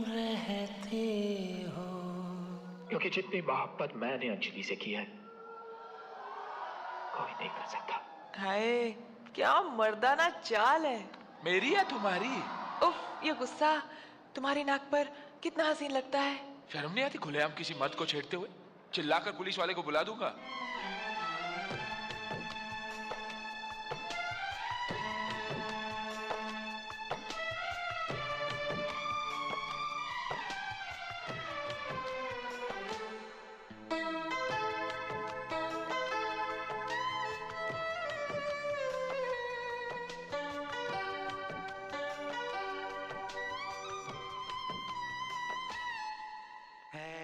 रहते हो। क्योंकि जितनी मोहब्बत मैंने अंजलि से की है कोई नहीं कर सकता। हाय क्या मर्दाना चाल है। मेरी या तुम्हारी? उफ, ये गुस्सा तुम्हारी नाक पर कितना हसीन लगता है। शर्म नहीं आती खुलेआम किसी मर्द को छेड़ते हुए? चिल्लाकर पुलिस वाले को बुला दूंगा।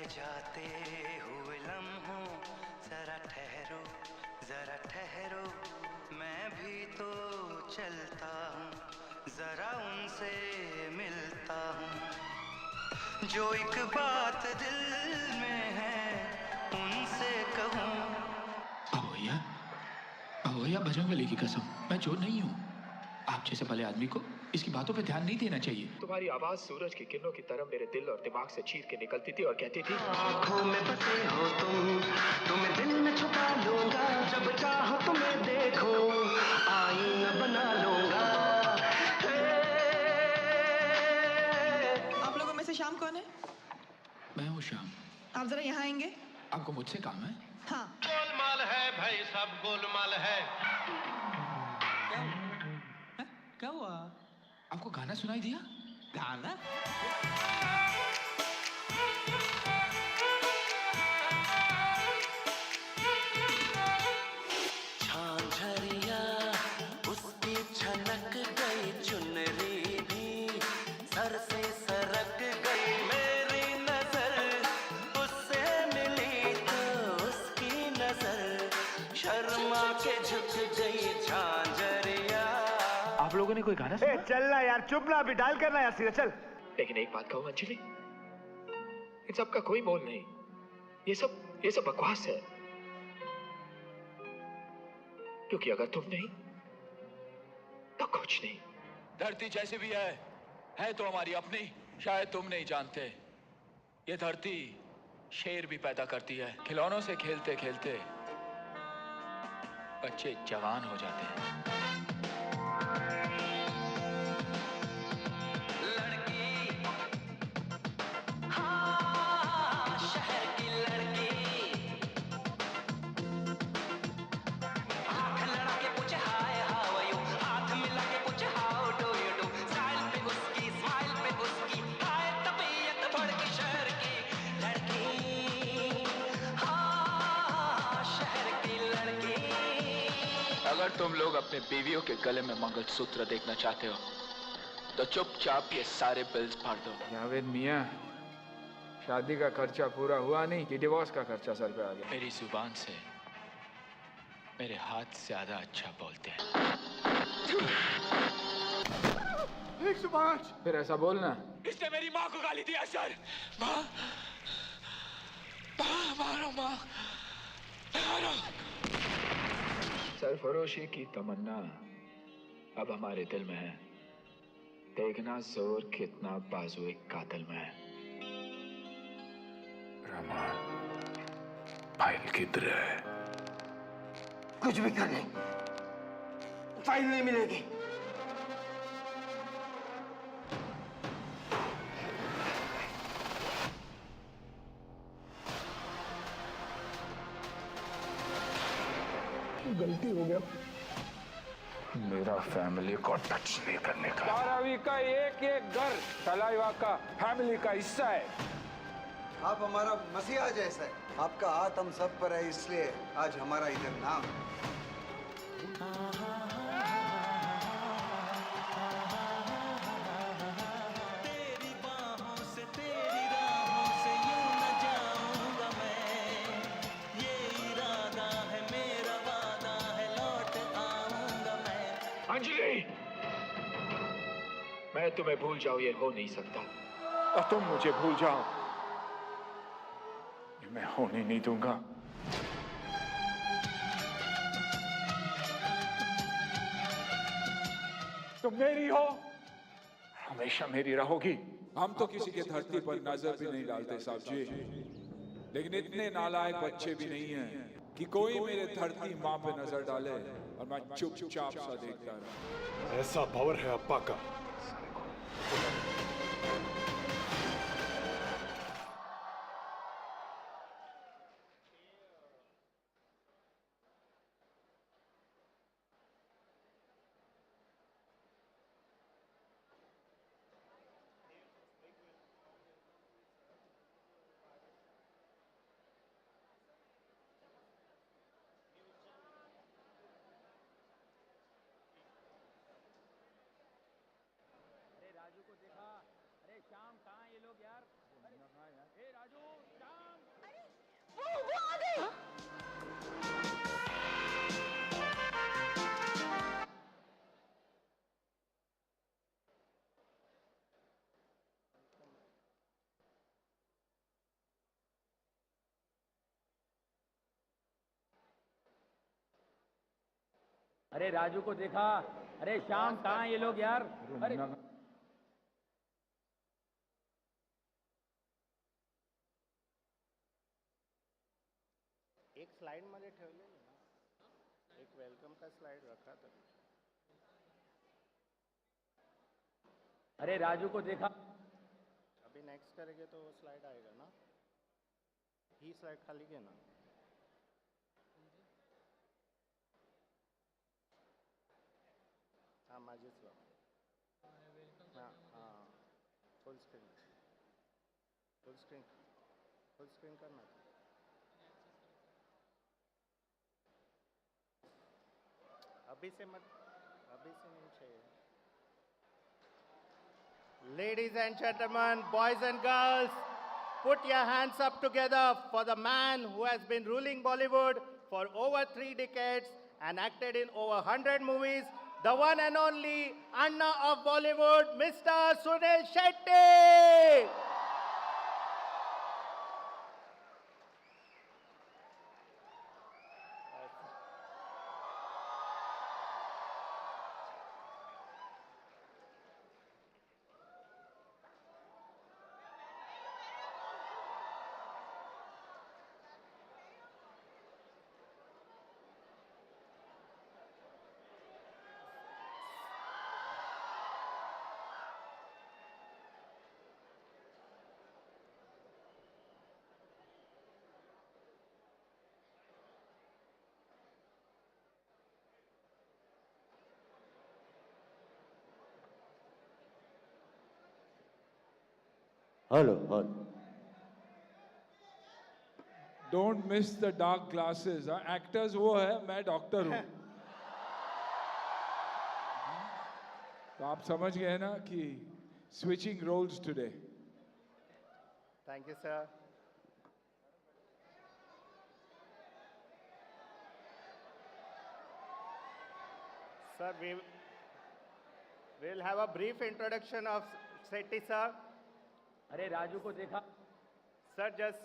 जाते हुए लम्हों जरा ठहरो, मैं भी तो चलता हूँ, जरा उनसे मिलता हूँ, जो एक बात दिल में है उनसे कहूँ। अब भैया बजरंगबली की कसम, मैं चोर नहीं हूँ। आप जैसे भले आदमी को इसकी बातों पे ध्यान नहीं देना चाहिए। तुम्हारी आवाज सूरज की किरणों की तरह मेरे दिल और दिमाग से चीर के निकलती थी और कहती थी, आँखों में बसे हो तुम्हें दिल में छुपा लूंगा, जब चाहो तुम्हें देखो आईना बना लूंगा। आप लोगों में से शाम कौन है? मैं हूँ श्याम। आप जरा यहाँ आएंगे। आपको मुझसे काम है? हाँ। गोलमाल है भाई, सब गोलमाल है। क्या हुआ? आपको गाना सुनाई दिया? गाना? झांझरिया उसकी छनक गई, चुनरी भी सर से सरक गई, मेरी नजर उससे मिली तो उसकी नजर शर्मा के झुक गई झांझरिया। आप लोगों ने कोई गाना सुना? चलना यार, चुप ना, अभी डाल करना यार, सीधा चल। लेकिन एक बात कहूँ अंजलि, इन सब का कोई मोल नहीं। ये सब बकवास है। क्योंकि अगर तुम नहीं तो कुछ नहीं। धरती जैसी भी है तो हमारी अपनी। शायद तुम नहीं जानते, ये धरती शेर भी पैदा करती है। खिलौनों से खेलते खेलते बच्चे जवान हो जाते हैं। अगर तुम लोग अपने बीवियों के गले में मंगलसूत्र देखना चाहते हो तो चुपचाप ये सारे बिल्स भर दो। जावेद मियाँ, शादी का खर्चा पूरा हुआ नहीं कि डिवोर्स का खर्चा सर पे आ गया? मेरी जुबान से मेरे हाथ ज्यादा अच्छा बोलते हैं। 105। फिर ऐसा बोलना। इसने मेरी माँ को गाली दिया सर। माँ, मारो माँ, मारो। सरफरोशी की तमन्ना अब हमारे दिल में है। देखना जोर कितना बाजू एक कातिल में है। रहमान, फाइल किधर है? कुछ भी कर ले, फाइल नहीं मिलेगी। गलती हो गया, मेरा फैमिली को टच नहीं करने का। 12वीं का एक एक घर तलाइवा का फैमिली का हिस्सा है। आप हमारा मसीहा जैसा है, आपका हाथ हम सब पर है, इसलिए आज हमारा इधर नाम है। तेरी बाहों से तेरी राहों से यूं न जाऊंगा मैं, ये इरादा है मेरा वादा है, लौट आऊंगा मैं। अंजलि, मैं तुम्हें भूल जाऊं ये हो नहीं सकता। और तुम मुझे भूल जाओ, ये मैं होने नहीं दूंगा। तुम मेरी हो, हमेशा मेरी रहोगी। हम तो किसी के धरती पर नजर भी नहीं डालते साहब जी, लेकिन इतने नालायक बच्चे भी नहीं हैं कि कोई मेरे धरती माँ पे नजर डाले और मैं चुपचाप सा देखता रहा। ऐसा पावर है अप्पा का। राजू को देखा? अरे श्याम, कहाँ ये लोग यार? ए राजू, श्याम, वो आ गए। अरे राजू को देखा? अरे श्याम, कहाँ ये लोग यार? अरे एक स्लाइड मध्ये ठेवलेली ना, एक वेलकम का स्लाइड रखा था। अरे राजू को देखा? अभी नेक्स्ट करेंगे तो वो स्लाइड आएगा ना, ही स्लाइड खाली घे ना। हाँ माझीच लाव। हाँ हाँ, full screen, full screen, full screen करना। अभी से मत, अभी से नहीं चाहिए। Ladies and gentlemen, boys and girls, put your hands up together for the man who has been ruling Bollywood for over 3 decades and acted in over 100 movies, the one and only Anna of Bollywood, Mr. Sunil Shetty. Hello don't miss the dark glasses. Actors वो है, मैं doctor हूँ। तो आप समझ गए ना कि switching roles today. Thank you, sir. Sir, we'll have a brief introduction of Shetty, sir. अरे राजू को देखा? Sir, just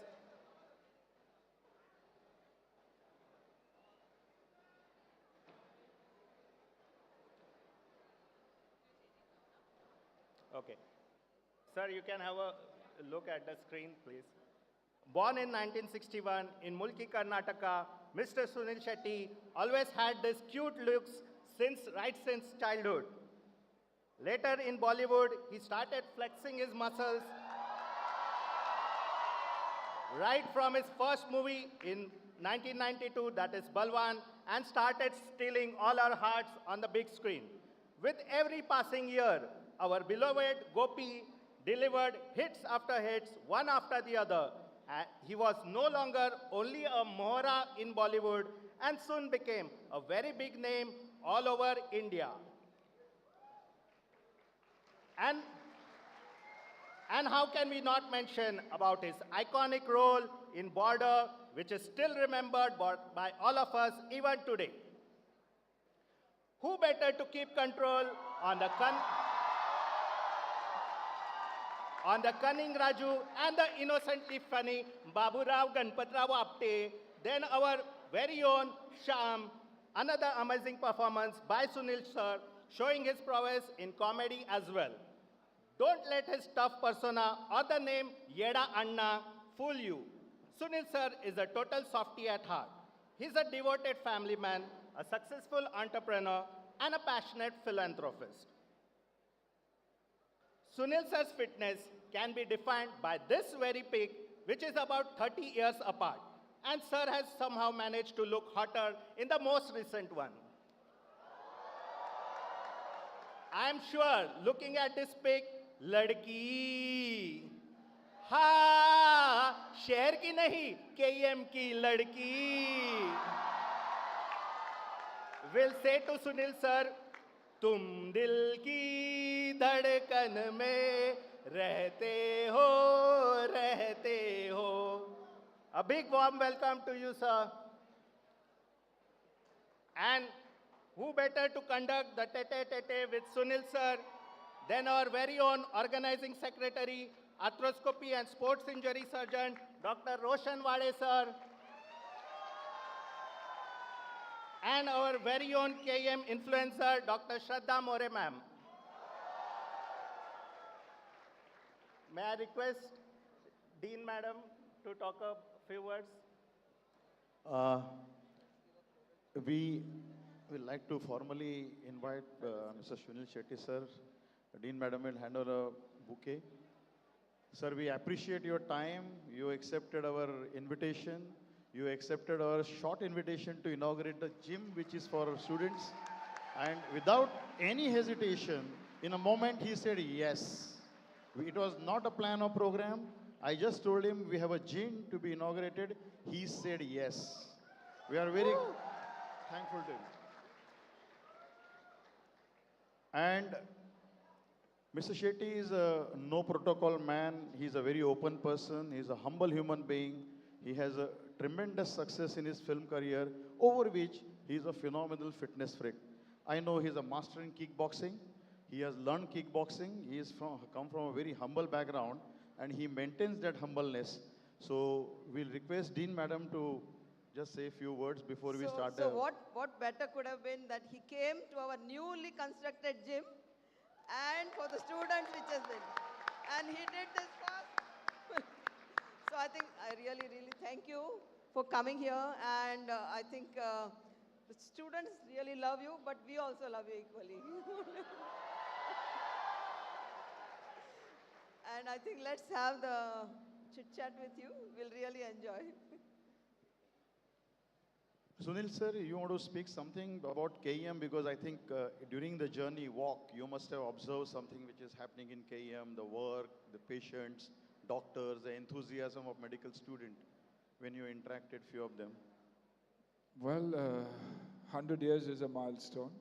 okay. Sir, you can have a look at the screen, please. Born in 1961 in Mulki, Karnataka, Mr. Sunil Shetty always had these cute looks since childhood. Later in Bollywood, he started flexing his muscles right from his first movie in 1992, that is Balwan, and started stealing all our hearts on the big screen. With every passing year, our beloved Gopi delivered hits after hits, one after the other. He was no longer only a Mohra in Bollywood and soon became a very big name all over India. And how can we not mention about his iconic role in Border, which is still remembered by all of us even today. Who better to keep control on the cunning Raju and the innocently funny Baburao Ganpatrao Apte than our very own Sham, another amazing performance by Sunil sir, showing his prowess in comedy as well. Don't let his tough persona or the name Yeda Anna fool you. Sunil sir is a total softie at heart. He's a devoted family man, a successful entrepreneur, and a passionate philanthropist. Sunil sir's fitness can be defined by this very peak, which is about 30 years apart. And sir has somehow managed to look hotter in the most recent one. I am sure, looking at this pic, ladki, ha, शहर की नहीं, KM की ladki, will say to Sunil sir, तुम दिल की धड़कन में रहते हो. A big warm welcome to you, sir. And who better to conduct the tete-tete with Sunil sir than our very own organizing secretary, arthroscopy and sports injury surgeon, Dr. Roshan Wade sir. And our very own KM influencer, Dr. Shraddha More ma'am. May I request Dean madam to talk a few words? We would like to formally invite Mr. Sunil Shetty sir. Dean madam will hand over a bouquet. Sir, we appreciate your time. You accepted our invitation. You accepted our short invitation to inaugurate the gym, which is for students. And without any hesitation, in a moment he said yes. It was not a plan or program. I just told him we have a gym to be inaugurated. He said yes. We are very thankful to him. And Mr. Shetty is a no protocol man. He's a very open person. He's a humble human being. He has a tremendous success in his film career, over which he is a phenomenal fitness freak. I know he's a master in kickboxing. He has learned kickboxing. He is come from a very humble background, and he maintains that humbleness. So we'll request Dean Madam to just say a few words before we start. So what better could have been that he came to our newly constructed gym and for the students which has been. And he did this for So I think I really, really thank you for coming here. And I think the students really love you, but we also love you equally. And I think let's have the chit-chat with you. We'll really enjoy. Sunil sir, you want to speak something about KEM, because I think during the journey walk, you must have observed something which is happening in KEM, the work, the patients, doctors, the enthusiasm of medical students when you interacted few of them. Well, 100 years is a milestone.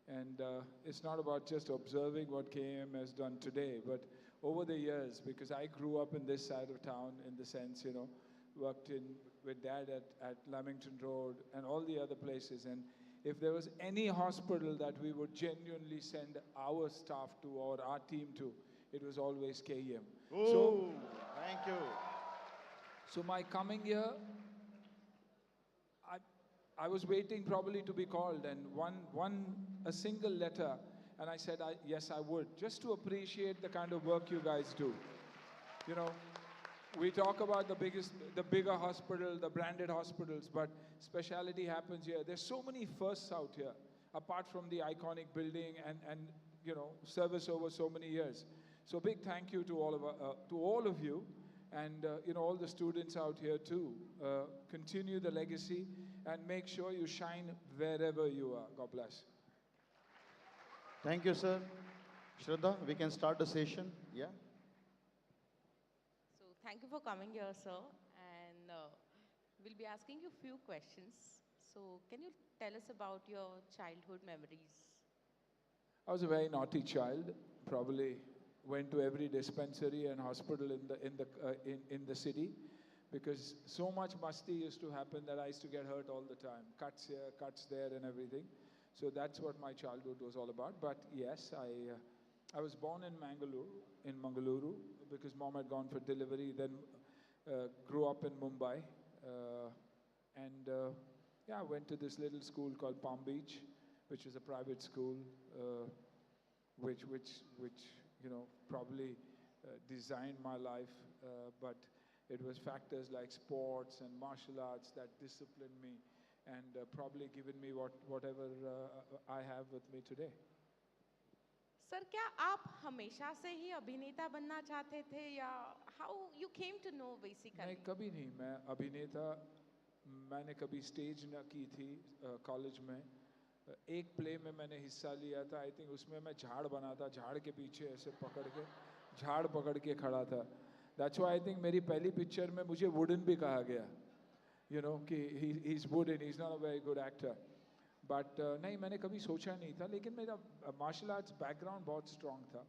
And it's not about just observing what KM has done today, but over the years, because I grew up in this side of town, in the sense, you know, worked with Dad at Lamington Road and all the other places. And if there was any hospital that we would genuinely send our staff to or our team to, it was always KM. Oh, thank you. So my coming here, I was waiting probably to be called, and a single letter, and I said, yes, I would, just to appreciate the kind of work you guys do. You know, we talk about the bigger hospital, the branded hospitals, but specialty happens here. There's so many firsts out here, apart from the iconic building and you know, service over so many years. So big thank you to all of you, and you know, all the students out here too. Continue the legacy and make sure you shine wherever you are. God bless. Thank you, sir. Shraddha, we can start the session. Yeah. So thank you for coming here, sir. And we'll be asking you a few questions. So can you tell us about your childhood memories? I was a very naughty child. Probably went to every dispensary and hospital in the city, because so much masti used to happen that I used to get hurt all the time. Cuts here, cuts there, and everything. So that's what my childhood was all about. But yes, I was born in Mangaluru, because mom had gone for delivery. Then grew up in Mumbai, yeah, I went to this little school called Palm Beach, which was a private school, which you know, probably designed my life, but it was factors like sports and martial arts that disciplined me and probably given me whatever I have with me today. Sir, क्या आप हमेशा से ही अभिनेता बनना चाहते थे, या how you came to know basically? नहीं, कभी नहीं. मैं अभिनेता, मैंने कभी स्टेज ना की थी कॉलेज में. एक प्ले में मैंने हिस्सा लिया था. आई थिंक उसमें मैं झाड़ बना था, झाड़ के पीछे ऐसे झाड़ पकड़ के खड़ा था. दैट्स व्हाई आई थिंक मेरी पहली पिक्चर में मुझे वुडन भी कहा गया, यू नो, कि he is wooden, he is not a very good actor. But नहीं, मैंने कभी सोचा नहीं था. लेकिन मेरा मार्शल आर्ट्स बैकग्राउंड बहुत स्ट्रॉन्ग था.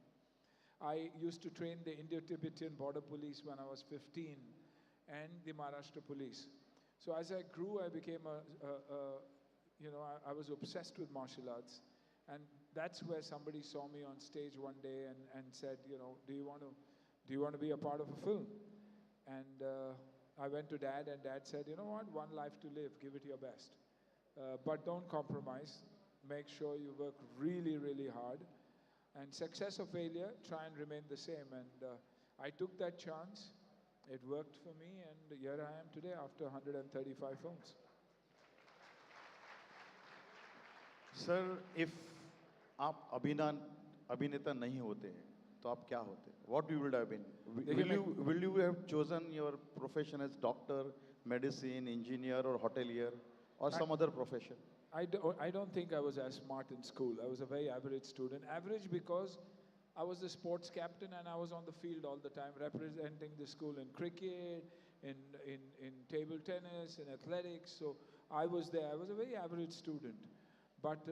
I used to train the Indo-Tibetan border police when I was 15 and the Maharashtra police. So as I grew, I became you know, I was obsessed with martial arts, and that's where somebody saw me on stage one day and said, you know, do you want to be a part of a film? And I went to Dad, and Dad said, you know what, one life to live, give it your best, but don't compromise. Make sure you work really, really hard, and success or failure, try and remain the same. And I took that chance. It worked for me, and here I am today after 135 films. Sir, if आप अभिनेता नहीं होते तो आप क्या होते? What you would have been? Will you have chosen your profession as doctor, medicine, engineer, or hotelier, or some other profession? I don't think I was as smart in school. I was a very average student. Average because I was the sports captain, and I was on the field all the time representing the school in cricket, in table tennis, in athletics. So I was there. I was a very average student. But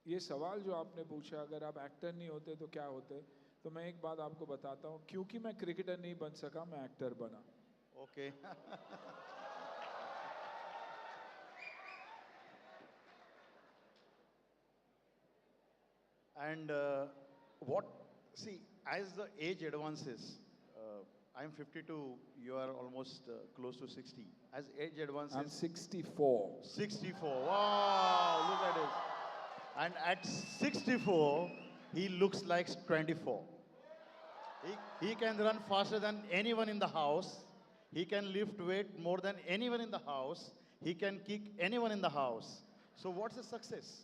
ये सवाल जो आपने पूछा, अगर आप actor नहीं होते तो क्या होते, तो मैं एक बात आपको बताता हूँ. क्योंकि मैं क्रिकेटर नहीं बन सका, मैं एक्टर बना. Okay. And see, as the age advances, I'm 52, you are almost close to 60. As age advances... I'm 64. 64, wow, look at this. And at 64, he looks like 24. He can run faster than anyone in the house. He can lift weight more than anyone in the house. He can kick anyone in the house. So what's the success?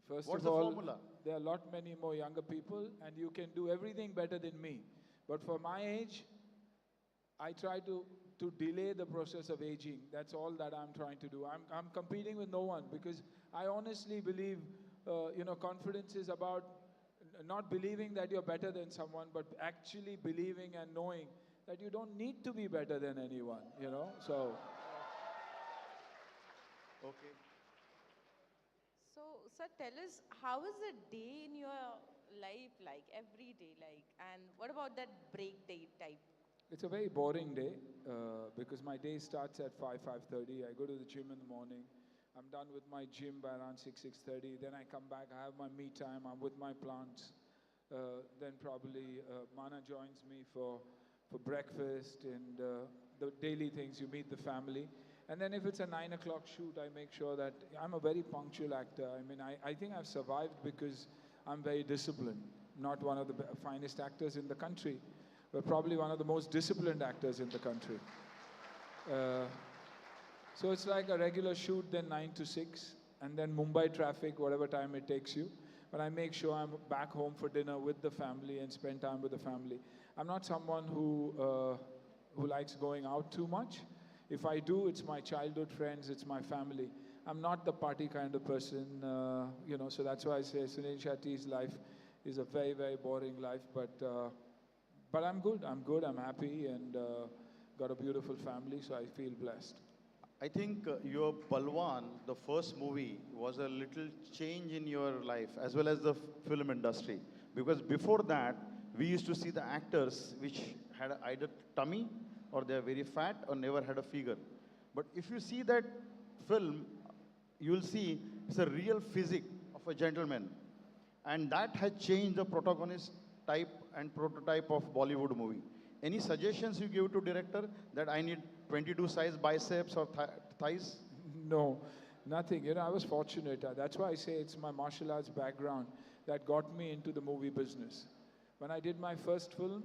First What's of all, the formula? there are a lot many more younger people, and you can do everything better than me. But for my age, I try to delay the process of aging. That's all that I'm trying to do. I'm competing with no one, because I honestly believe, you know, confidence is about not believing that you're better than someone, but actually believing and knowing that you don't need to be better than anyone, you know, so. Okay. So, sir, tell us, how is a day in your life like, every day like, and what about that break day type? It's a very boring day because my day starts at 5:30. I go to the gym in the morning. I'm done with my gym by around 6:30. Then I come back, I have my me time, I'm with my plants. Then probably Mana joins me for breakfast and the daily things, you meet the family. And then if it's a 9 o'clock shoot, I make sure that I'm a very punctual actor. I mean, I think I've survived because I'm very disciplined. Not one of the finest actors in the country, but probably one of the most disciplined actors in the country. So it's like a regular shoot, then 9 to 6, and then Mumbai traffic, whatever time it takes you. But I make sure I'm back home for dinner with the family and spend time with the family. I'm not someone who likes going out too much. If I do, it's my childhood friends, it's my family. I'm not the party kind of person, so that's why I say Sunil Shetty's life is a very, very boring life. But I'm good, I'm happy, and got a beautiful family, so I feel blessed. I think your Balwan, the first movie, was a little change in your life as well as the film industry. Because before that, we used to see the actors which had either tummy or they are very fat or never had a figure. But if you see that film, you will see it's a real physique of a gentleman. And that has changed the protagonist type and prototype of Bollywood movie. Any suggestions you give to director that I need 22 size biceps or thighs? No, nothing. I was fortunate. That's why I say it's my martial arts background that got me into the movie business. When I did my first film,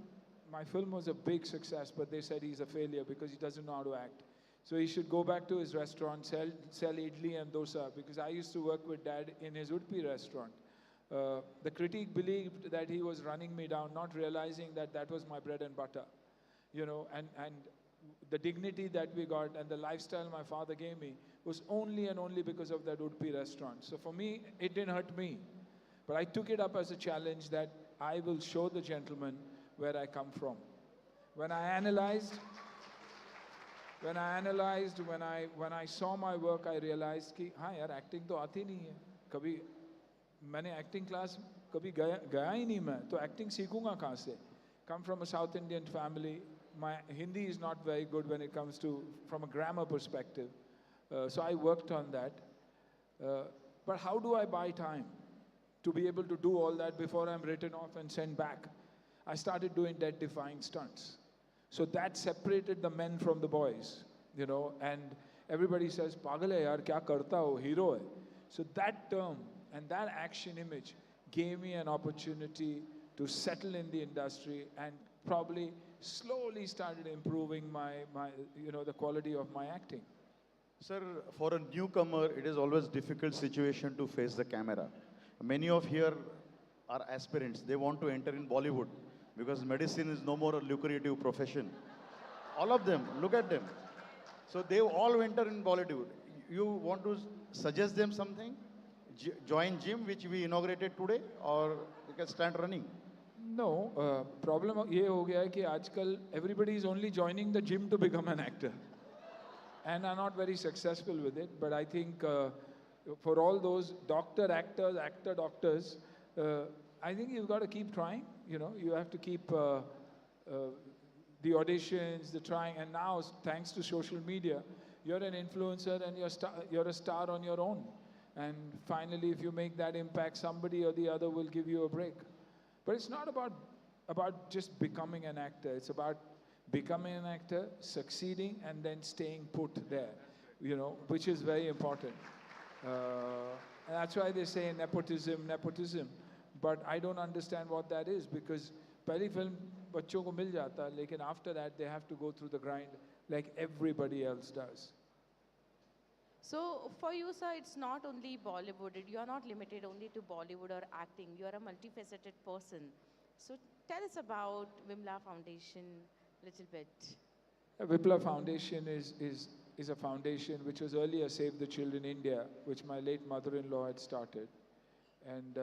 my film was a big success, but they said he's a failure because he doesn't know how to act. So he should go back to his restaurant, sell idli and dosa, because I used to work with Dad in his Udupi restaurant. The critique believed that he was running me down, not realizing that that was my bread and butter, and the dignity that we got and the lifestyle my father gave me was only and only because of that Udupi restaurant. So for me, it didn't hurt me. But I took it up as a challenge that I will show the gentleman where I come from. When I analyzed, when I saw my work, I realized कि हाँ यार acting तो आती नहीं है. कभी मैंने acting class कभी गया ही नहीं मैं. तो acting सीखूंगा कहाँ से? Come from a South Indian family. My Hindi is not very good when it comes to from a grammar perspective. So I worked on that. But how do I buy time to be able to do all that before I'm written off and sent back? I started doing death-defying stunts. So that separated the men from the boys, and everybody says, "Pagal hai yaar, kya karta ho, hero hai." So that term and that action image gave me an opportunity to settle in the industry and probably slowly started improving the quality of my acting. Sir, for a newcomer, it is always difficult situation to face the camera. Many of here are aspirants. They want to enter in Bollywood because medicine is no more a lucrative profession. All of them, look at them. So they all enter in Bollywood. You want to suggest them something? Join gym, which we inaugurated today, or you can start running? No, problem ये हो गया है कि आजकल everybody is only joining the gym to become an actor, and are not very successful with it. But I think for all those actors, doctors, I think you've got to keep trying. You have to keep the auditions, the trying, and now thanks to social media, you're an influencer and you're a star on your own. And finally, if you make that impact, somebody or the other will give you a break. But it's not about just becoming an actor. It's about becoming an actor, succeeding, and then staying put there, which is very important. And that's why they say nepotism. But I don't understand what that is, because पहली film बच्चों को मिल जाता है, लेकिन after that they have to go through the grind like everybody else does. So for you, sir, it's not only Bollywood. You are not limited only to Bollywood or acting. You are a multifaceted person. So tell us about Vimla Foundation a little bit. Vipla Foundation is a foundation which was earlier Save the Children India, which my late mother-in-law had started. And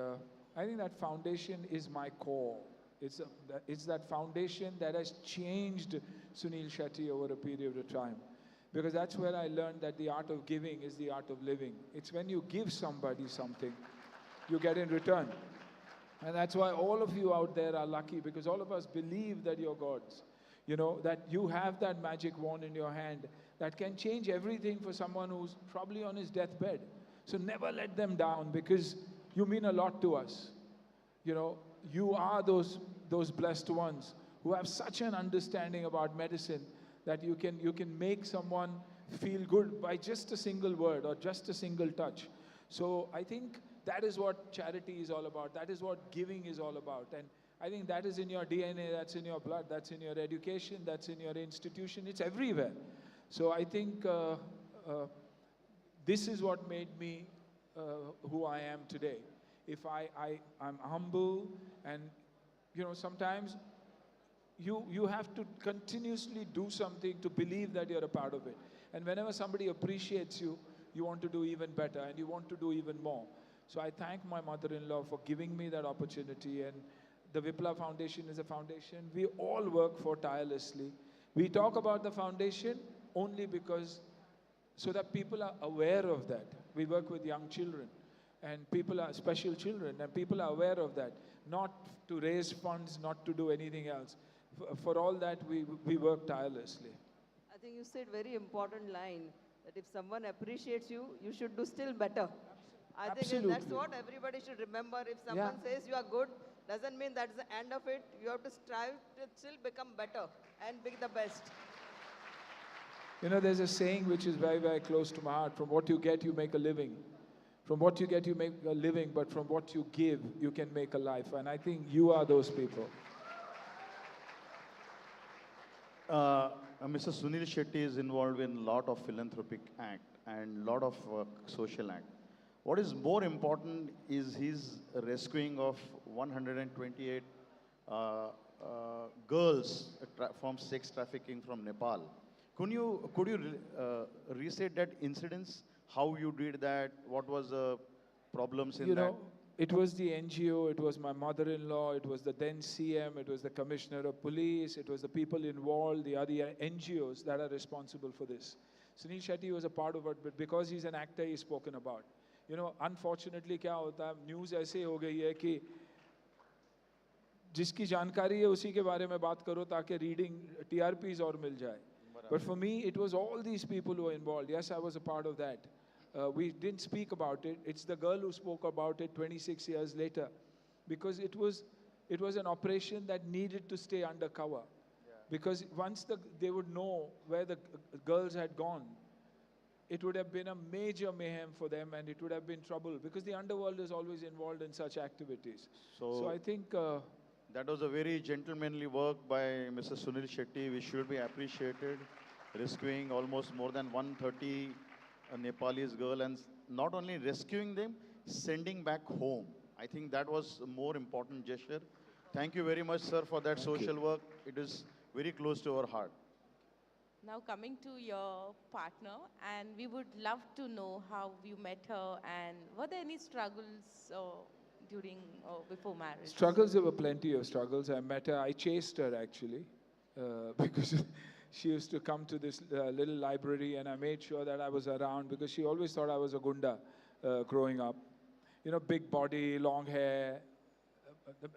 I think that foundation is my core. It's that foundation that has changed Sunil Shetty over a period of time. Because that's where I learned that the art of giving is the art of living. It's when you give somebody something you get in return. And that's why all of you out there are lucky, because all of us believe that you're gods. You know, that you have that magic wand in your hand that can change everything for someone who's probably on his deathbed. So never let them down, because you mean a lot to us. You know, you are those blessed ones who have such an understanding about medicine that you can make someone feel good by just a single word or just a single touch. So I think that is what charity is all about. That is what giving is all about. And I think that is in your DNA, that's in your blood, that's in your education, that's in your institution. It's everywhere. So I think this is what made me who I am today. If I'm humble, and you know, sometimes you have to continuously do something to believe that you're a part of it. And whenever somebody appreciates you, you want to do even better and you want to do even more. So I thank my mother-in-law for giving me that opportunity. And the Vipla Foundation is a foundation we all work for tirelessly. We talk about the foundation only because, so that people are aware of that. We work with young children, and people are special children, and people are aware of that. Not to raise funds, not to do anything else. For all that, we work tirelessly. I think you said very important line, that if someone appreciates you, you should do still better. I think that's what everybody should remember. If someone says you are good, doesn't mean that's the end of it. You have to strive to still become better and be the best. You know, there's a saying which is very, very close to my heart. From what you get, you make a living. From what you get, you make a living, but from what you give, you can make a life. And I think you are those people. Mr. Sunil Shetty is involved in a lot of philanthropic act and lot of social act. What is more important is his rescuing of 128 girls from sex trafficking from Nepal. Could you restate that incidents? How you did that? What was the problems in that? Know, it was the NGO, it was my mother-in-law, it was the then CM, it was the Commissioner of Police, it was the people involved, the other NGOs that are responsible for this. Sunil Shetty was a part of it, but because he's an actor, he's spoken about. You know, unfortunately, क्या होता है, news ऐसे हो गई है कि जिसकी जानकारी है उसी के बारे में बात करो ताकि reading TRPs और मिल जाए. But for me, it was all these people who were involved. Yes, I was a part of that. We didn't speak about it. It's the girl who spoke about it 26 years later, because it was an operation that needed to stay undercover. Yeah. Because once they would know where the girls had gone, it would have been a major mayhem for them, and it would have been trouble, because the underworld is always involved in such activities. So I think that was a very gentlemanly work by Mr. Sunil Shetty, which should be appreciated, rescuing almost more than 130 Nepalese girl, and not only rescuing them, sending back home. I think that was a more important gesture. Thank you very much, sir, for that social work. It is very close to our heart. Now coming to your partner, and we would love to know how you met her, and were there any struggles during or before marriage? Struggles, there were plenty of struggles. I met her, I chased her actually, because she used to come to this little library, and I made sure that I was around, because she always thought I was a gunda growing up. You know, big body, long hair,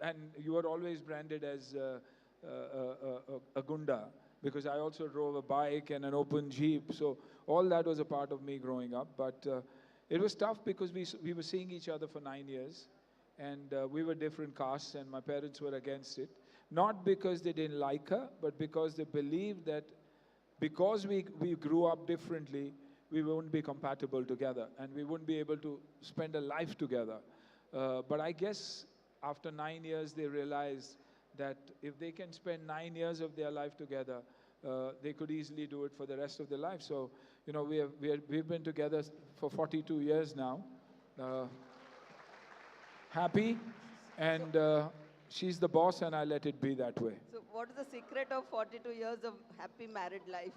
and you were always branded as a gunda, because I also drove a bike and an open Jeep. So all that was a part of me growing up. But it was tough because we were seeing each other for 9 years, and we were different castes, and my parents were against it. Not because they didn't like her, but because they believed that because we grew up differently, we wouldn't be compatible together, and we wouldn't be able to spend a life together. But I guess after 9 years, they realized that if they can spend 9 years of their life together, they could easily do it for the rest of their life. So, you know, we've been together for 42 years now. Happy, and she's the boss, and I let it be that way. So what is the secret of 42 years of happy married life?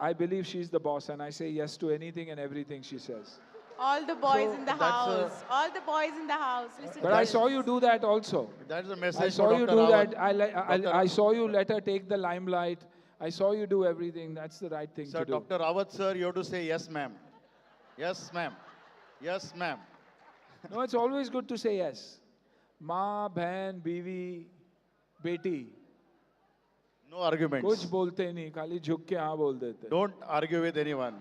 I believe she's the boss, and I say yes to anything and everything she says. All the boys in the house. All the boys in the house. Listen But to I this. saw you do that also. That's the message I saw for you Dr. do Rawat. that. I saw you let her take the limelight. I saw you do everything. That's the right thing Sir, to do. Dr. Rawat, sir, you have to say yes, ma'am. Yes, ma'am. Yes, ma'am. No, it's always good to say yes. माँ, बहन, बीवी, बेटी. No arguments. कुछ बोलते नहीं, खाली झुक के हाँ बोल देते. Don't argue with anyone.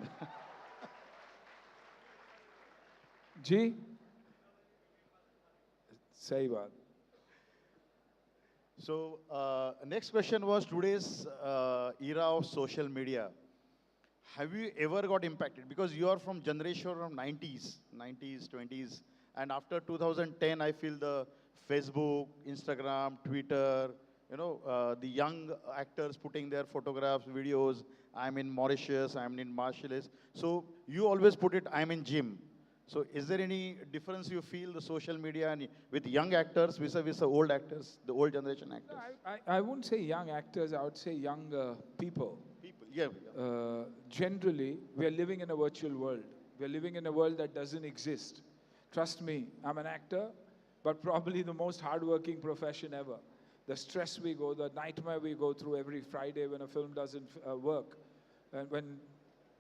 जी? सही बात. So, next question was today's era of social media. Have you ever got impacted? Because you are from generation of 90s, 20s, and after 2010, I feel the Facebook, Instagram, Twitter, the young actors putting their photographs, videos. I'm in Mauritius, I'm in Marshallese. So you always put it, I'm in gym. So is there any difference you feel the social media and with young actors vis-a-vis the old actors, the old generation actors? I wouldn't say young actors, I would say young people. People, yeah. Generally, we are living in a virtual world. We are living in a world that doesn't exist. Trust me, I'm an actor, but probably the most hardworking profession ever. The stress we go, the nightmare we go through every Friday when a film doesn't work. And when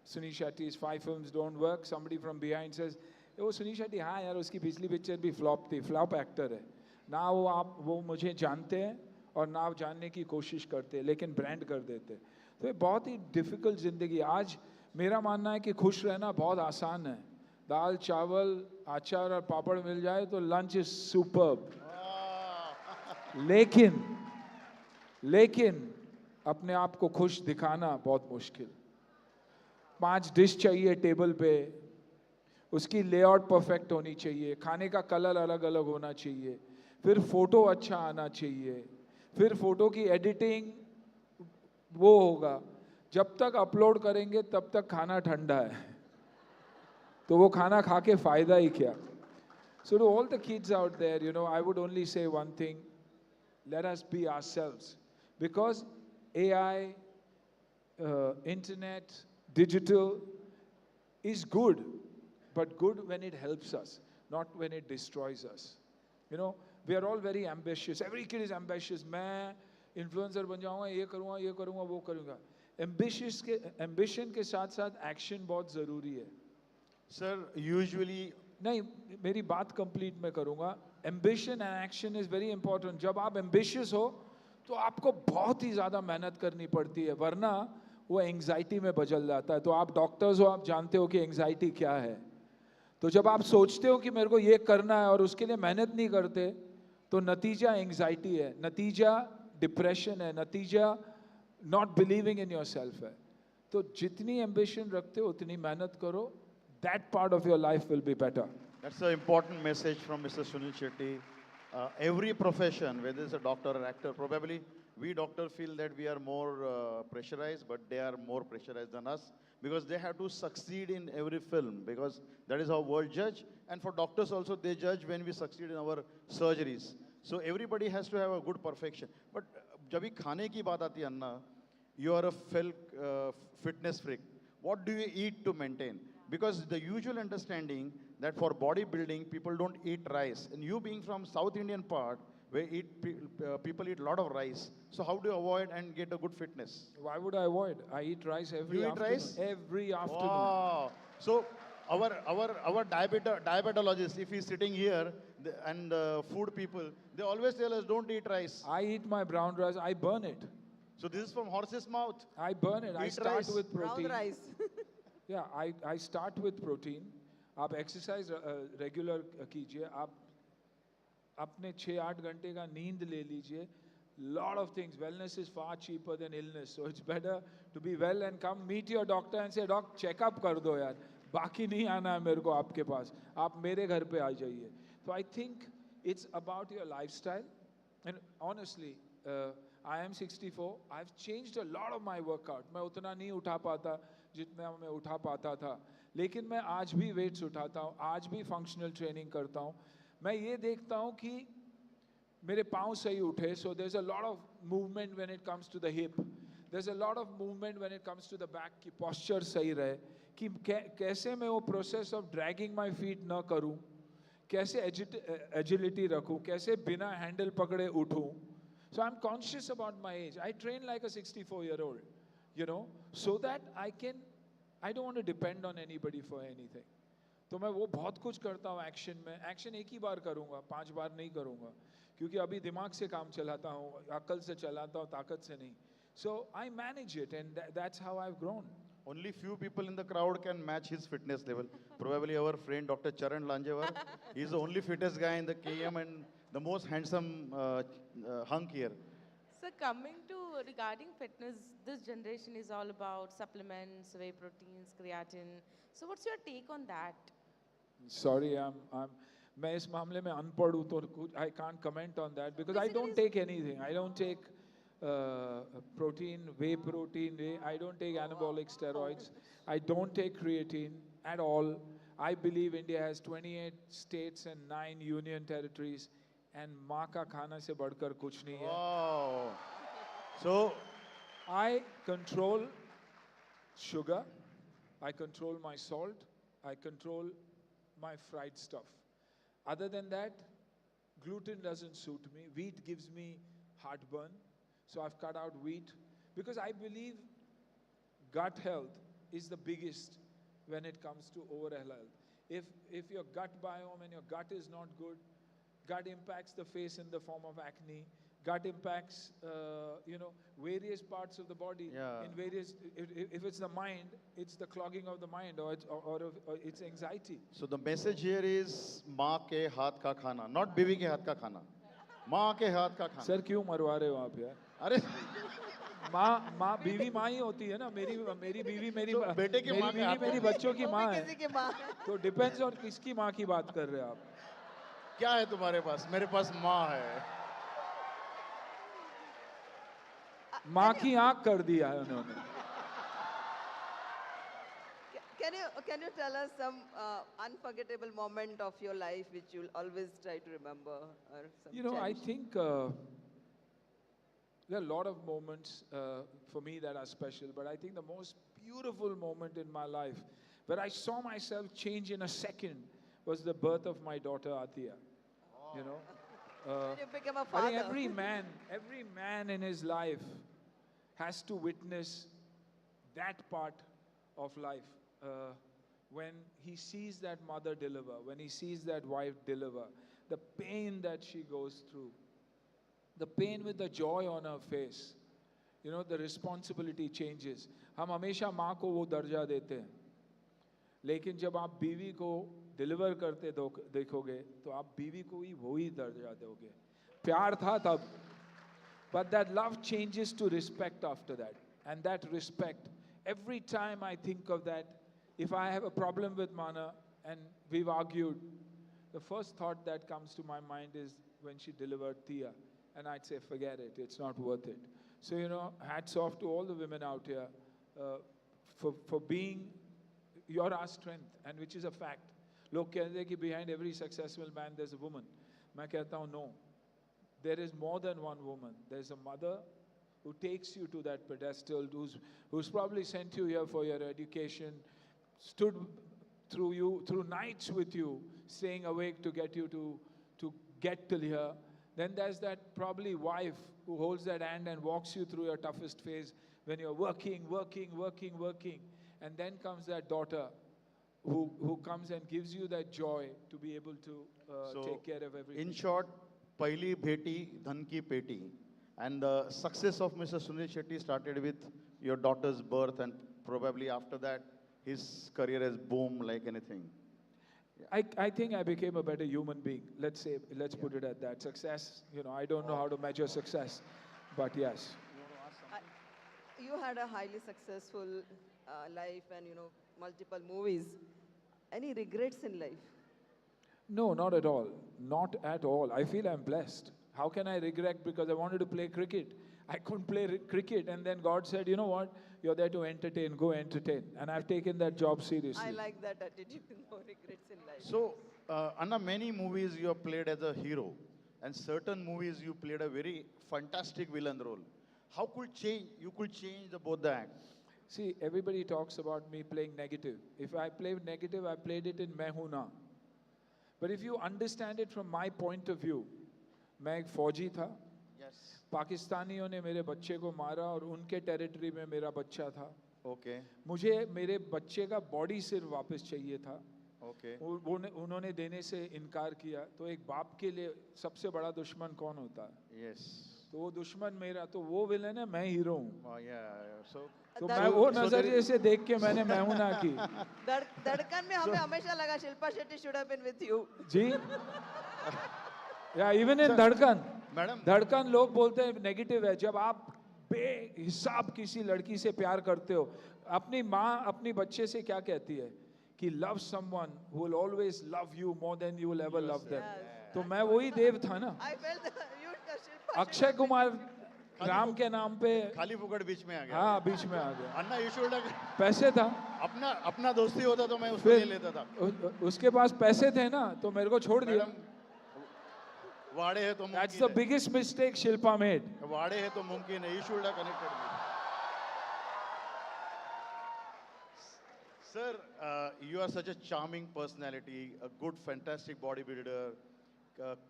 Sunil Shetty's 5 films don't work, somebody from behind says, "Oh, Sunil Shetty, हाँ यार उसकी पिछली picture भी flop थी, flop actor है. ना वो मुझे जानते हैं और ना जानने की कोशिश करते हैं, लेकिन brand कर देते हैं. तो ये बहुत ही difficult जिंदगी. आज मेरा मानना है कि खुश रहना बहुत आसान है. दाल, चावल, अचार और पापड़ मिल जाए तो lunch is superb. लेकिन अपने आप को खुश दिखाना बहुत मुश्किल. 5 डिश चाहिए टेबल पे, उसकी लेआउट परफेक्ट होनी चाहिए, खाने का कलर अलग अलग होना चाहिए, फिर फोटो अच्छा आना चाहिए, फिर फोटो की एडिटिंग वो होगा. जब तक अपलोड करेंगे तब तक खाना ठंडा है, तो वो खाना खा के फायदा ही क्या. So to all the kids out there, I would only say one thing: let us be ourselves, because AI, internet, digital is good, but good when it helps us, not when it destroys us. We are all very ambitious. Every kid is ambitious. मैं influencer बन जाऊँगा, ये करूँगा, वो करूँगा. Ambition के साथ-साथ action बहुत ज़रूरी है. Sir, usually नहीं, मेरी बात complete मैं करूँगा. Ambition and action is very important. जब आप ambitious हो, तो आपको बहुत ही ज़्यादा मेहनत करनी पड़ती है, वरना वो एंग्जाइटी में बदल जाता है. तो आप डॉक्टर्स हो, आप जानते हो कि एंग्जाइटी क्या है. तो जब आप सोचते हो कि मेरे को ये करना है और उसके लिए मेहनत नहीं करते, तो नतीजा एंग्जाइटी है, नतीजा डिप्रेशन है, नतीजा not believing in your self है. तो जितनी एम्बिशन रखते हो उतनी मेहनत करो. That part of your life will be better. That's an important message from Mr. Sunil Shetty. Every profession, whether it's a doctor or actor, probably we doctors feel that we are more pressurized, but they are more pressurized than us because they have to succeed in every film, because that is how world judge. And for doctors also, they judge when we succeed in our surgeries. So everybody has to have a good perfection. But जब भी खाने की बात आती है अन्ना, you are a fitness freak. What do you eat to maintain? Because the usual understanding that for bodybuilding, people don't eat rice. And you being from South Indian part, where people eat a lot of rice. So how do you avoid and get a good fitness? Why would I avoid? I eat rice every afternoon. You eat rice? Every afternoon. Wow. So our diabetologist, if he's sitting here, and food people, they always tell us don't eat rice. I eat my brown rice, I burn it. So this is from horse's mouth? I burn it. I start with protein. Brown rice. Yeah, I start with protein. आप exercise regular कीजिए. आप अपने 6-8 घंटे का नींद ले लीजिए. Lot of things. Wellness is far cheaper than illness. So it's better to be well and come meet your doctor and say, Doc, check up कर दो यार. बाकी नहीं आना है मेरे को आपके पास. आप मेरे घर पे आ जाइए. So I think it's about your lifestyle. And honestly, I am 64. I've changed a lot of my workout. मैं उतना नहीं उठा पाता जितना मैं उठा पाता था. लेकिन मैं आज भी weights उठाता हूँ. आज भी functional training करता हूँ. मैं ये देखता हूँ कि मेरे पाँव सही उठे. So there's a lot of movement when it comes to the hip. There's a lot of movement when it comes to the back. कि posture सही रहे. कि कैसे मैं वो process of dragging my feet ना करूँ. कैसे agility रखूँ. कैसे बिना handle पकड़े उठूँ. So I'm conscious about my age. I train like a 64-year-old, so that I don't want to depend on anybody for anything. तो मैं वो बहुत कुछ करता हूँ एक्शन में. एक्शन एक ही बार करूँगा, 5 बार नहीं करूँगा, क्योंकि अभी दिमाग से काम चलाता हूँ, अकल से चलाता हूँ, ताकत से नहीं. So I manage it, and that's how I've grown. Only few people in the crowd can match his fitness level. Probably our friend Dr. Charan Lanjewar. He's the only fittest guy in the KM and the most handsome hunk here. So coming to regarding fitness, this generation is all about supplements, whey proteins, creatine. So what's your take on that? Sorry, मैं इस मामले में अनपढ़ हूँ, तो कुछ I can't comment on that because I don't take anything. I don't take protein, whey protein, I don't take anabolic steroids. I don't take creatine at all. I believe India has 28 states and 9 union territories, and माँ का खाना से बढ़कर कुछ नहीं है. Wow. So I control sugar, I control my salt, I control my fried stuff. Other than that, gluten doesn't suit me. Wheat gives me heartburn. So I've cut out wheat because I believe gut health is the biggest when it comes to overall health. If your gut biome and your gut is not good, gut impacts the face in the form of acne. Gut impacts, various parts of the body. Yeah. In various, if it's the mind, it's the clogging of the mind, or it's anxiety. So the message here is माँ के हाथ का खाना, not बीवी के हाथ का खाना. माँ के हाथ का खाना. सर क्यों मरवा रहे हो आप यार? अरे माँ बीवी माँ ही होती है ना. मेरी बीवी मेरी बेटे की माँ मेरी बीवी मेरी बच्चों की माँ है. किसी की माँ. तो डिपेंड्स ऑन किसकी माँ की बात कर रहे हैं आप. क्या है तुम्हारे पास? मेरे पास माँ है. माँ की आँख कर दिया है उन्होंने. Can you tell us some unforgettable moment of your life which you'll always try to remember? Or some I cherish? think there are a lot of moments for me that are special, but I think the most beautiful moment in my life where I saw myself change in a second was the birth of my daughter Atiya. When you became a I father. think every man in his life has to witness that part of life. When he sees that mother deliver, when he sees that wife deliver, the pain that she goes through, the pain with the joy on her face, the responsibility changes. हम हमेशा माँ को वो दर्जा देते हैं, लेकिन जब आप बीवी को डिलीवर करते देखोगे, तो आप बीवी को ही वही दर्जा दोगे. प्यार था तब, but that love changes to respect after that. And that respect, every time I think of that, if I have a problem with Mana and we've argued, the first thought that comes to my mind is when she delivered Tia. And I'd say, forget it, it's not worth it. So, hats off to all the women out here for being our strength, and which is a fact. लोग कहते हैं कि behind every successful man there's a woman. मैं कहता हूँ no. There is more than one woman. There's a mother who takes you to that pedestal, who's probably sent you here for your education, stood through nights with you, staying awake to get you to get till here. Then there's that probably wife who holds that hand and walks you through your toughest phase when you're working. And then comes that daughter who comes and gives you that joy to be able to take care of everything. In short, पहली बेटी धन की पेटी. And the success of Mr. Sunil Shetty started with your daughter's birth, and probably after that, his career has boomed like anything. I think I became a better human being. Let's put it at that. Success, I don't know how to measure success, but yes. You had a highly successful life and, multiple movies. Any regrets in life? No, not at all. Not at all. I feel I'm blessed. How can I regret because I wanted to play cricket? I couldn't play cricket, and then God said, you know what? You're there to entertain. Go entertain. And I've taken that job seriously. I like that attitude. No regrets in life. So, Anna, many movies you have played as a hero, and certain movies you played a very fantastic villain role. How could you could change both the act? See, everybody talks about me playing negative. If I play negative, I played it in Main Hoon Na. But if you understand it from my point of view, मैं एक फौजी था. Yes. पाकिस्तानियों ने मेरे बच्चे को मारा और उनके टेरिटरी में मेरा बच्चा था. Okay. मुझे मेरे बच्चे का बॉडी सिर्फ वापस चाहिए था. Okay. उन्होंने देने से इनकार किया, तो एक बाप के लिए सबसे बड़ा दुश्मन कौन होता है? Yes. तो वो दुश्मन मेरा, तो वो विलन है, मैं हीरो हूँ। Yeah. So. तो मैं वो नजरिए से देख के मैंने मैं हूं ना की। धड़कन में हमें हमेशा लगा Shilpa Shetty should have been with you. जी। या इवन इन धड़कन, मैडम, धड़कन लोग बोलते हैं नेगेटिव है। जब आप बेहिसाब किसी लड़की से प्यार करते हो, अपनी माँ अपनी बच्चे से क्या कहती है कि love someone who will always love you more than you will ever love them. तो मैं वही देव था ना। अक्षय कुमार राम के नाम पे खाली फुकट बीच में आ गया। हाँ, बीच में आ गया। अन्ना यू शुड पैसे था, अपना दोस्ती होता तो मैं उसको ले लेता था। उसके पास पैसे थे ना, तो मेरे को छोड़ दिया। वाड़े है तो That's the biggest mistake Shilpa made. वाड़े है तो मुमकिन है। You should have connected me. Sir, you are such a charming personality, a good, fantastic bodybuilder,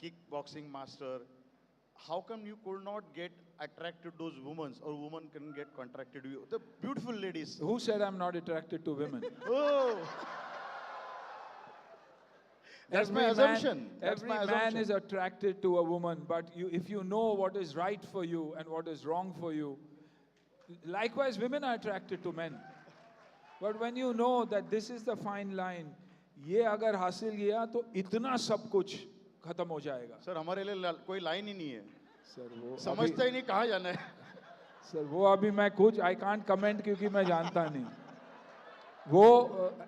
kickboxing master. How come you could not get attracted to those women, or women can get attracted to you? The beautiful ladies. Who said I'm not attracted to women? Oh. That's my assumption. Every man is attracted to a woman, but if you know what is right for you and what is wrong for you, likewise women are attracted to men. But when you know that this is the fine line, ये अगर हासिल किया तो इतना सब कुछ खत्म हो जाएगा। सर हमारे लिए कोई लाइन ही नहीं है। सर वो समझता ही नहीं कहाँ जाना है। सर वो अभी मैं कुछ I can't comment क्योंकि मैं जानता नहीं। वो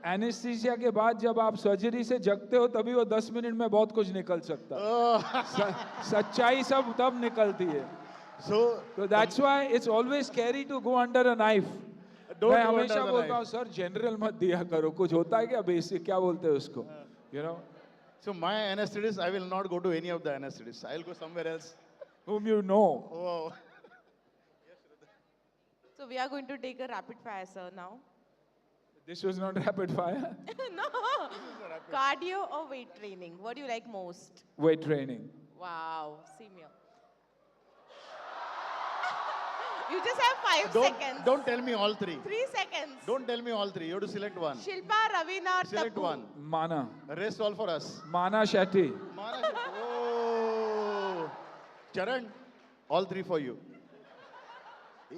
एनेस्थीसिया के बाद जब आप सर्जरी से जगते हो तभी वो 10 मिनट में बहुत कुछ निकल सकता है। सच्चाई सब तब निकलती है। So that's why it's always scary to go under a knife. मैं हमेशा बोलता हूँ सर जनरल मत दिया करो, कुछ होता है क्या बेसिक, क्या बोलते हैं उसको, you know? So my anesthetist, I will not go to any of the anesthetists. I'll go somewhere else. Whom you know. Oh. So we are going to take a rapid fire, sir, now. This was not rapid fire. No. Cardio or weight training? What do you like most? Weight training. Wow. See me. You just have 5 seconds. Don't tell me all 3. 3 seconds. Don't tell me all 3. You have to select one. Shilpa, Ravina, or Select Tapu? one. Mana. Rest all for us. Mana Shetty. Oh. Charan, all 3 for you.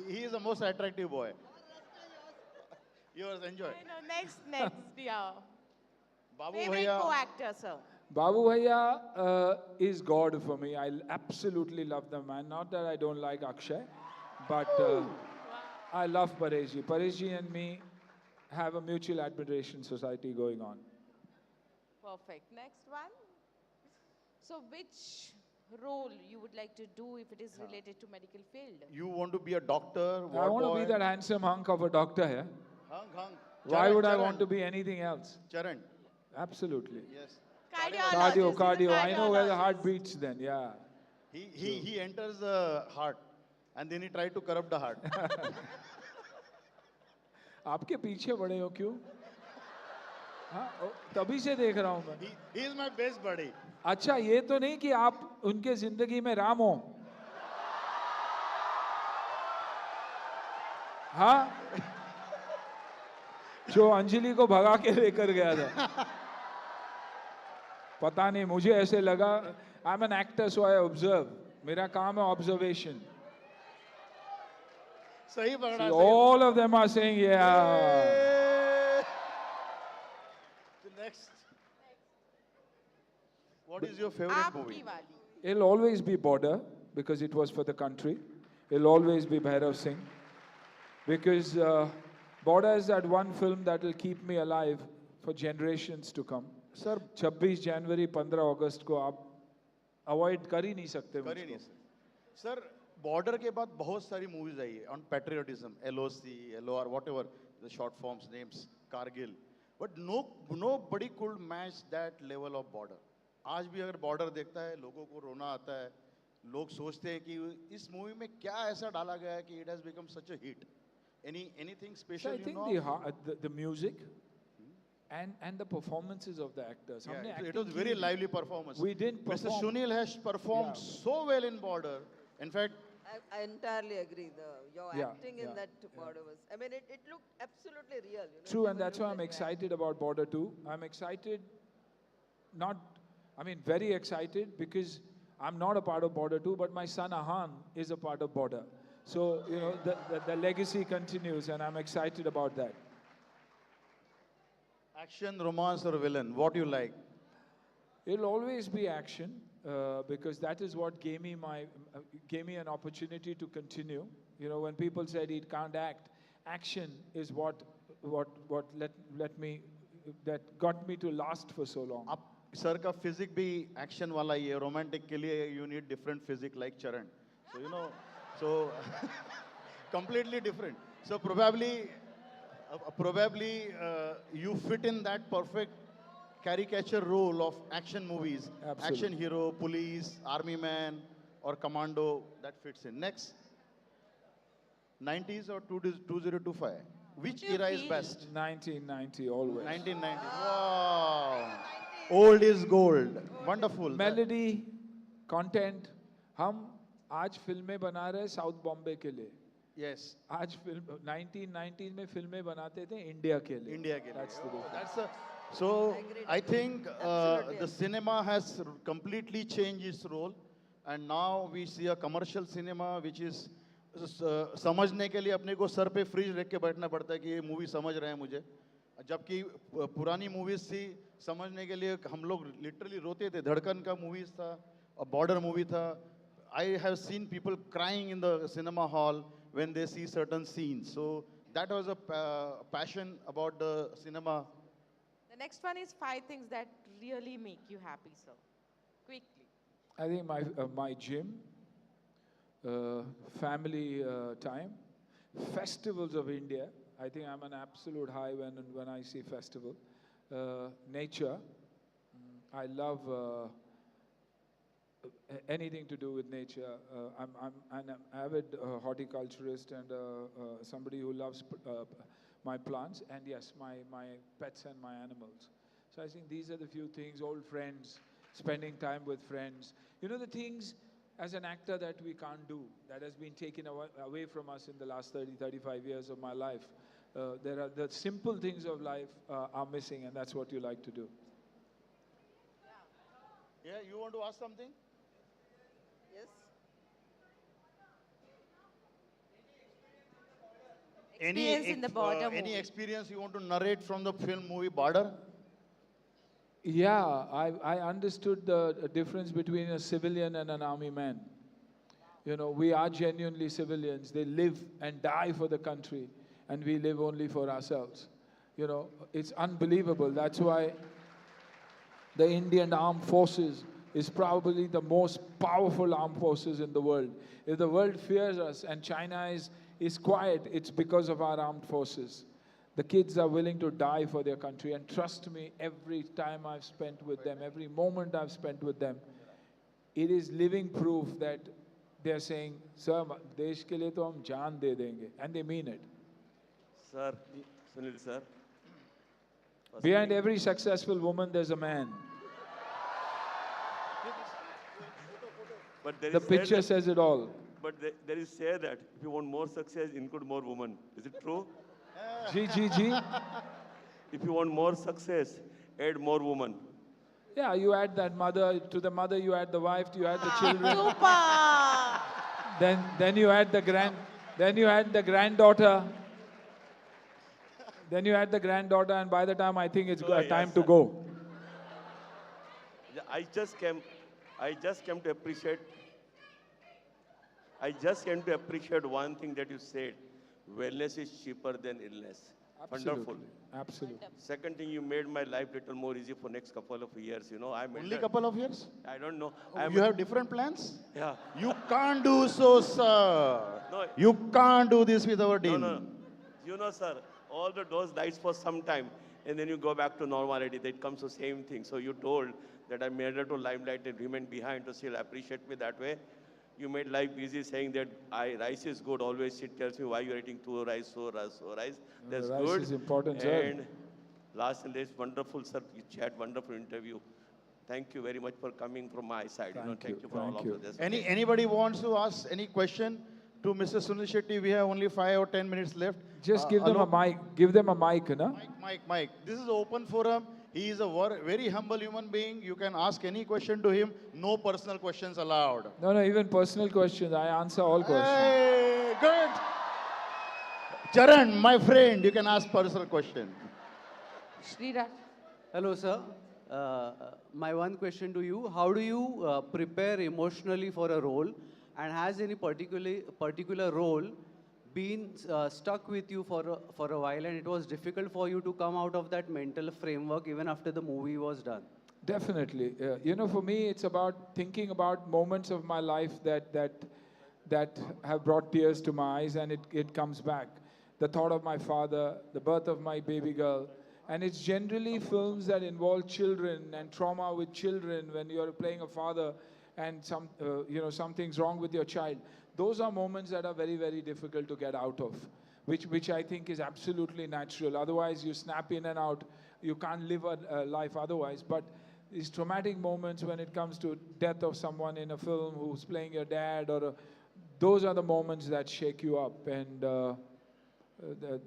He is the most attractive boy. Yours, enjoy. Next, yeah. Babu Favorite Bhaiya. co-actor, sir? Babu Bhaiya is God for me. I absolutely love the man. Not that I don't like Akshay, but I love Paresh. Paresh and me have a mutual admiration society going on. Perfect. Next one. So which role you would like to do if it is related to medical field? You want to be a doctor? I want to be that handsome hunk of a doctor here. Hung. Why would I want to be anything else? Charan. Absolutely. Yes. Cardio. I know where the heart beats then, yeah. He enters the heart and then he tried to corrupt the heart. आपके पीछे बड़े हो क्यों? हाँ, तभी से देख रहा हूँ मैं। He is my best buddy. अच्छा, ये तो नहीं कि आप उनके जिंदगी में राम हो? हाँ? जो अंजलि को भगा के लेकर गया था। पता नहीं, मुझे ऐसे लगा। I'm an actor, so I observe. मेरा काम है observation. सही पकड़ा। All of them are saying, yeah. Next. What is your favorite movie? It'll always be Border because it was for the country. It'll always be Bhairav Singh because Border is that one film that will keep me alive for generations to come. Sir, 26 जनवरी 15 अगस्त को आप avoid कर ही नहीं सकते। कर ही नहीं सकते। Sir, border के बाद बहुत सारी मूवीज आई है on patriotism, LOC, LOR, whatever the short forms names, Kargil, but nobody could match that level of border. आज भी अगर बॉर्डर देखता है लोगों को रोना आता है। लोग सोचते हैं कि इस मूवी में क्या ऐसा डाला गया है कि it has become such a hit. Anything special? So I think the music and the performances of the actors. Yeah, it was very lively performance. We didn't perform. Mr. Sunil has performed so well in Border. In fact, I entirely agree. Your Yeah, acting in yeah, that border was, I mean, it looked absolutely real. You know, True, it and never that's why looked I'm like excited about Border 2. I'm excited, not, I mean, very excited because I'm not a part of Border 2, but my son Ahan is a part of Border. So, you know, the legacy continues, and I'm excited about that. Action, romance, or villain? What do you like? It'll always be action because that is what gave me an opportunity to continue. You know, when people said he can't act, action is what that got me to last for so long. आप sir का physique भी action वाला ही है. Romantic के लिए you need different physique like Charan. So you know, so completely different. So probably you fit in that perfect caricature role of action movies. Absolutely. Action hero, police, army man, or commando, that fits in. Next. 90s or 2025? Which era is best? 1990 always. 1990. Wow. Old is gold. Wonderful. Melody, content. हम आज फिल्में बना रहे हैं south Bombay के लिए. Yes. आज film 1990 में फिल्में बनाते थे इंडिया के लिए. India के लिए. That's the difference. That's a, so I think the cinema has completely changed its role, and now we see a commercial cinema which is समझने के लिए अपने को सर पे फ्रिज रख के बैठना पड़ता है कि ये मूवी समझ रहे हैं मुझे. जबकि पुरानी मूवीज थी समझने के लिए हम लोग लिटरली रोते थे. धड़कन का मूवीज था, बॉर्डर मूवी था. I have seen people crying in the cinema hall when they see certain scenes. So that was a passion about the cinema. The next one is 5 things that really make you happy, sir. Quickly. I think my gym, family time, festivals of India. I think I'm an absolute high when I see festival. Nature. I love anything to do with nature. I'm an avid horticulturist and somebody who loves my plants and yes, my pets and my animals. So I think these are the few things, old friends, spending time with friends. You know the things as an actor that we can't do, that has been taken away from us in the last 30, 35 years of my life. There are the simple things of life are missing, and that's what you like to do. Yeah, you want to ask something? Yes. Experience in the border any movie. experience you want to narrate from the film movie Border? Yeah, I understood the difference between a civilian and an army man. You know, we are genuinely civilians. They live and die for the country, and we live only for ourselves. You know, it's unbelievable. That's why the Indian Armed Forces is probably the most powerful armed forces in the world. If the world fears us and China is quiet, it's because of our armed forces. The kids are willing to die for their country, and trust me, every time I've spent with them, every moment I've spent with them, it is living proof that they're saying, sir, desh ke liye to hum jaan de denge, and they mean it. Sir, Sunil sir. Behind every successful woman, there's a man. But there The is picture said says it all. But there is say that if you want more success, include more women. Is it true? G. If you want more success, add more women. Yeah, you add that mother, to the mother you add the wife, you add the children. Then you add the granddaughter. Then you add the granddaughter, and by the time I think it's time to go. I just came to appreciate. I just came to appreciate one thing that you said. Wellness is cheaper than illness. Wonderful. Absolutely. Second thing, you made my life little more easy for next couple of years. You know, Only couple of years? I don't know. You have different plans? Yeah. You can't do so, sir. No. You can't do this with our dean. No. You know, sir, all the doors lights for some time, and then you go back to normality. That comes the same thing. So you told that I made her to limelight and remain behind to still appreciate me that way. You made life easy saying that rice is good. Always she tells me why you're eating so rice. That's rice good. is important, and sir. last and least, wonderful, sir. You had wonderful interview. Thank you very much for coming from my side. Thank you for all of this. Anybody wants to ask any question? to Mr. Sunil Shetty. We have only 5 or 10 minutes left. Just give them a mic. Give them a mic, na? Mike. This is open forum. He is a very humble human being. You can ask any question to him. No personal questions allowed. No, even personal questions. I answer all questions. Hey, good. Charan, my friend, you can ask personal question. Hello, sir. My one question to you: how do you prepare emotionally for a role, and has any particular role been stuck with you for a while, and it was difficult for you to come out of that mental framework even after the movie was done? Definitely. For me, it's about thinking about moments of my life that have brought tears to my eyes, and it comes back. The thought of my father, the birth of my baby girl. And it's generally films that involve children and trauma with children when you're playing a father and something's wrong with your child. Those are moments that are very, very difficult to get out of, which I think is absolutely natural. Otherwise, you snap in and out. You can't live a life otherwise. But these traumatic moments when it comes to death of someone in a film who's playing your dad, those are the moments that shake you up, and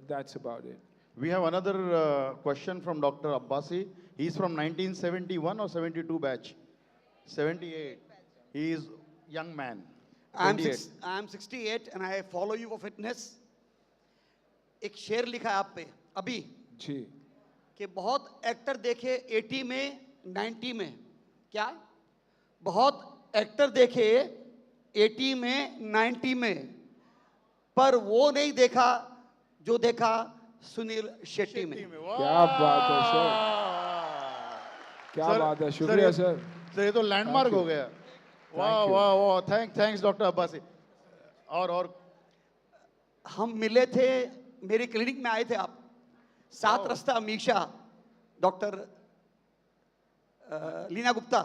that's about it. We have another question from Dr. Abbasi. He's from 1971 or 72 batch? 78. He is young man. I am 68 and I follow you for fitness. एक शेर लिखा है आप पे अभी जी कि बहुत actor देखे 80 में 90 में क्या बहुत एक्टर देखे 80 में 90 में पर वो नहीं देखा जो देखा सुनील शेट्टी में। क्या बात है सर, क्या बात है, शुक्रिया सर। सर ये तो लैंडमार्क हो गया। वाह वाह वाह, थैंक्स डॉक्टर अब्बासी। और हम मिले थे, मेरी क्लिनिक में आए थे आप, 7 रास्ता अमीशा, डॉक्टर लीना गुप्ता।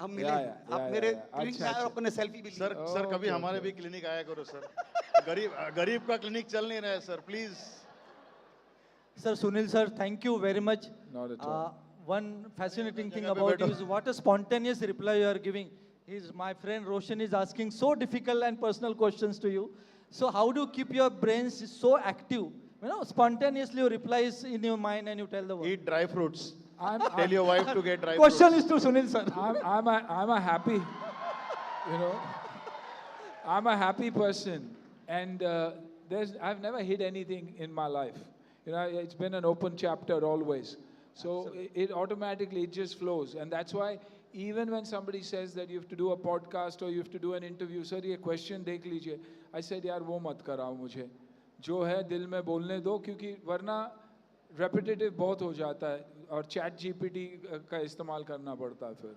हम मिले, आप मेरे क्लिनिक में आए और अपने सेल्फी भी ली। सर कभी हमारे भी क्लिनिक आया करो सर। गरीब का क्लिनिक चल नहीं रहा है sir, please. Sir, Sunil sir, thank you very much. Not at all. One fascinating thing about you is what a spontaneous reply you are giving. My friend Roshan is asking so difficult and personal questions to you. So how do you keep your brains so active? Spontaneously you replies in your mind and you tell the world. Eat dry fruits. Tell your wife to get dry Question fruits. is to Sunil sir. I'm a happy, I'm a happy person, and I've never hid anything in my life. It's been an open chapter always. So it automatically, it just flows. And that's why even when somebody says that you have to do a podcast or you have to do an interview, sir, ये question देख लीजिए. I said, यार वो मत कराओ मुझे. जो है दिल में बोलने दो, क्योंकि वरना repetitive बहुत हो जाता है और chat GPT का इस्तेमाल करना पड़ता है फिर.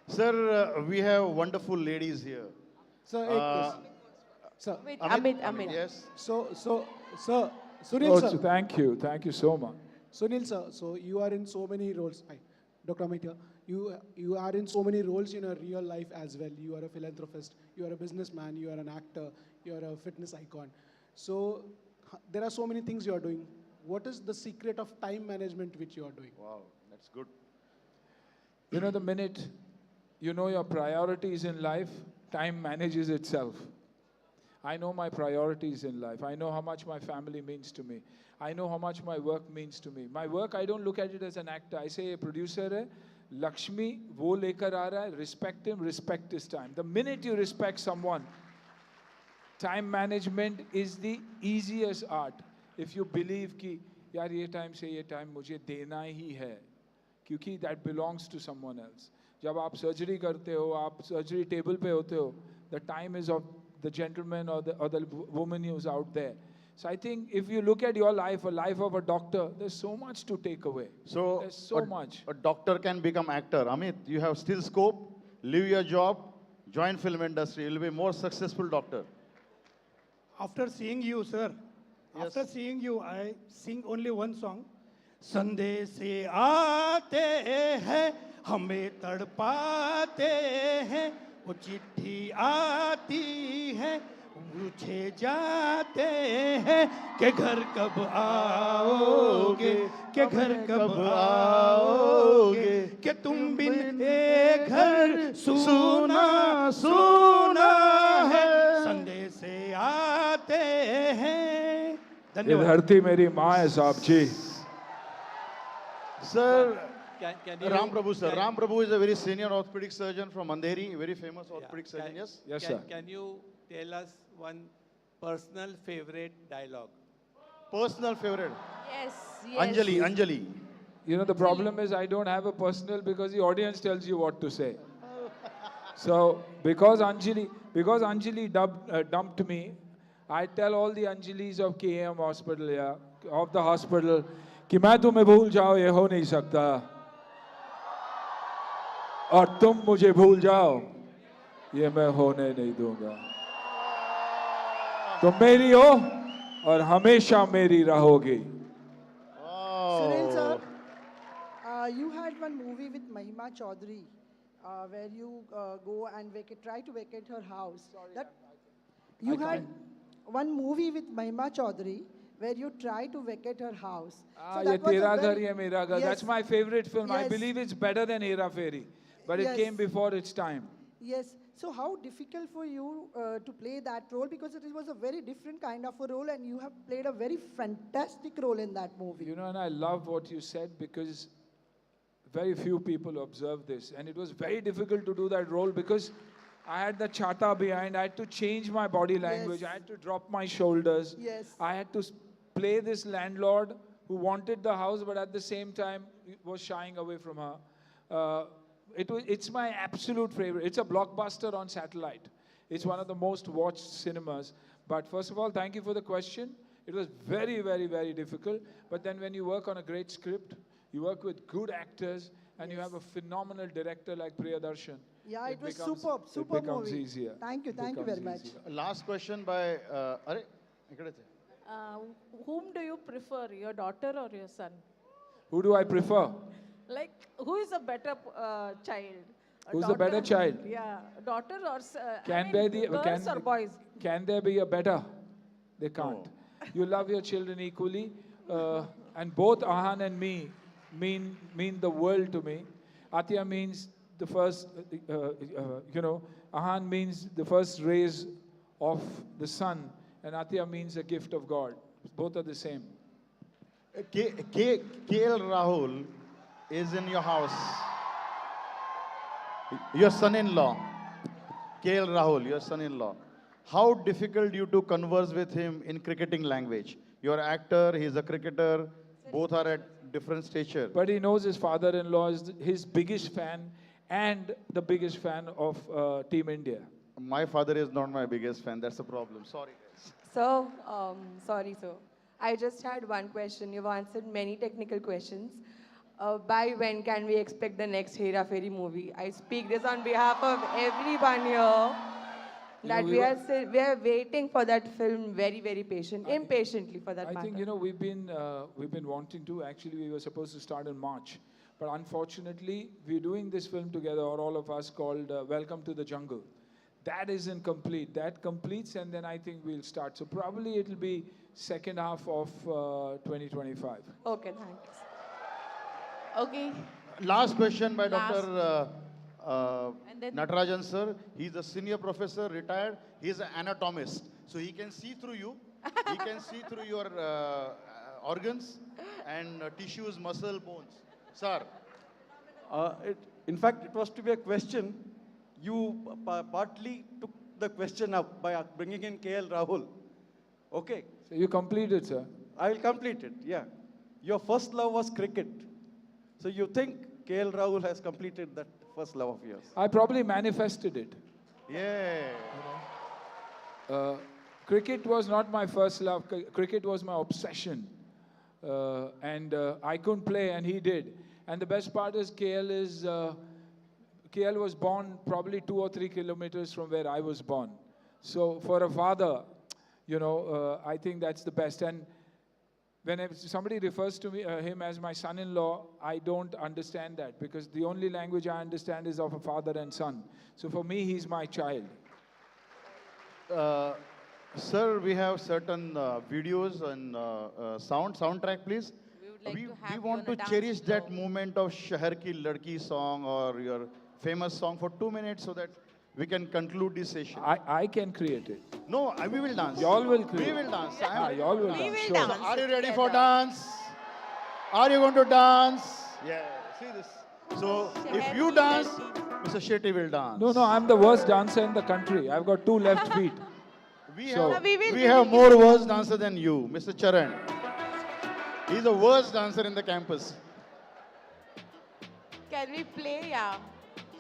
Sir, we have wonderful ladies here. Sir, sir. Wait, Amit. Yes. So, sir, Sunil sir. Thank you so much. Sunil sir, so you are in so many roles. Hi, Dr. Amit here. You are in so many roles in a real life as well. You are a philanthropist, you are a businessman, you are an actor, you are a fitness icon. So there are so many things you are doing. What is the secret of time management which you are doing? Wow, that's good. The minute you know your priorities in life, time manages itself. I know my priorities in life. I know how much my family means to me. I know how much my work means to me. My work, I don't look at it as an actor. I say a producer hai, Lakshmi, wo lekar aa raha hai, respect him, respect his time. The minute you respect someone, time management is the easiest art. If you believe ki, yaar ye time se ye time mujhe dena hi hai, क्योंकि that belongs to someone else. जब आप surgery करते हो, आप surgery table पे होते हो, the time is of the gentleman or the woman who's out there. So I think if you look at your life, a life of a doctor, there's so much to take away. So there's so much. A doctor can become actor. Amit, you have still scope. Leave your job, join film industry. You'll be more successful doctor. After seeing you, sir, after seeing you, I sing only one song. संदेशे आते हैं हमें तड़पाते हैं वो चिट्ठी आती है पूछे जाते हैं कि घर कब आओगे कि घर कब आओगे कि तुम बिन ये घर सूना सूना आते हैं. ये धन्यवाद. धरती मेरी माँ है साहब जी. Sir, Can you, Ram Prabhu, sir. can- Ram Prabhu is a very senior orthopedic surgeon from Andheri, very famous orthopedic surgeon, yes? Yes, can, sir. Can you tell us one personal favorite dialogue? Personal favorite. Yes, Anjali, Anjali. You know, the problem is I don't have a personal because the audience tells you what to say. So, because Anjali dumped me, I tell all the Anjalis of KM hospital, yeah, of the hospital, कि मैं तुम्हें भूल जाओ ये हो नहीं सकता और तुम मुझे भूल जाओ ये मैं होने नहीं दूंगा. तुम मेरी हो और हमेशा मेरी रहोगी. Sunil sir, you had one movie with Mahima Chaudhary where you go and try to vacate her house. You had one movie with Mahima Chaudhary where you try to vacate her house. ये तेरा घर ये मेरा घर. Yes. That's my favorite film. I Yes. believe it's better than Hera Fairy, but Yes. it came before its time. Yes. So how difficult for you to play that role, because it was a very different kind of a role and you have played a very fantastic role in that movie. You know, and I love what you said because very few people observe this, and it was very difficult to do that role because I had the chata behind. I had to change my body language. Yes. I had to drop my shoulders. Yes. I had to play this landlord who wanted the house, but at the same time was shying away from her. It's my absolute favorite. It's a blockbuster on satellite. It's one of the most watched cinemas. But first of all, thank you for the question. It was very, very, very difficult. But then when you work on a great script, you work with good actors, and you have a phenomenal director like Priyadarshan. Yeah, it was becomes- superb, superb It becomes movie. easier. Thank you It very becomes much. easier. Last question by, Whom do you prefer, your daughter or your son? Who do I prefer? Like, who is a better child? Who's the better child? Yeah, daughter or Can there be girls or boys? Can there be a better? They can't. You love your children equally, and both Ahan and me mean the world to me. Atya means the first, Ahan means the first rays of the sun, and Atya means a gift of God. Both are the same. KL Rahul is in your house. Your son-in-law. KL Rahul, your son-in-law. How difficult you to converse with him in cricketing language? You're an actor, he's a cricketer, both are at different stature. But he knows his father-in-law is his biggest fan and the biggest fan of Team India. My father is not my biggest fan, that's the problem. Sorry guys. So, sorry, sir. I just had one question. You've answered many technical questions. By when can we expect the next Hera Fairy movie? I speak this on behalf of everyone here. That we are waiting for that film very, very impatiently for that I matter. think, we've been wanting to. Actually, we were supposed to start in March. But unfortunately, we're doing this film together, or all of us, called Welcome to the Jungle. That isn't complete. That completes, and then I think we'll start. So probably it'll be second half of 2025. Okay, thanks. Okay. Last question by Last. Dr. And then- Natarajan sir. He's a senior professor, retired. He's an anatomist. So he can see through you. He can see through your organs and tissues, muscle, bones. Sir. In fact, it was to be a question. You partly took the question up by bringing in KL Rahul. Okay. So you completed, sir? I will complete it, yeah. Your first love was cricket. So you think KL Rahul has completed that first love of yours? I probably manifested it. Yeah. Cricket was not my first love. Cricket was my obsession. And I couldn't play, and he did. And the best part is KL was born probably 2 or 3 kilometers from where I was born. So for a father, I think that's the best. And when somebody refers to him as my son-in-law, I don't understand that, because the only language I understand is of a father and son. So for me, he's my child. Sir, we have certain videos and soundtrack, please. We want to cherish that moment of Shahar Ki Ladki song or your famous song for 2 minutes, so that we can conclude this session. I can create it. No, we will dance. Y'all will create. We will dance. Y'all will dance. Sure. So are you ready for dance? Are you going to dance? Yeah. See this. So if you dance, Mr. Shetty will dance. No, I'm the worst dancer in the country. I've got 2 left feet. We have more worst dancer than you, Mr. Charan. He's the worst dancer in the campus. Can we play? Yeah.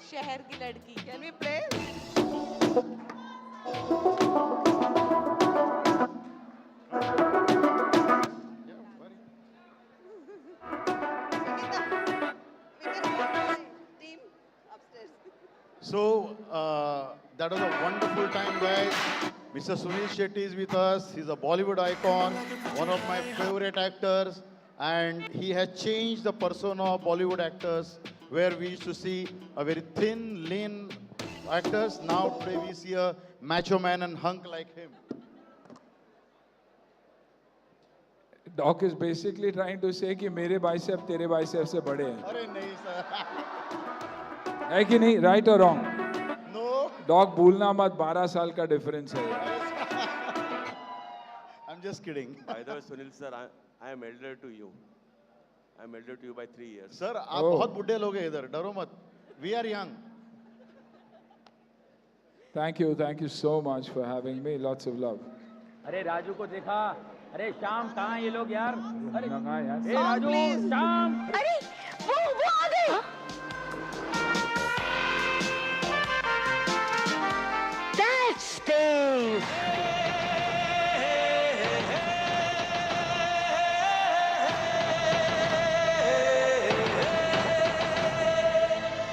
शहर की लड़की. Can we play? So that was a wonderful time, guys. Mr. Sunil Shetty is with us. He's a Bollywood icon, one of my favorite actors, and he has changed the persona of Bollywood actors, where we used to see a very thin, lean actors. Now today we see a macho man and hunk like him. Doc is basically trying to say कि मेरे bicep तेरे bicep से बड़े हैं. अरे नहीं sir. है कि नहीं? Right or wrong? No. Doc भूलना मत 12 साल का difference है. I'm just kidding. By the way, Sunil sir, I am elder to you. I am elder to you by 3 years. Sir, आप बहुत बुड्ढे लोग हैं इधर. डरो मत. We are young. Thank you so much for having me. Lots of love. अरे राजू को देखा. अरे श्याम कहाँ ये लोग यार? अरे यार. ए राजू, श्याम. अरे वो आ गए. That's Dave.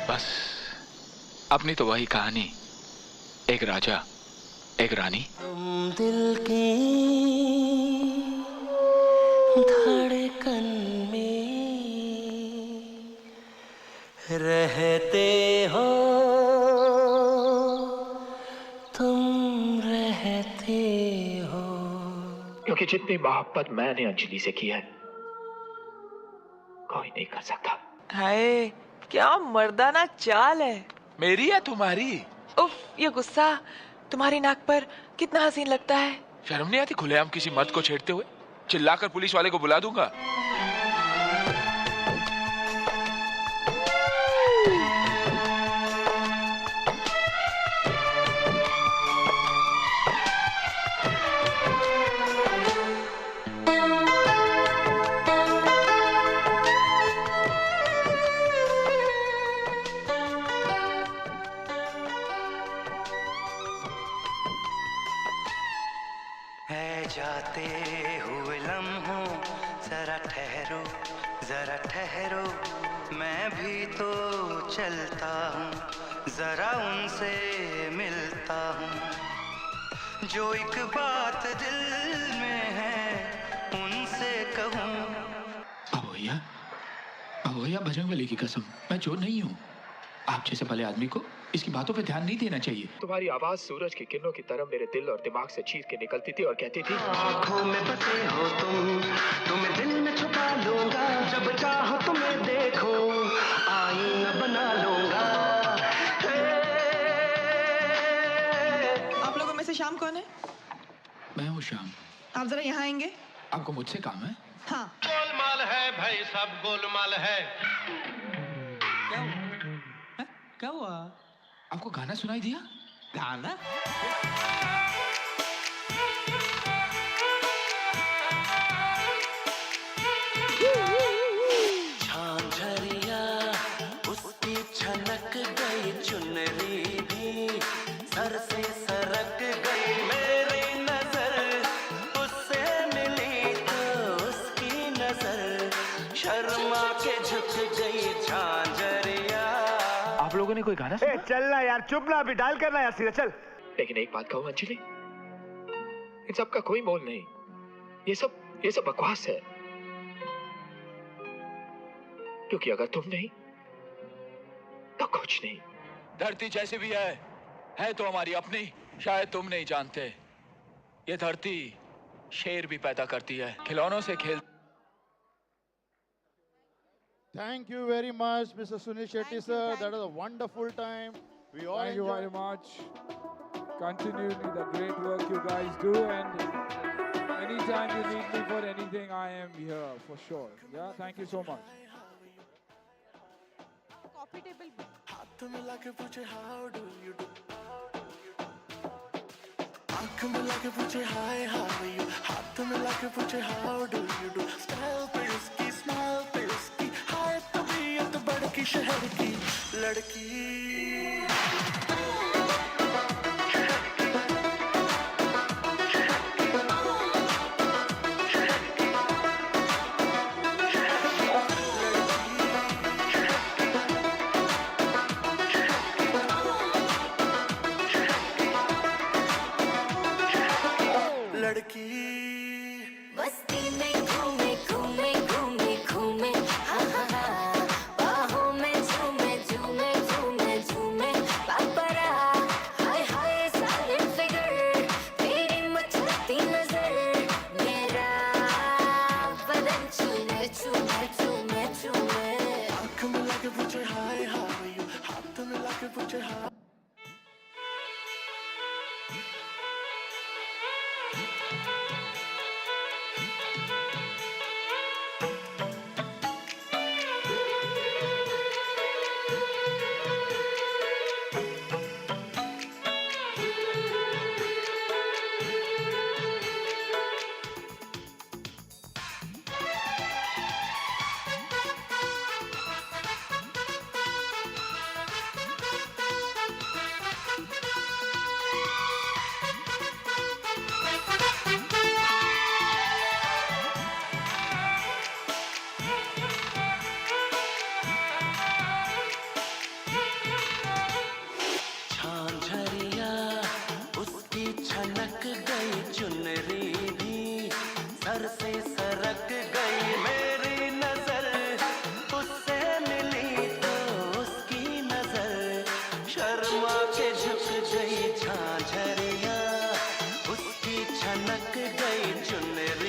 बस अपनी तो वही कहानी. एक राजा, एक रानी. तुम दिल की धड़कन में रहते हो, तुम रहते हो. क्योंकि जितनी मोहब्बत मैंने अंजलि से की है, कोई नहीं कर सकता. हाय, क्या मर्दाना चाल है. मेरी या तुम्हारी? उफ, ये गुस्सा तुम्हारी नाक पर कितना हसीन लगता है. शर्म नहीं आती खुलेआम किसी मर्द को छेड़ते हुए? चिल्लाकर पुलिस वाले को बुला दूंगा. जाते हुए लम्हों जरा ठहरो, जरा ठहरो. मैं भी तो चलता हूँ, जरा उनसे मिलता हूँ. जो एक बात दिल में है उनसे कहूँ. अब भैया बजरंगबली की कसम, मैं चोर नहीं हूँ. आप जैसे भले आदमी को इसकी बातों पे ध्यान नहीं देना चाहिए. तुम्हारी आवाज सूरज की किरणों की तरह मेरे दिल और दिमाग से चीर के निकलती थी और कहती थी, आँखों में बसे हो तुम, तुम्हें दिल में छुपा लूंगा. जब चाहो तुम्हें देखो, आईना बना लूंगा. आप लोगों में से शाम कौन है? मैं हूँ शाम. आप जरा यहाँ आएंगे. आपको मुझसे काम है? हाँ. गोलमाल है भाई, सब गोलमाल है. क्या हुआ? आपको गाना सुनाई दिया? गाना? झांझरिया उसकी छनक गई, चुनरी भी सर से सरक गई. मेरी नजर उससे मिली तो उसकी नजर शर्मा के झुक गई. झांझरिया. आप लोगों ने कोई गाना सुना? चलना यार, चुप ना, अभी डाल करना यार, सीधा चल. लेकिन एक बात कहूं अंजलि, इन सब का कोई मोल नहीं. ये सब बकवास है. क्योंकि अगर तुम नहीं तो कुछ नहीं. धरती जैसी भी है तो हमारी अपनी. शायद तुम नहीं जानते, ये धरती शेर भी पैदा करती है. खिलौनों से खेल. Thank you very much, Mr. Sunil Shetty, sir. That was a wonderful time. We all Thank you enjoy. very much. Continue the great work you guys do, and anytime you need me for anything, I am here for sure. Yeah, thank you so much. Coffee table. हाथ मिला के पूछे how do you do? आँख मिला के पूछे hi how are you? हाथ मिला के पूछे how do you do? Style पे उसकी, smile पे उसकी, हाय तबीयत बड़की शहर की लड़की. लड़की बस्ती में घूमे घूमे घूमे घूमे हाँ हाँ हाँ बाहों में झूमे झूमे झूमे झूमे पापरा हाय हाय साइलेंट फिगर तेरी मचलती नजर मेरा बदन चूमे चूमे चूमे चूमे आँख मिला के पूछे हाय हाउ आर यू हाथ मिला के पूछे हाय झांझरिया उसकी छनक गई चुनरी भी सर से सरक गई मेरी नजर उससे मिली तो उसकी नजर शर्मा के झुक गई झांझरिया उसकी छनक गई चुनरी